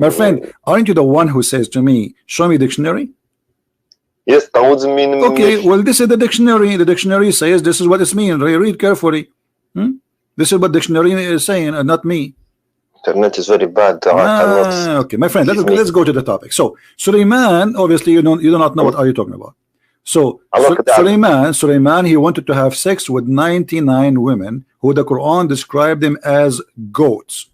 My friend, aren't you the one who says to me, show me dictionary? Yes, that would mean. Okay, well, this is the dictionary. The dictionary says this is what it means. Read carefully. This is what dictionary is saying, and not me. Internet is very bad. Okay, my friend, let's go to the topic. So Sulaiman, obviously you do not know what are you talking about. So Sulaiman, he wanted to have sex with 99 women who the Quran described them as goats.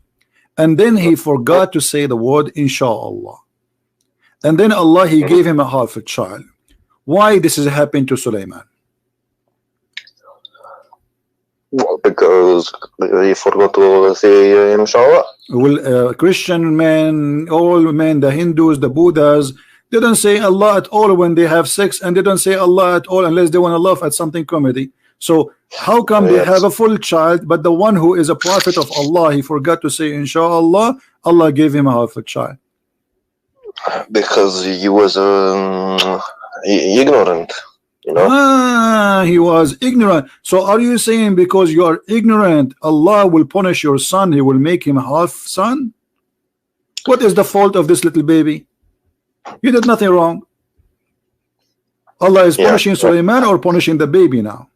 And then he forgot to say the word inshallah. And then Allah, he gave him a half a child. Why this is happening to Sulaiman? Well, because he forgot to say inshallah. Well, Christian men, all men, the Hindus, the Buddhas, they don't say Allah at all when they have sex, and they don't say Allah at all unless they want to laugh at something comedy. So how come they have a full child, but the one who is a prophet of Allah, he forgot to say inshallah, Allah gave him a half a child? Because he was ignorant, you know. He was ignorant. So are you saying because you are ignorant, Allah will punish your son, he will make him half son? What is the fault of this little baby? You did nothing wrong. Allah is punishing Sulaiman or punishing the baby now?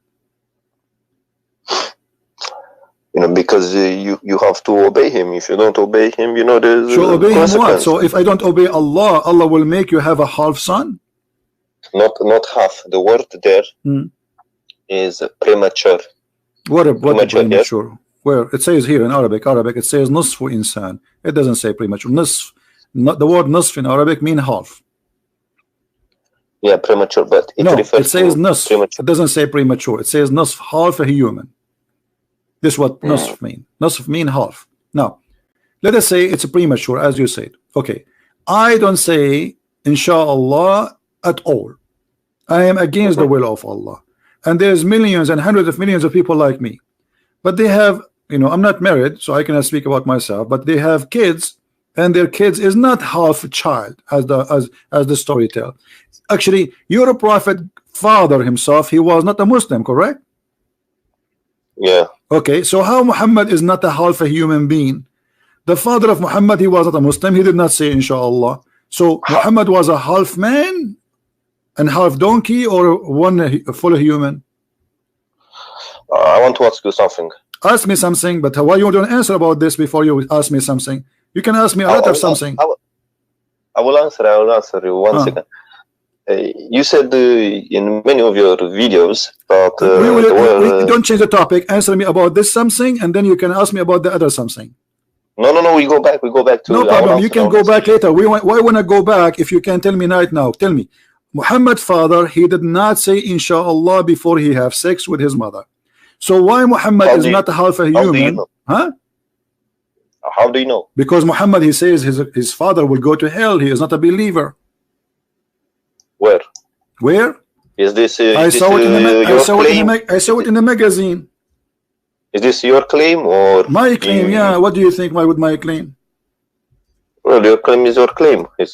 You know, because you have to obey him. If you don't obey him, you know, there's so obey him what? So if I don't obey Allah, Allah will make you have a half son? Not half. The word there is premature. What premature? Yes? Where it says here in Arabic, it says نصف insan. It doesn't say premature. نصف. Not the word نصف in Arabic mean half. Yeah, premature, but it says نصف. It doesn't say premature. It says نصف, half a human. This is what نصف mean. نصف mean half. Now, let us say it's a premature, as you said. Okay, I don't say inshallah at all. I am against the will of Allah, and there's millions and hundreds of millions of people like me, but they have, you know, I'm not married, so I cannot speak about myself, but they have kids, and their kids is not half a child, as the story tells. Actually, your prophet father himself, he was not a Muslim, correct? Yeah. Okay, so how Muhammad is not a half a human being? The father of Muhammad, he was not a Muslim, he did not say inshallah. So Muhammad was a half man and half donkey, or one full human? I want to ask you something. Ask me something, but why you don't answer about this before you ask me something? You can ask me a lot of something. I will answer you. One second. You said in many of your videos that we don't change the topic. Answer me about this something, and then you can ask me about the other something. No. We go back to. No problem. You can go back later. Why want to go back if you can tell me right now? Tell me. Muhammad's father, he did not say inshallah before he have sex with his mother. So why Muhammad is not half a human? Huh? How do you know? Because Muhammad, he says his father will go to hell. He is not a believer. Where? Where? Is this? I saw it in the magazine. Is this your claim or my claim? Yeah. What do you think? Why would my claim? Well, your claim is your claim. It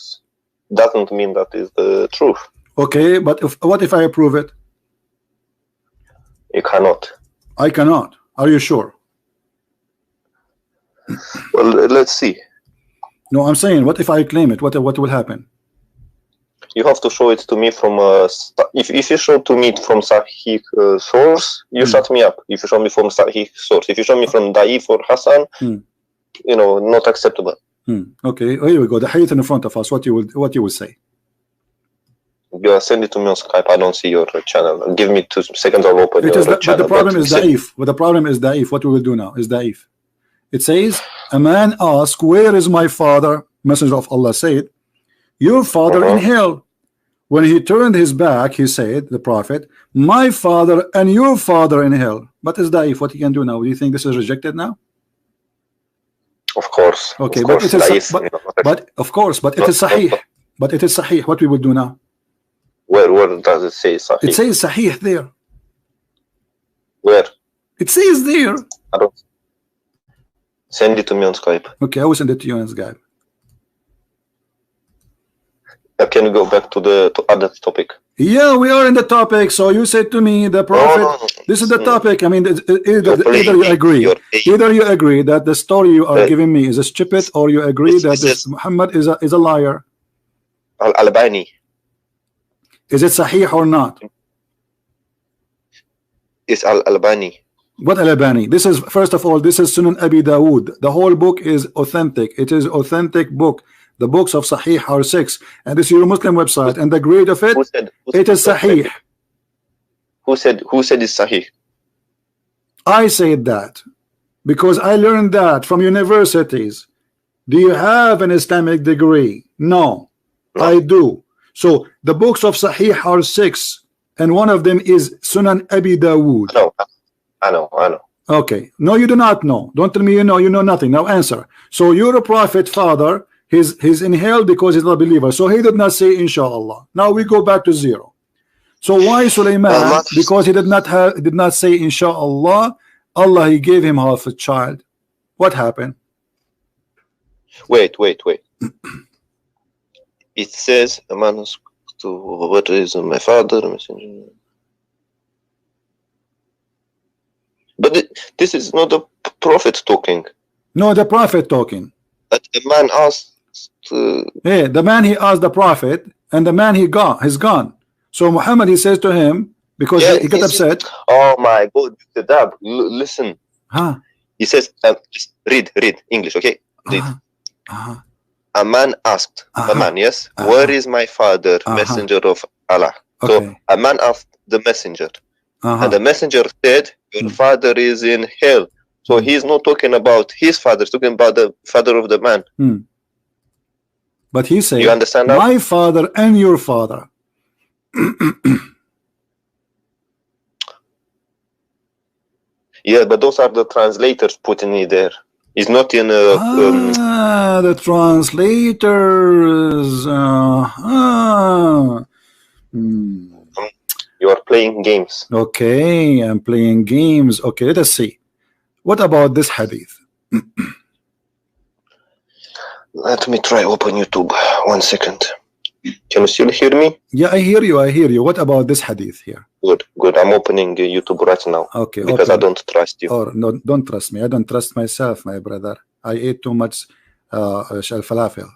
doesn't mean that is the truth. Okay, but what if I prove it? You cannot. I cannot. Are you sure? Well, let's see. No, I'm saying, what if I claim it? What will happen? You have to show it to me from if you show to me from Sahih source, you shut me up. If you show me from Sahih source, if you show me from Da'if or Hassan, you know, not acceptable. Okay, here we go. The hadith in front of us. What you will say? You send it to me on Skype. I don't see your channel. Give me 2 seconds. I'll open your channel. But the problem is da'if. But the problem is da'if. What we will do now is da'if. It says, a man asked, where is my father? Messenger of Allah said, your father in hell. When he turned his back, he said, the Prophet, my father and your father in hell. But it's da'if. What he can do now? Do you think this is rejected now? Of course. Okay, of but course, it is but of course, but it is sahih. But it is sahih. What we will do now? Where does it say sahih? It says sahih there. Where? It says there. I don't. Send it to me on Skype. Okay, I will send it to you on Skype. Can we go back to the other topic? Yeah, we are in the topic. So you said to me, the Prophet. No. This is the topic. I mean, either you agree, that the story you are giving me is stupid, or you agree that this Muhammad is a liar. Al-Albani. Is it sahih or not? It's Al-Albani. What Al-Albani? This is, first of all, this is Sunan Abi Dawood. The whole book is authentic. It is authentic book. The books of Sahih are 6, and this is your Muslim website, and the grade of it, it is Sahih. Who said it's Sahih? I said that because I learned that from universities. Do you have an Islamic degree? No, I do. So the books of Sahih are 6, and one of them is Sunan Abi Dawood. No, I know. Okay, no, you do not know. Don't tell me you know nothing. Now answer. So your Prophet father, he's in hell because he's not a believer. So he did not say inshallah. Now we go back to 0. So why Sulaiman? Because he did not say inshallah. Allah, he gave him half a child. What happened? Wait. It says a man to what is my father messenger. But this is not the prophet talking. No, the prophet talking. But the man asked. Yeah, the man he asked the prophet, and the man he's gone. So Muhammad, he says to him, because he got upset. Oh my God, the dab. Listen. He says, just read English, okay? Read. A man asked, a man, yes, where is my father, messenger of Allah? So a man asked the messenger, and the messenger said, your father is in hell. So he's not talking about his father, he's talking about the father of the man. But he said, you understand now? My father and your father. Yeah, but those are the translators putting it there. It's not in the translators. You are playing games. Okay, I'm playing games. Okay, let us see. What about this hadith? Let me try open YouTube. 1 second. Can you still hear me? Yeah, I hear you. What about this hadith here? Good. I'm opening YouTube right now. Okay. Because I don't trust you. Or no, don't trust me. I don't trust myself, my brother. I ate too much falafel.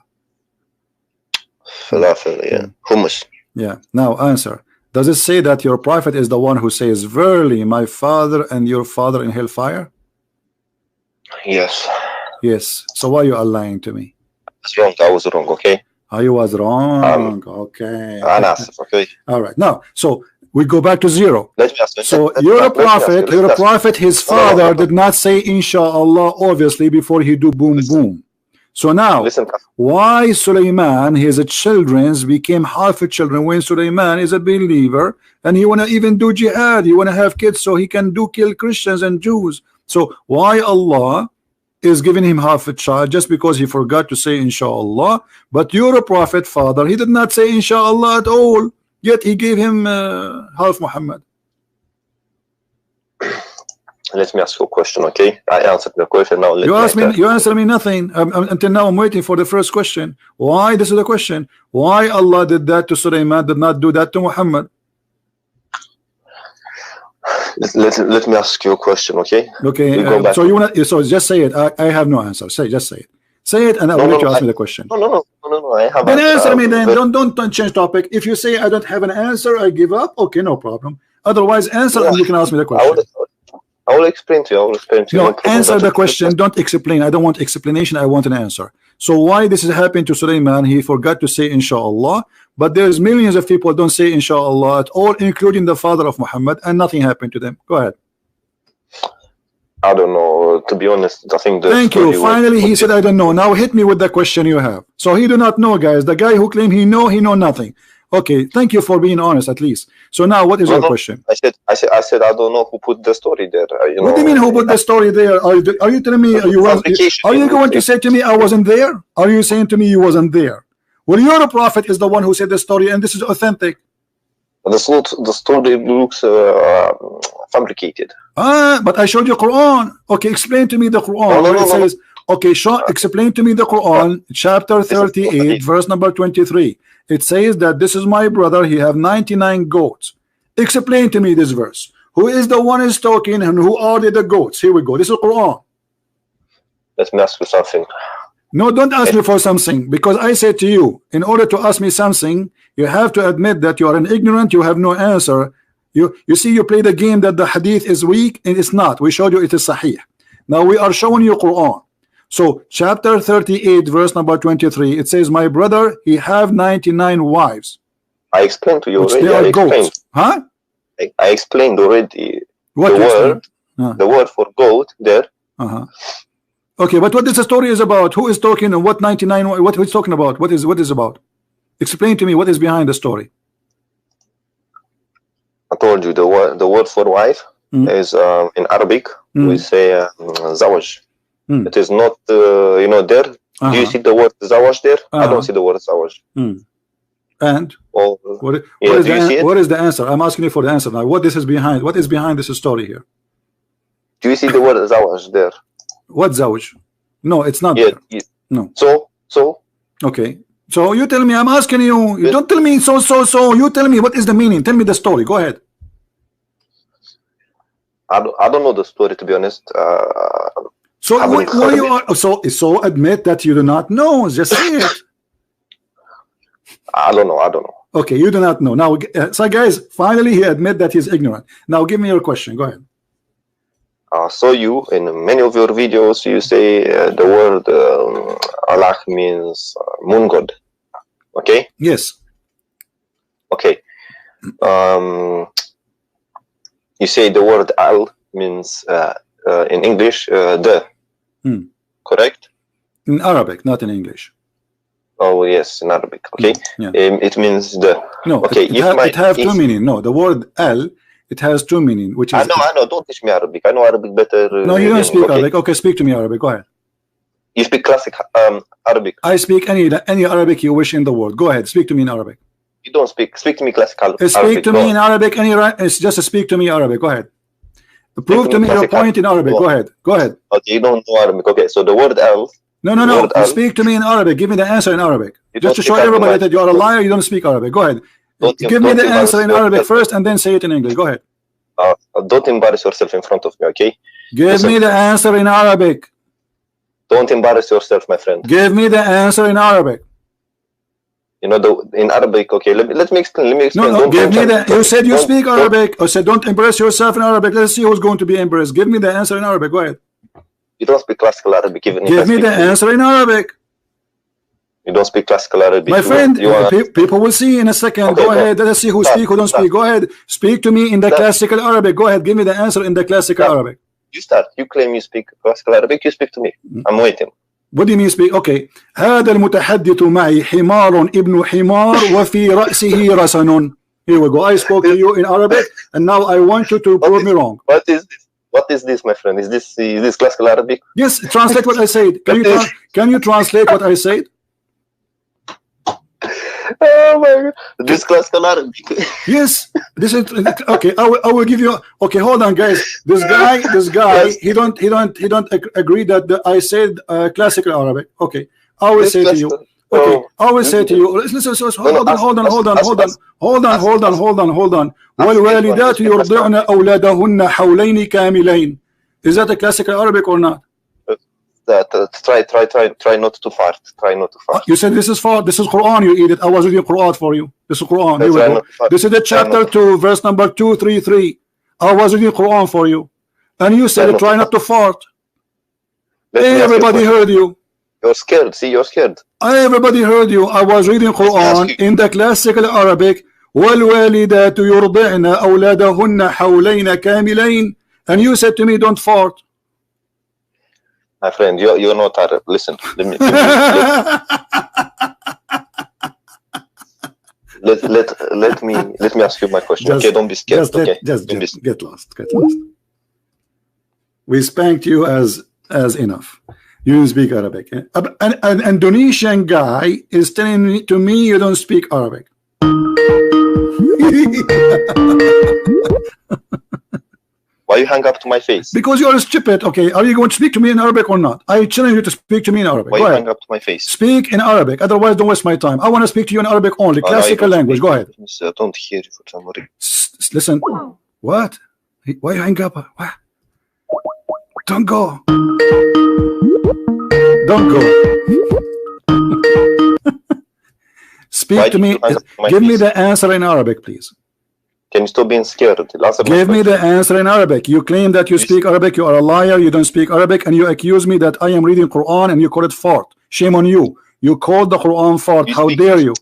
Falafel, yeah. Hummus. Yeah. Now answer. Does it say that your prophet is the one who says, verily my father and your father in hellfire? Yes. Yes. So why you are lying to me? I was wrong, okay? You was wrong. Okay. Okay. All right. Now, so we go back to 0. Let me ask you. So your prophet, his father did not say inshallah, obviously, before he do boom boom. So now, why Sulaiman, his children became half a children when Sulaiman is a believer and he want to even do jihad, he want to have kids so he can kill Christians and Jews. So why Allah is giving him half a child just because he forgot to say inshallah? But your prophet father, he did not say inshallah at all, yet he gave him half Muhammad. Let me ask you a question, okay? I answered the question. Now you answer me nothing. Until now I'm waiting for the first question. Why? This is the question. Why Allah did that to Sulaiman, did not do that to Muhammad? Let me ask you a question, okay? Okay. So you want to? So just say it. I have no answer. Just say it. Say it, and I will let you ask me the question. No. I have. Then answer me. Then don't change topic. If you say I don't have an answer, I give up. Okay, no problem. Otherwise, answer and you can ask me the question. I will explain to you. I will explain to you. No, answer the question. Don't explain. I don't want explanation. I want an answer. So why this is happening to Sulaiman? He forgot to say inshallah, but there's millions of people don't say inshallah at all, including the father of Muhammad, and nothing happened to them. Go ahead. I don't know. To be honest, I think. Thank you. Finally, he said, "I don't know." Now hit me with the question you have. So he do not know, guys. The guy who claimed he know nothing. Okay, thank you for being honest at least. So now, what is your question? I said, I don't know who put the story there. What do you mean who put the story there? Are you telling me are you going to say to me I wasn't there? Are you saying to me you wasn't there? Well, your prophet is the one who said the story, and this is authentic. The story looks fabricated. But I showed you Quran. Okay, explain to me the Quran. It says, okay, explain to me the Quran, chapter 38, verse number 23. It says that this is my brother. He have 99 goats. Explain to me this verse. Who is the one is talking, and who are the goats? Here we go. This is Quran. Let me ask you something. No, don't ask me for something, because I said to you, in order to ask me something, you have to admit that you are an ignorant. You have no answer. You see, you play the game that the hadith is weak, and it's not. We showed you it is sahih. Now we are showing you Quran. So chapter 38, verse number 23, it says, my brother, he have 99 wives. I explained to you already. They are goats. Huh? I explained already what the word for goat there. Okay, but what this story is about? Who is talking, and what 99? What he's talking about? What is about? Explain to me what is behind the story. I told you the word for wife is in Arabic we say zawaj. It is not there. Do you see the word zawaj there? I don't see the word zawaj. And what is the answer? I'm asking you for the answer now. What is behind this story here? Do you see the word zawaj there? What zawaj? No, it's not there. No. So okay. So you tell me. I'm asking you. You don't tell me. So. You tell me what is the meaning. Tell me the story. Go ahead. I don't know the story, to be honest. So so admit that you do not know. Just say it. I don't know. Okay, you do not know. Now, so guys, finally he admit that he's ignorant. Now give me your question. Go ahead. So you, in many of your videos, you say the word Allah means moon god. Okay? Yes. Okay. You say the word al means in English the. Correct? In Arabic, not in English. Oh yes, in Arabic. Okay. Yeah. It means the. No. Okay. It have two meaning. No, the word al. It has two meaning, which is. I know. Don't teach me Arabic. I know Arabic better. No, you don't speak Arabic. Okay, speak to me Arabic. Go ahead. You speak classic Arabic. I speak any Arabic you wish in the world. Go ahead. Speak to me in Arabic. You don't speak. Speak to me classical. Speak to me in Arabic. It's just speak to me Arabic. Go ahead. Prove to me your point in Arabic. Go ahead. Okay, you don't know Arabic. Okay, so the word al. No. Speak to me in Arabic. Give me the answer in Arabic. Just to show everybody that you are a liar. You don't speak Arabic. Go ahead. Give me the answer in Arabic first, and then say it in English. Go ahead. Don't embarrass yourself in front of me, okay? Give me the answer in Arabic. Don't embarrass yourself, my friend. Give me the answer in Arabic. You know, in Arabic, okay? Let me explain. No, give me the. You said you speak Arabic. I said don't embarrass yourself in Arabic. Let's see who's going to be embarrassed. Give me the answer in Arabic. Go ahead. You don't speak classical Arabic, even. Give me the answer in Arabic. You don't speak classical Arabic. My friend, people will see in a second. Okay, go ahead. Let's see who speak, who don't speak. Go ahead. Speak to me in the classical Arabic. Go ahead. Give me the answer in the classical Arabic. You start. You claim you speak classical Arabic. You speak to me. I'm waiting. What do you mean speak? Okay. هذا المتحدث معي حمار ابن حمار وفي رأسه رسن. Here we go. I spoke to you in Arabic, and now I want you to prove me wrong. What is this? What is this, my friend? Is this classical Arabic? Yes. Translate what I said. Can you translate what I said? Oh my God! This classical Arabic. Yes, this is okay. I will give you. Okay, hold on, guys. This guy, yes. he don't agree that I said classical Arabic. Okay, I will say to you. Okay, I will say to you. Listen, hold on. والوالدات يرضعن أولادهن حولين كاملين. Is that a classical Arabic or not? try not to fart. Try not to fart. You said this is fart. This is Quran. You eat it. I was reading Quran for you. This is Quran. Here we go. This is the chapter 2, verse number 233. I was reading Quran for you, and you said try not to fart. Everybody heard you. You're scared. See, you're scared. Everybody heard you. I was reading Quran in the classical Arabic. وَالْوَالِدَاتُ يُرْضِعْنَ أَوْلَادَهُنَّ حَوْلَيْنَ كَامِلَيْنِ, and you said to me, don't fart. My friend, you're not Arab. Listen, let me ask you my question. Okay, don't be scared. Just get lost. We spanked you as enough. You don't speak Arabic. Eh? An Indonesian guy is telling to me you don't speak Arabic. Why you hang up to my face? Because you are stupid. Okay, are you going to speak to me in Arabic or not? I challenge you to speak to me in Arabic. Why you hang up to my face? Speak in Arabic. Otherwise, don't waste my time. I want to speak to you in Arabic only. Classical language. Go ahead. I don't hear you for some reason. Listen. What? Why you hang up? What? Don't go. Don't go. Speak to me. Give me the answer in Arabic, please. Can you stop being scared? Give me the answer in Arabic. You claim that you speak Arabic. You are a liar. You don't speak Arabic, and you accuse me that I am reading Quran and you call it fart. Shame on you. You called the Quran fart. How dare you?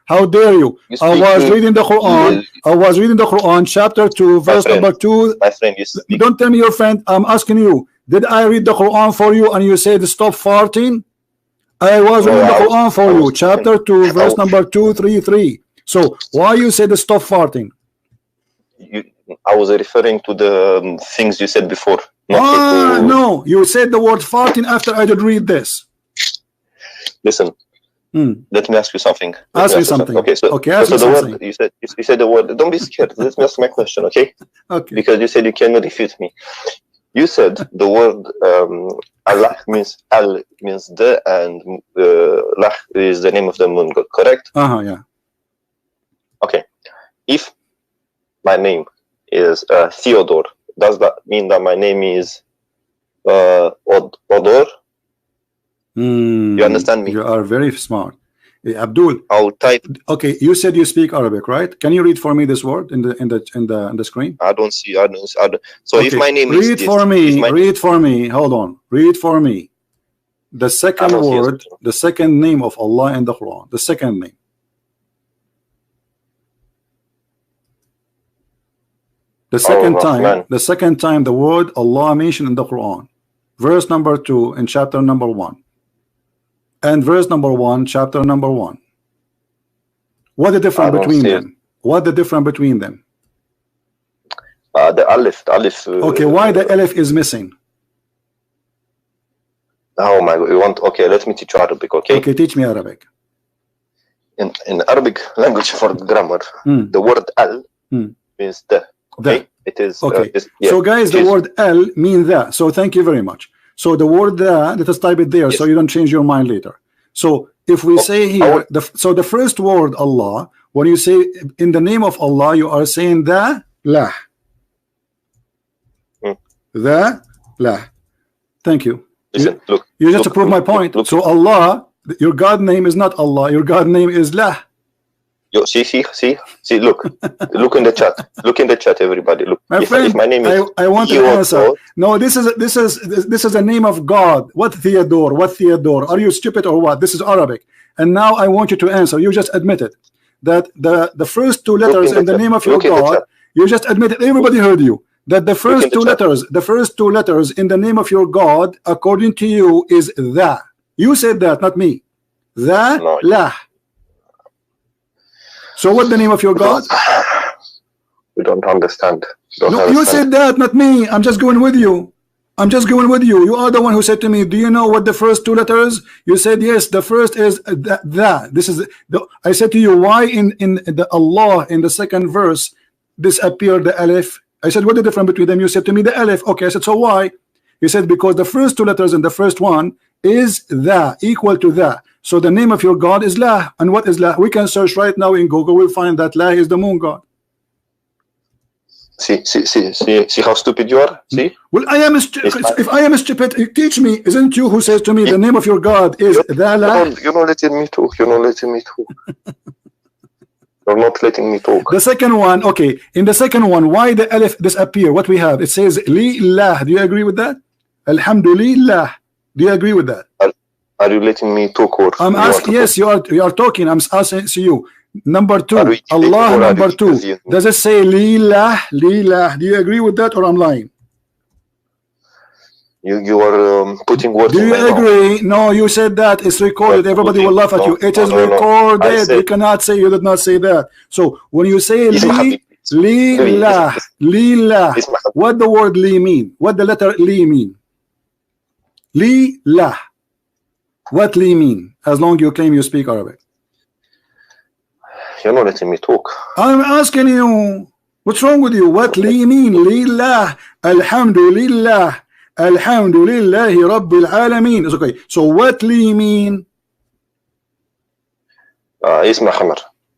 How dare you? I was reading the Quran. I was reading the Quran, chapter 2, verse number 2. My friend, don't tell me your friend. I'm asking you. Did I read the Quran for you and you said stop farting? I was reading the Quran for you, chapter 2, verse number 233. So why you said stop farting? I was referring to the things you said before. No, you said the word farting after I did read this. Listen, let me ask you something. Ask me something. Okay, so the word you said the word. Don't be scared. Let me ask my question, okay? Okay. Because you said you cannot refute me. You said the word Allah means the, and Lah is the name of the moon god, correct? Yeah. Okay. If my name is Theodore, does that mean that my name is Odor? You understand me? You are very smart. Abdul, I'll type. Okay, you said you speak Arabic, right? Can you read for me this word in the screen? I don't see. I don't. So okay. If my name read is for me. Read for me. Hold on. Read for me. The second word, the second name of Allah in the Quran. The second name. The second time the word Allah mentioned in the Quran. Verse number 2 in chapter number 1. And verse number 1, chapter number 1. What the difference between them? What the difference between them? The Alif. Okay, why the Alif is missing? Oh my God! You want? Okay, let me teach you Arabic. Okay. Okay, teach me Arabic. In Arabic language for grammar, the word al means the. Okay, it is. Okay. So guys, the word al means that. So thank you very much. So the word that, let us type it there, so you don't change your mind later. So if we say here, the first word Allah, when you say in the name of Allah, you are saying the lah. The lah. Thank you. Listen, you just to prove my point. So Allah, your God name is not Allah. Your God name is lah. See, look in the chat. Look in the chat, everybody. Look. My friend, if my name is I want to answer. No, this is the name of God. What Theodore? What Theodore? Are you stupid or what? This is Arabic. And now I want you to answer. You just admitted that the first two letters in the name of your God. You just admitted. Everybody heard you. That the first two letters in the name of your God, according to you, is the. You said that, not me. The lah. So what's the name of your God? We don't understand. You said that, not me. I'm just going with you. You are the one who said to me, do you know what the first two letters? You said yes, the first is that. This is I said to you, why in the Allah in the second verse disappeared the alif? I said, what's the difference between them? You said to me the alif. Okay, I said, so why? You said because the first two letters in the first one is the, equal to the. So the name of your God is lah. And what is lah? We can search right now in Google. We'll find that lah is the moon god. See how stupid you are. See. Well, if I am stupid, teach me. Isn't you who says to me the name of your God is Allah? You're not letting me talk. You're not letting me talk. You're not letting me talk. The second one, okay. In the second one, why the alif disappear? What we have? It says Lillah. Do you agree with that? Alhamdulillah. Do you agree with that? Are you letting me talk? Or I'm asking. Yes, you are talking. I'm asking you. Number two, Allah. Number two. Does it say Lillah? Lillah. Do you agree with that, or I'm lying? You are putting words. Do you agree? No, you said that. It's recorded. Everybody will laugh at you. It is recorded. You cannot say you did not say that. So when you say Lillah, Lillah, what the word Li mean? What the letter Li mean? Lillah. What Li mean? As long as you claim you speak Arabic. You're not letting me talk. I'm asking you. What's wrong with you? What Li mean? Lillah. Alhamdulillah. Alhamdulillahi Rabbil Alameen. It's okay. So what Li mean? Isma Hamar.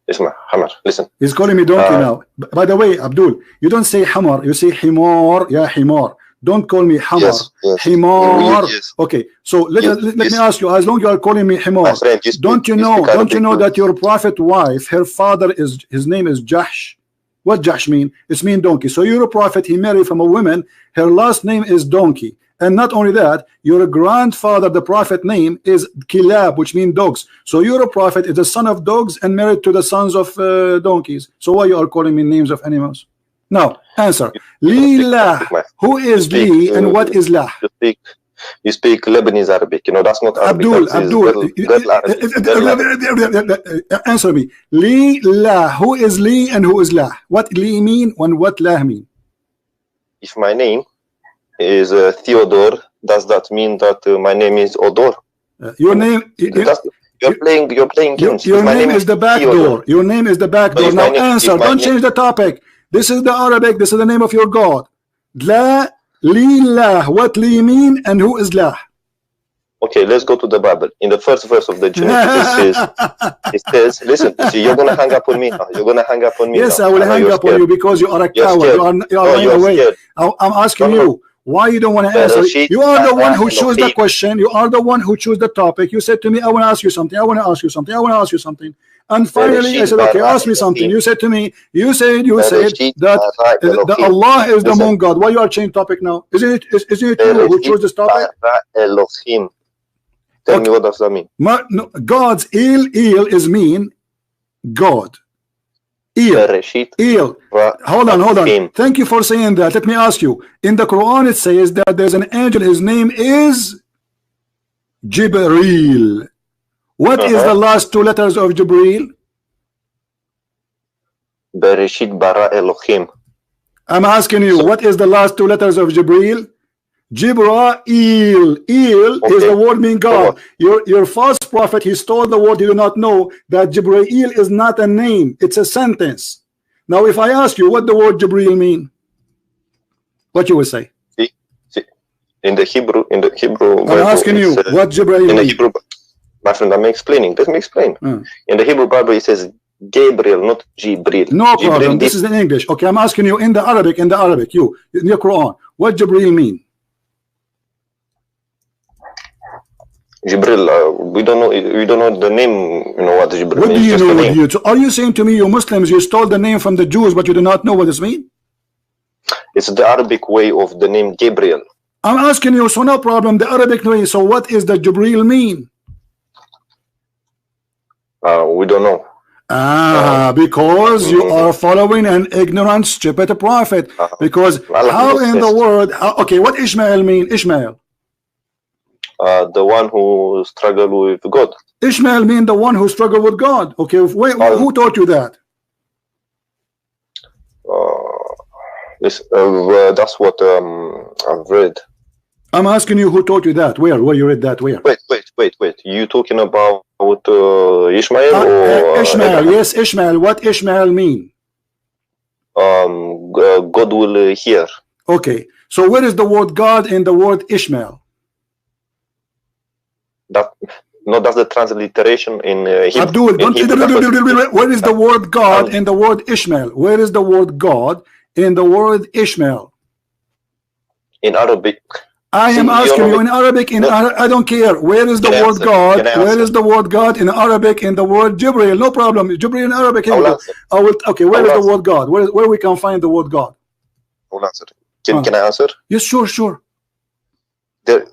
Isma Hamar. Listen. He's calling me donkey now. By the way, Abdul, you don't say Hamar. You say Himar. Yeah, Himar. Don't call me Hamar. Yes, yes. Himar. Yes. Okay. So let me ask you. As long as you are calling me Himar, don't you know that your prophet wife, her father his name is Jahsh? What Jahsh mean? It's mean donkey. So you're a prophet, he married from a woman, her last name is donkey. And not only that, your grandfather, the prophet name is Kilab, which means dogs. So you're a prophet, is the son of dogs and married to the sons of donkeys. So why you are calling me names of animals? Now, answer. Lillah. Who is Li and what is Lah? You speak Lebanese Arabic. You know, that's not Arabic. Abdul, answer me. Lillah. Who is Li and who is Lah? What Li mean and what Lah mean? If my name is Theodore, does that mean that my name is Odor? Your name. You're playing games. Your name is the back door. Your name is the back door. Now answer. Don't change the topic. This is the Arabic. This is the name of your God. La. Lillah. What Li mean and who is Lah? Okay, let's go to the Bible. In the first verse of the Genesis, it says, listen, see, you're going to hang up on me now. You're going to hang up on me. Yes, now. I will hang up on you because you are a coward. You are running away. I'm asking you, why you don't want to answer? You are the one who chose the question. You are the one who chose the topic. You said to me, I want to ask you something. I want to ask you something. I want to ask you something. And finally, I said, okay, ask me something. You said to me, you said that Allah is the moon God. Why you are changing topic now? Isn't it you who chose this topic? Elohim. Tell me what does that mean? No, God's il is mean God. Il. Hold on. Thank you for saying that. Let me ask you. In the Quran, it says that there's an angel. His name is Jibreel. What is the last two letters of Jibreel? Bereshit bara Elohim. I'm asking you, what is the last two letters of Jibreel? Jibreel. Is the word mean God. Your false prophet, he stole the word. You do not know that Jibreel is not a name. It's a sentence. Now, if I ask you what the word Jibreel mean, what you will say? In the Hebrew. I'm asking you what Jibreel mean. My friend, I'm explaining. Let me explain. In the Hebrew Bible, it says Gabriel, not Jibril. No problem. This is in English. Okay, I'm asking you in the Arabic. You in your Quran, what Jibril mean? Jibril, we don't know. We don't know the name. You know what Jibril what means. What do you know? Are you saying to me, you Muslims, you stole the name from the Jews, but you do not know what this means? It's the Arabic way of the name Gabriel. I'm asking you, so no problem. The Arabic way. So what is the Jibril mean? We don't know. Because you are following an ignorant, stupid prophet. Because how in the world? Okay, what Ishmael mean? Ishmael. The one who struggled with God. Ishmael mean the one who struggled with God. Okay, wait, who taught you that? That's what I've read. I'm asking you who taught you that. Where you read that? Where? Wait. You talking about Ishmael or Ishmael? Yes, Ishmael. What Ishmael mean? God will hear. Okay. So where is the word God in the word Ishmael? That's the transliteration in Hebrew. Abdul, where is the word God in the word Ishmael? Where is the word God in the word Ishmael? In Arabic. I am asking you in Arabic. I don't care. Where is the word God? Where is the word God in Arabic? In the word Jibril? No problem. Jibril in Arabic. Here we go. Okay. Where is the word God? Where we can find the word God? I'll answer. Can I answer? Yes, sure.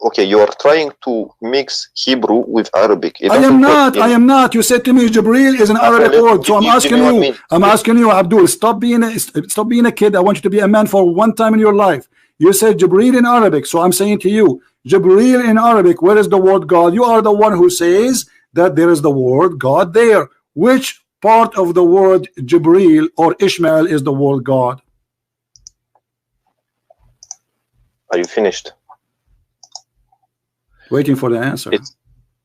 Okay, you are trying to mix Hebrew with Arabic. I am not. You said to me Jibril is an Arabic word, so I'm asking you. Asking you, Abdul, stop being a kid. I want you to be a man for one time in your life. You said Jibril in Arabic, so I'm saying to you, Jibril in Arabic, where is the word God? You are the one who says that there is the word God there. Which part of the word Jibril or Ishmael is the word God? Are you finished? Waiting for the answer.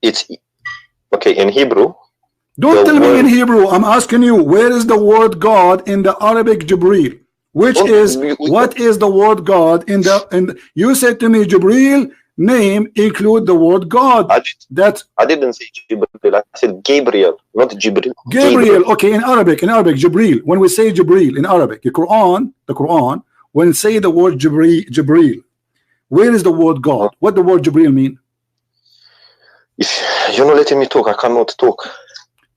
It's okay in Hebrew. Don't tell me in Hebrew. I'm asking you, where is the word God in the Arabic Jibril? What is the word God in the you said to me Jibril name include the word God. I didn't say Jibril, I said Gabriel, not Jibril. Gabriel. Okay, in Arabic, Jibril. When we say Jibril in Arabic, the Quran, when say the word Jibril, where is the word God? What the word Jibril mean? If you're not letting me talk, I cannot talk.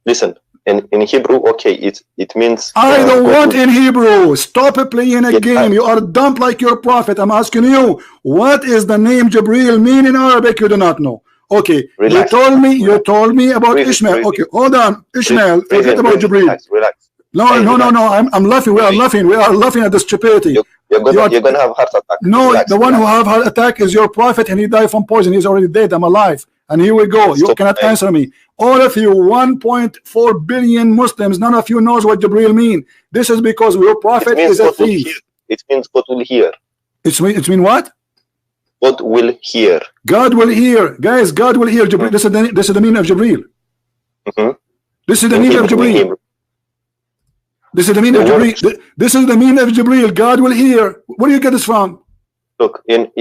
Listen. In Hebrew, okay, it means I don't want in Hebrew. Stop playing a game. You are dumb like your prophet. I'm asking you, what is the name Jibril mean in Arabic? You do not know. Okay, relax. You told me about Ishmael. Okay, hold on. Ishmael, forget about Jibril. Relax. No. I'm laughing. We are laughing. We are laughing at the stupidity. You're gonna have heart attack. No, relax, the one who have heart attack is your prophet, and he died from poison. He's already dead. I'm alive. And here we go. You cannot answer me. All of you, 1.4 billion Muslims, none of you knows what Jibril mean. This is because your prophet is a thief. It means God will hear. It mean what? God will hear. God will hear. Guys, God will hear. Jibril. This is the meaning of Jibril. This is the meaning of Jibril. This is the meaning of Jibril. This is the meaning of Jibril. God will hear. Where do you get this from? Look, in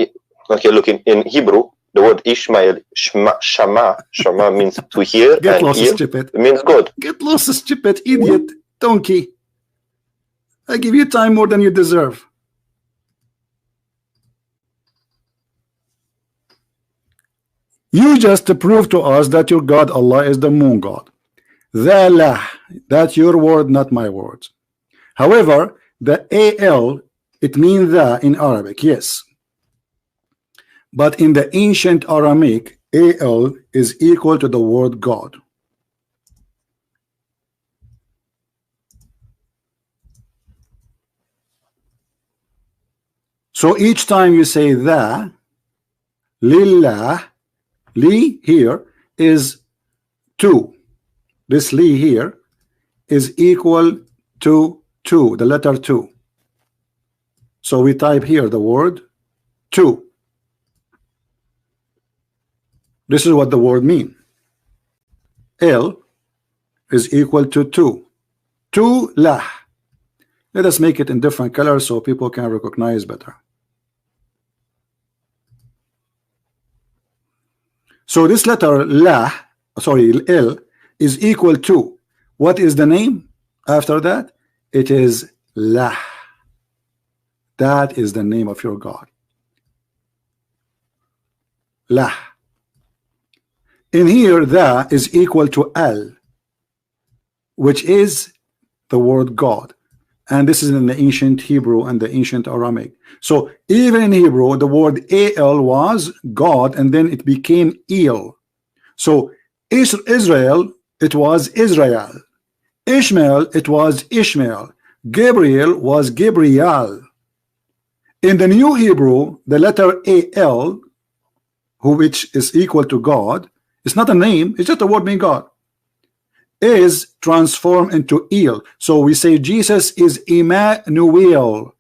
Hebrew, the word Ishmael, Shama means to hear. Get lost, stupid. It means God. Get lost, stupid, idiot, donkey. I give you time more than you deserve. You just proved to us that your God Allah is the moon God. That's your word, not my words. However, the al, it means the in Arabic, yes. But in the ancient Aramaic, al is equal to the word God. So each time you say the, lillah, li here is 2. This li here is equal to 2, the letter 2. So we type here the word 2. This is what the word mean. L is equal to 2. 2 lah. Let us make it in different colors so people can recognize better. So this letter la, sorry, L is equal to, what is the name after that? It is lah. That is the name of your God. Lah. In here, the is equal to al, which is the word God. And this is in the ancient Hebrew and the ancient Aramaic. So even in Hebrew, the word al was God, and then it became il. So Israel, it was Israel. Ishmael, it was Ishmael. Gabriel was Gabriel. In the New Hebrew, the letter al, which is equal to God, it's not a name, it's just a word meaning God, is transformed into il. So we say Jesus is Emmanuel.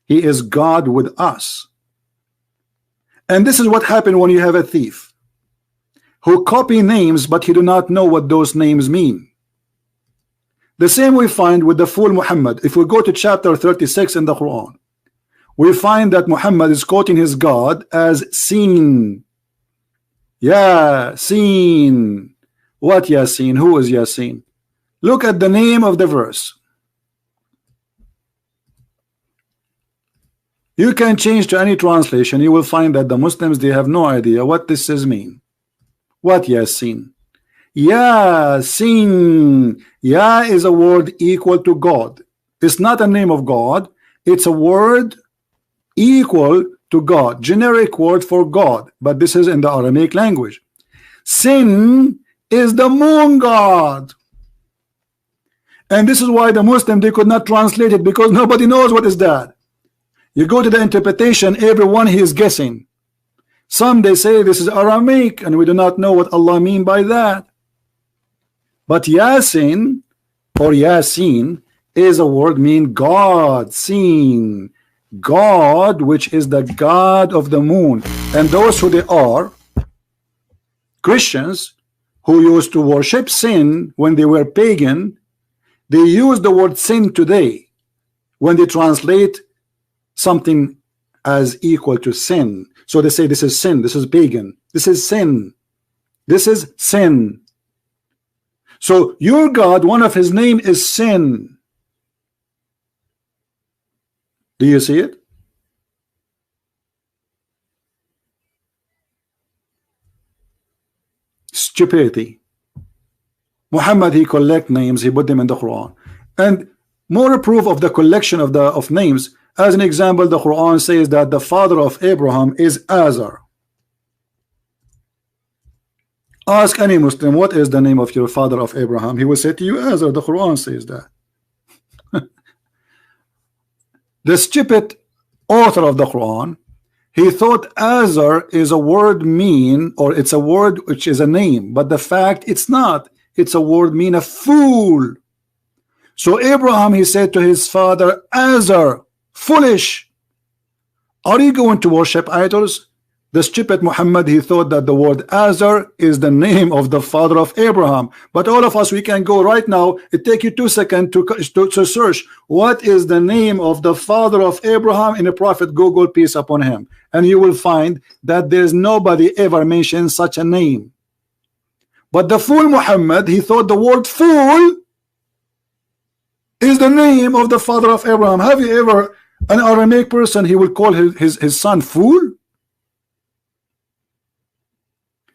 He is God with us. And this is what happened when you have a thief who copy names, but he do not know what those names mean. The same we find with the fool Muhammad. If we go to chapter 36 in the Quran, we find that Muhammad is quoting his God as Seen. Yasin. What Yasin? Who is Yasin? Look at the name of the verse. You can change to any translation. You will find that the Muslims, they have no idea what this is mean. What Yasin? Yasin. Ya is a word equal to God. It's not a name of God. It's a word equal to God. Generic word for God. But this is in the Aramaic language. Sin is the moon god. And this is why the Muslim, they could not translate it, because nobody knows what is that. You go to the interpretation, everyone he is guessing. Some they say this is Aramaic and we do not know what Allah mean by that. But Yasin or Yasin is a word mean God, seen, God, which is the God of the moon. And those who they are Christians who used to worship sin when they were pagan, they use the word sin today when they translate something as equal to sin. So they say this is sin, this is pagan, this is sin, this is sin. So your God, one of his name is sin. Do you see it? Stupidity. Muhammad, he collect names, he put them in the Quran. And more proof of the collection of names. As an example, the Quran says that the father of Abraham is Azar. Ask any Muslim, what is the name of your father of Abraham? He will say to you, Azar. The Quran says that. The stupid author of the Quran, he thought Azar is a word mean, or it's a word which is a name, but the fact it's not. It's a word mean a fool. So Abraham, he said to his father, Azar, foolish, are you going to worship idols? The stupid Muhammad, he thought that the word Azar is the name of the father of Abraham. But all of us, we can go right now. It take you 2 seconds to search what is the name of the father of Abraham in the Prophet Google, peace upon him, and you will find that there's nobody ever mentioned such a name. But the fool Muhammad, he thought the word fool is the name of the father of Abraham. Have you ever, an Aramaic person, he will call his son fool?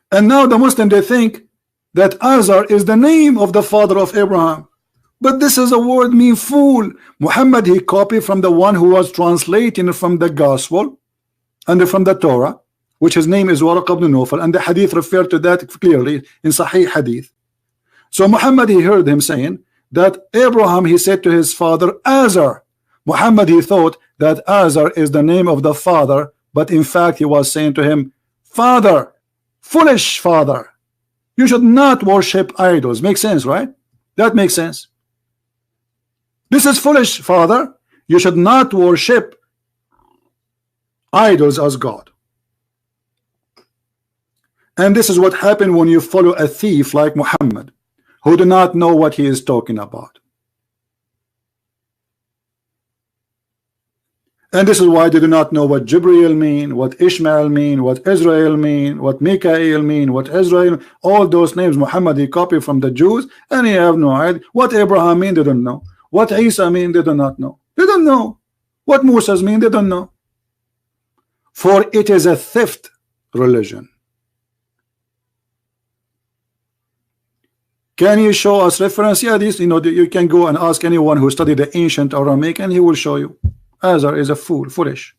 And now the Muslim, they think that Azar is the name of the father of Abraham. But this is a word mean fool. Muhammad, he copied from the one who was translating from the gospel and from the Torah, which his name is Waraq ibn Nawfal, and the hadith referred to that clearly in Sahih hadith. So Muhammad, he heard him saying that Abraham, he said to his father Azar. Muhammad, he thought that Azar is the name of the father, but in fact he was saying to him, father, foolish father, you should not worship idols. Makes sense, right? That makes sense. This is foolish, father, you should not worship idols as God. And this is what happened when you follow a thief like Muhammad, who do not know what he is talking about. And this is why they do not know what Jibreel mean, what Ishmael mean, what Israel mean, what Mikael mean, what Israel, all those names Muhammad, he copied from the Jews, and he have no idea. What Abraham mean, they don't know. What Isa mean, they do not know. They don't know. What Moses mean, they don't know. For it is a theft religion. Can you show us reference? Yeah, this, you can go and ask anyone who studied the ancient Aramaic, and he will show you. Azar is a fool, foolish.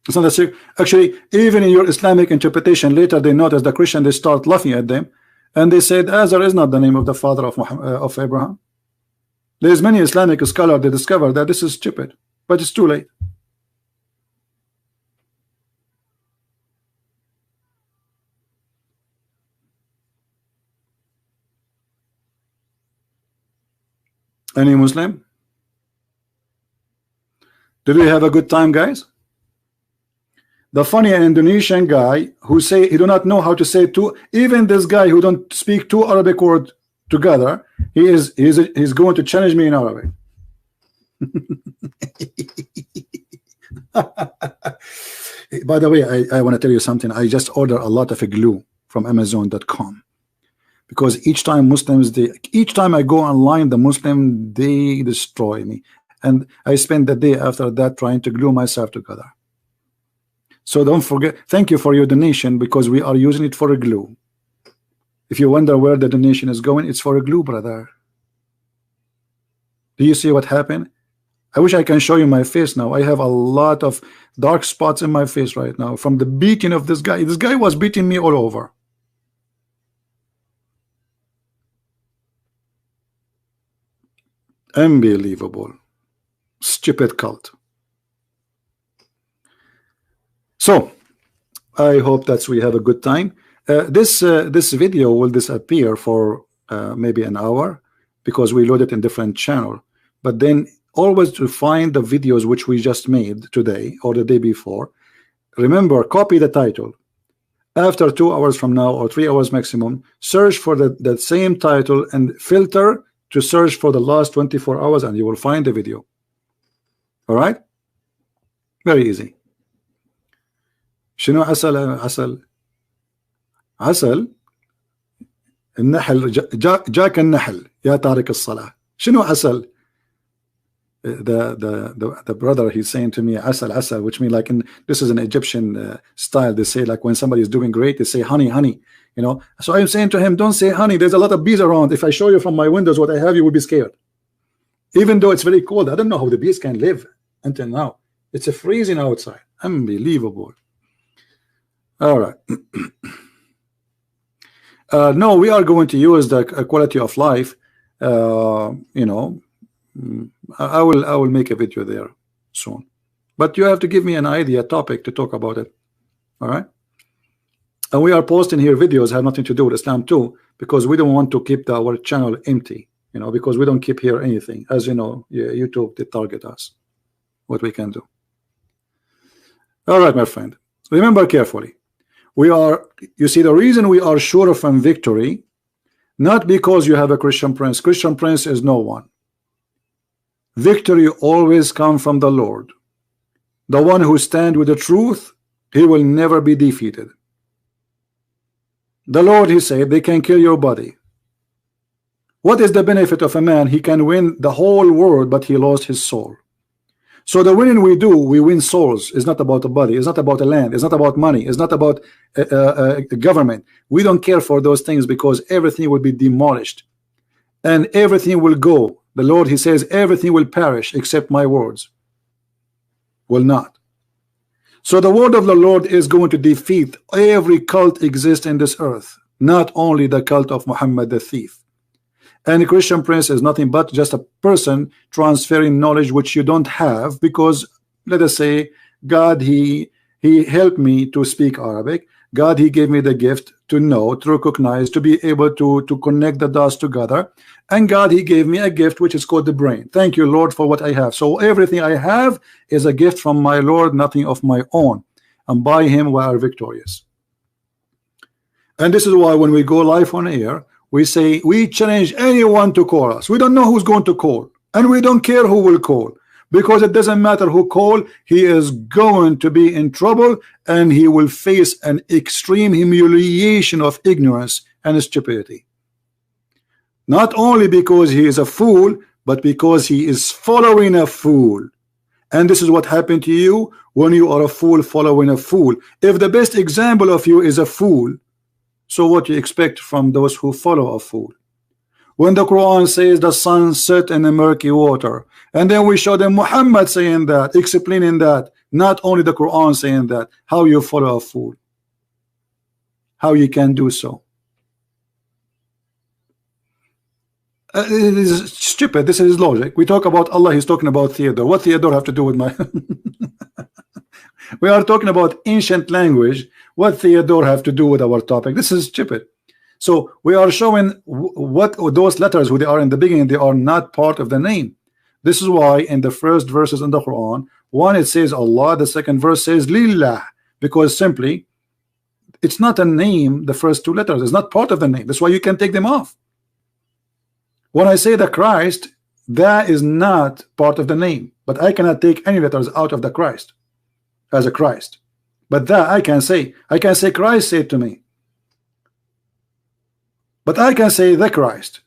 It's not a, actually, even in your Islamic interpretation, later they notice the Christian, they start laughing at them, and they said Azar is not the name of the father of Abraham. There's many Islamic scholars, they discover that this is stupid, but it's too late. Any Muslim? Did we have a good time, guys? The funny Indonesian guy who say he do not know how to say two, even this guy who don't speak two Arabic words together, he's going to challenge me in Arabic. By the way, I want to tell you something. I just ordered a lot of glue from Amazon.com. Because each time Muslims, each time I go online, the Muslim, they destroy me. and I spent the day after that trying to glue myself together. So don't forget, thank you for your donation, because we are using it for a glue. If you wonder where the donation is going, it's for a glue, brother. Do you see what happened? I wish I can show you my face now. I have a lot of dark spots in my face right now from the beating of this guy. This guy was beating me all over. Unbelievable. Stupid cult. So I hope that we have a good time. This video will disappear for maybe an hour, because we load it in different channel. But then always to find the videos which we just made today or the day before, remember, copy the title. After 2 hours from now, or 3 hours maximum, search for that same title and filter to search for the last 24 hours, and you will find the video. All right, very easy. شنو عسل النحل جاك النحل يا تارك الصلاة. شنو عسل? The brother, he's saying to me asal, which means like this is an Egyptian style. They say like when somebody is doing great, they say honey, you know. So I'm saying to him, don't say honey, there's a lot of bees around. If I show you from my windows what I have, you will be scared. Even though it's very cold, I don't know how the bees can live until now. It's a freezing outside. Unbelievable. All right. No, we are going to use the quality of life. You know, I will make a video there soon, but you have to give me an idea topic to talk about it. All right, and we are posting here videos have nothing to do with Islam too, because we don't want to keep our channel empty, you know, because we don't keep here anything. As you know, YouTube they target us, what we can do. All right, my friend, remember carefully, we are, you see, the reason we are sure from victory, not because you have a Christian prince. Christian prince is no one. Victory always comes from the Lord. The one who stands with the truth, he will never be defeated. The Lord, he said, they can kill your body. What is the benefit of a man? He can win the whole world, but he lost his soul. So the winning we do, we win souls. It's not about the body. It's not about the land. It's not about money. It's not about government. We don't care for those things, because everything will be demolished and everything will go. The Lord, he says, everything will perish except my words will not. So the word of the Lord is going to defeat every cult exists in this earth, not only the cult of Muhammad the thief. And a Christian prince is nothing but just a person transferring knowledge which you don't have, because let us say God, he helped me to speak Arabic. God, he gave me the gift to know, to recognize, to be able to connect the dots together. And God, he gave me a gift which is called the brain. Thank you, Lord, for what I have. So everything I have is a gift from my Lord, nothing of my own. And by him we are victorious. And this is why when we go live on air, we say we challenge anyone to call us. We don't know who's going to call, and we don't care who will call, because it doesn't matter who call, he is going to be in trouble, and he will face an extreme humiliation of ignorance and stupidity. Not only because he is a fool, but because he is following a fool. And this is what happened to you when you are a fool following a fool. If the best example of you is a fool, so what you expect from those who follow a fool? When the Quran says the sun set in the murky water, and then we show them Muhammad saying that, explaining that, not only the Quran saying that, how you follow a fool? How you can do so? It is stupid. This is logic. We talk about Allah, he's talking about Theodore. What Theodore have to do with my we are talking about ancient language. What Theodore have to do with our topic? This is stupid. So we are showing what those letters, who they are in the beginning, they are not part of the name. This is why in the first verses in the Quran, one it says Allah, the second verse says Lillah, because simply it's not a name. The first two letters is not part of the name. That's why you can take them off. When I say the Christ, that is not part of the name, but I cannot take any letters out of the Christ as a Christ. But that I can say Christ said to me, but I can say the Christ.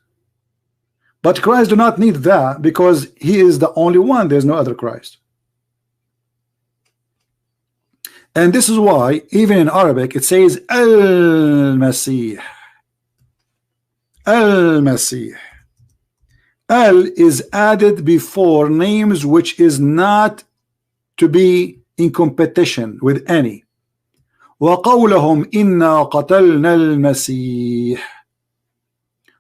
But Christ do not need that because he is the only one. There's no other Christ. And this is why even in Arabic it says Al-Masih. Al-Masih. Al is added before names which is not to be in competition with any. وَقَوْلَهُمْ إِنَّا قَتَلْنَا الْمَسِيحِ.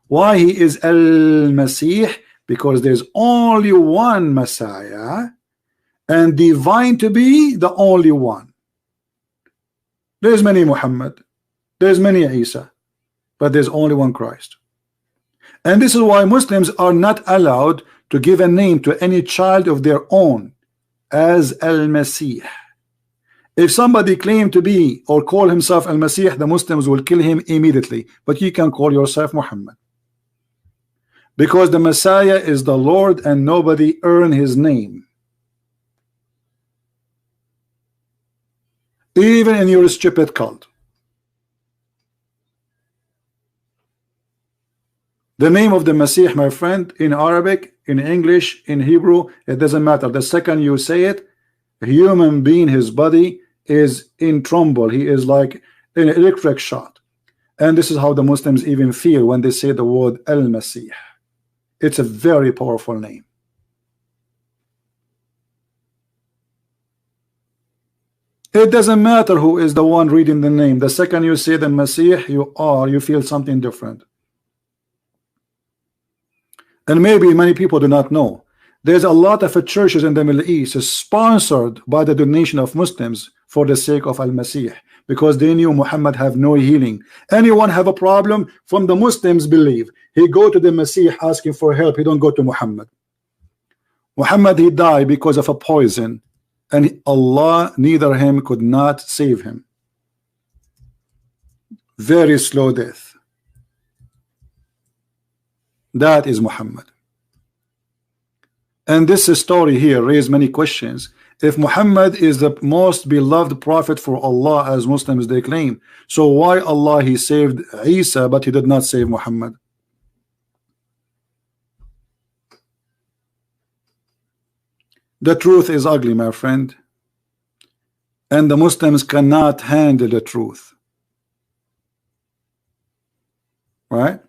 Why he is Al-Masih? Because there's only one Messiah and divine to be the only one. There's many Muhammad, there's many Isa, but there's only one Christ. And this is why Muslims are not allowed to give a name to any child of their own as Al-Masih. If somebody claim to be or call himself Al-Masih, the Muslims will kill him immediately. But you can call yourself Muhammad, because the Messiah is the Lord and nobody earn his name. Even in your stupid cult. The name of the Masih, my friend, in Arabic, in English, in Hebrew, it doesn't matter. The second you say it, a human being, his body is in tremble. He is like an electric shot. And this is how the Muslims even feel when they say the word Al-Masih. It's a very powerful name. It doesn't matter who is the one reading the name. The second you say the Masih, you feel something different. And maybe many people do not know. There's a lot of churches in the Middle East sponsored by the donation of Muslims for the sake of Al-Masih, because they knew Muhammad have no healing. Anyone have a problem from the Muslims believe he go to the Masih asking for help. He don't go to Muhammad. Muhammad, he died because of a poison, and Allah neither him could not save him. Very slow death. That is Muhammad. And this story here raised many questions. If Muhammad is the most beloved prophet for Allah, as Muslims they claim, so why Allah he saved Isa but he did not save Muhammad? The truth is ugly, my friend, and the Muslims cannot handle the truth, right?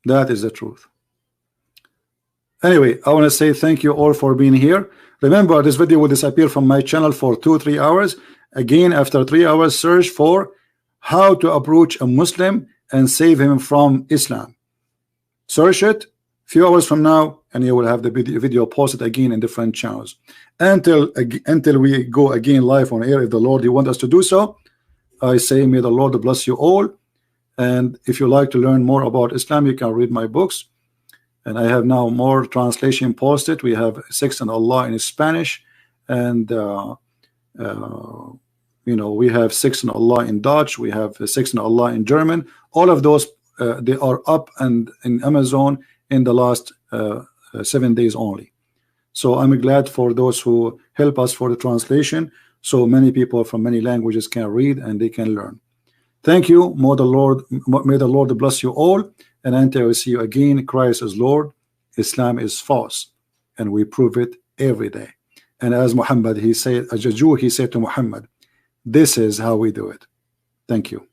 That is the truth. Anyway, I want to say thank you all for being here. Remember, this video will disappear from my channel for 2-3 hours. Again, after 3 hours, search for how to approach a Muslim and save him from Islam. Search it few hours from now, and you will have the video posted again in different channels. Until we go again live on air, if the Lord wants us to do so, I say may the Lord bless you all. And if you like to learn more about Islam, you can read my books. And I have now more translation posted. We have 6 on Allah in Spanish, and we have 6 on Allah in Dutch. We have 6 on Allah in German. All of those they are up and in Amazon in the last 7 days only. So I'm glad for those who help us for the translation, so many people from many languages can read and they can learn. Thank you. May the Lord bless you all. And until we see you again, Christ is Lord, Islam is false, and we prove it every day. And as Muhammad, he said, as a Jew, he said to Muhammad, this is how we do it. Thank you.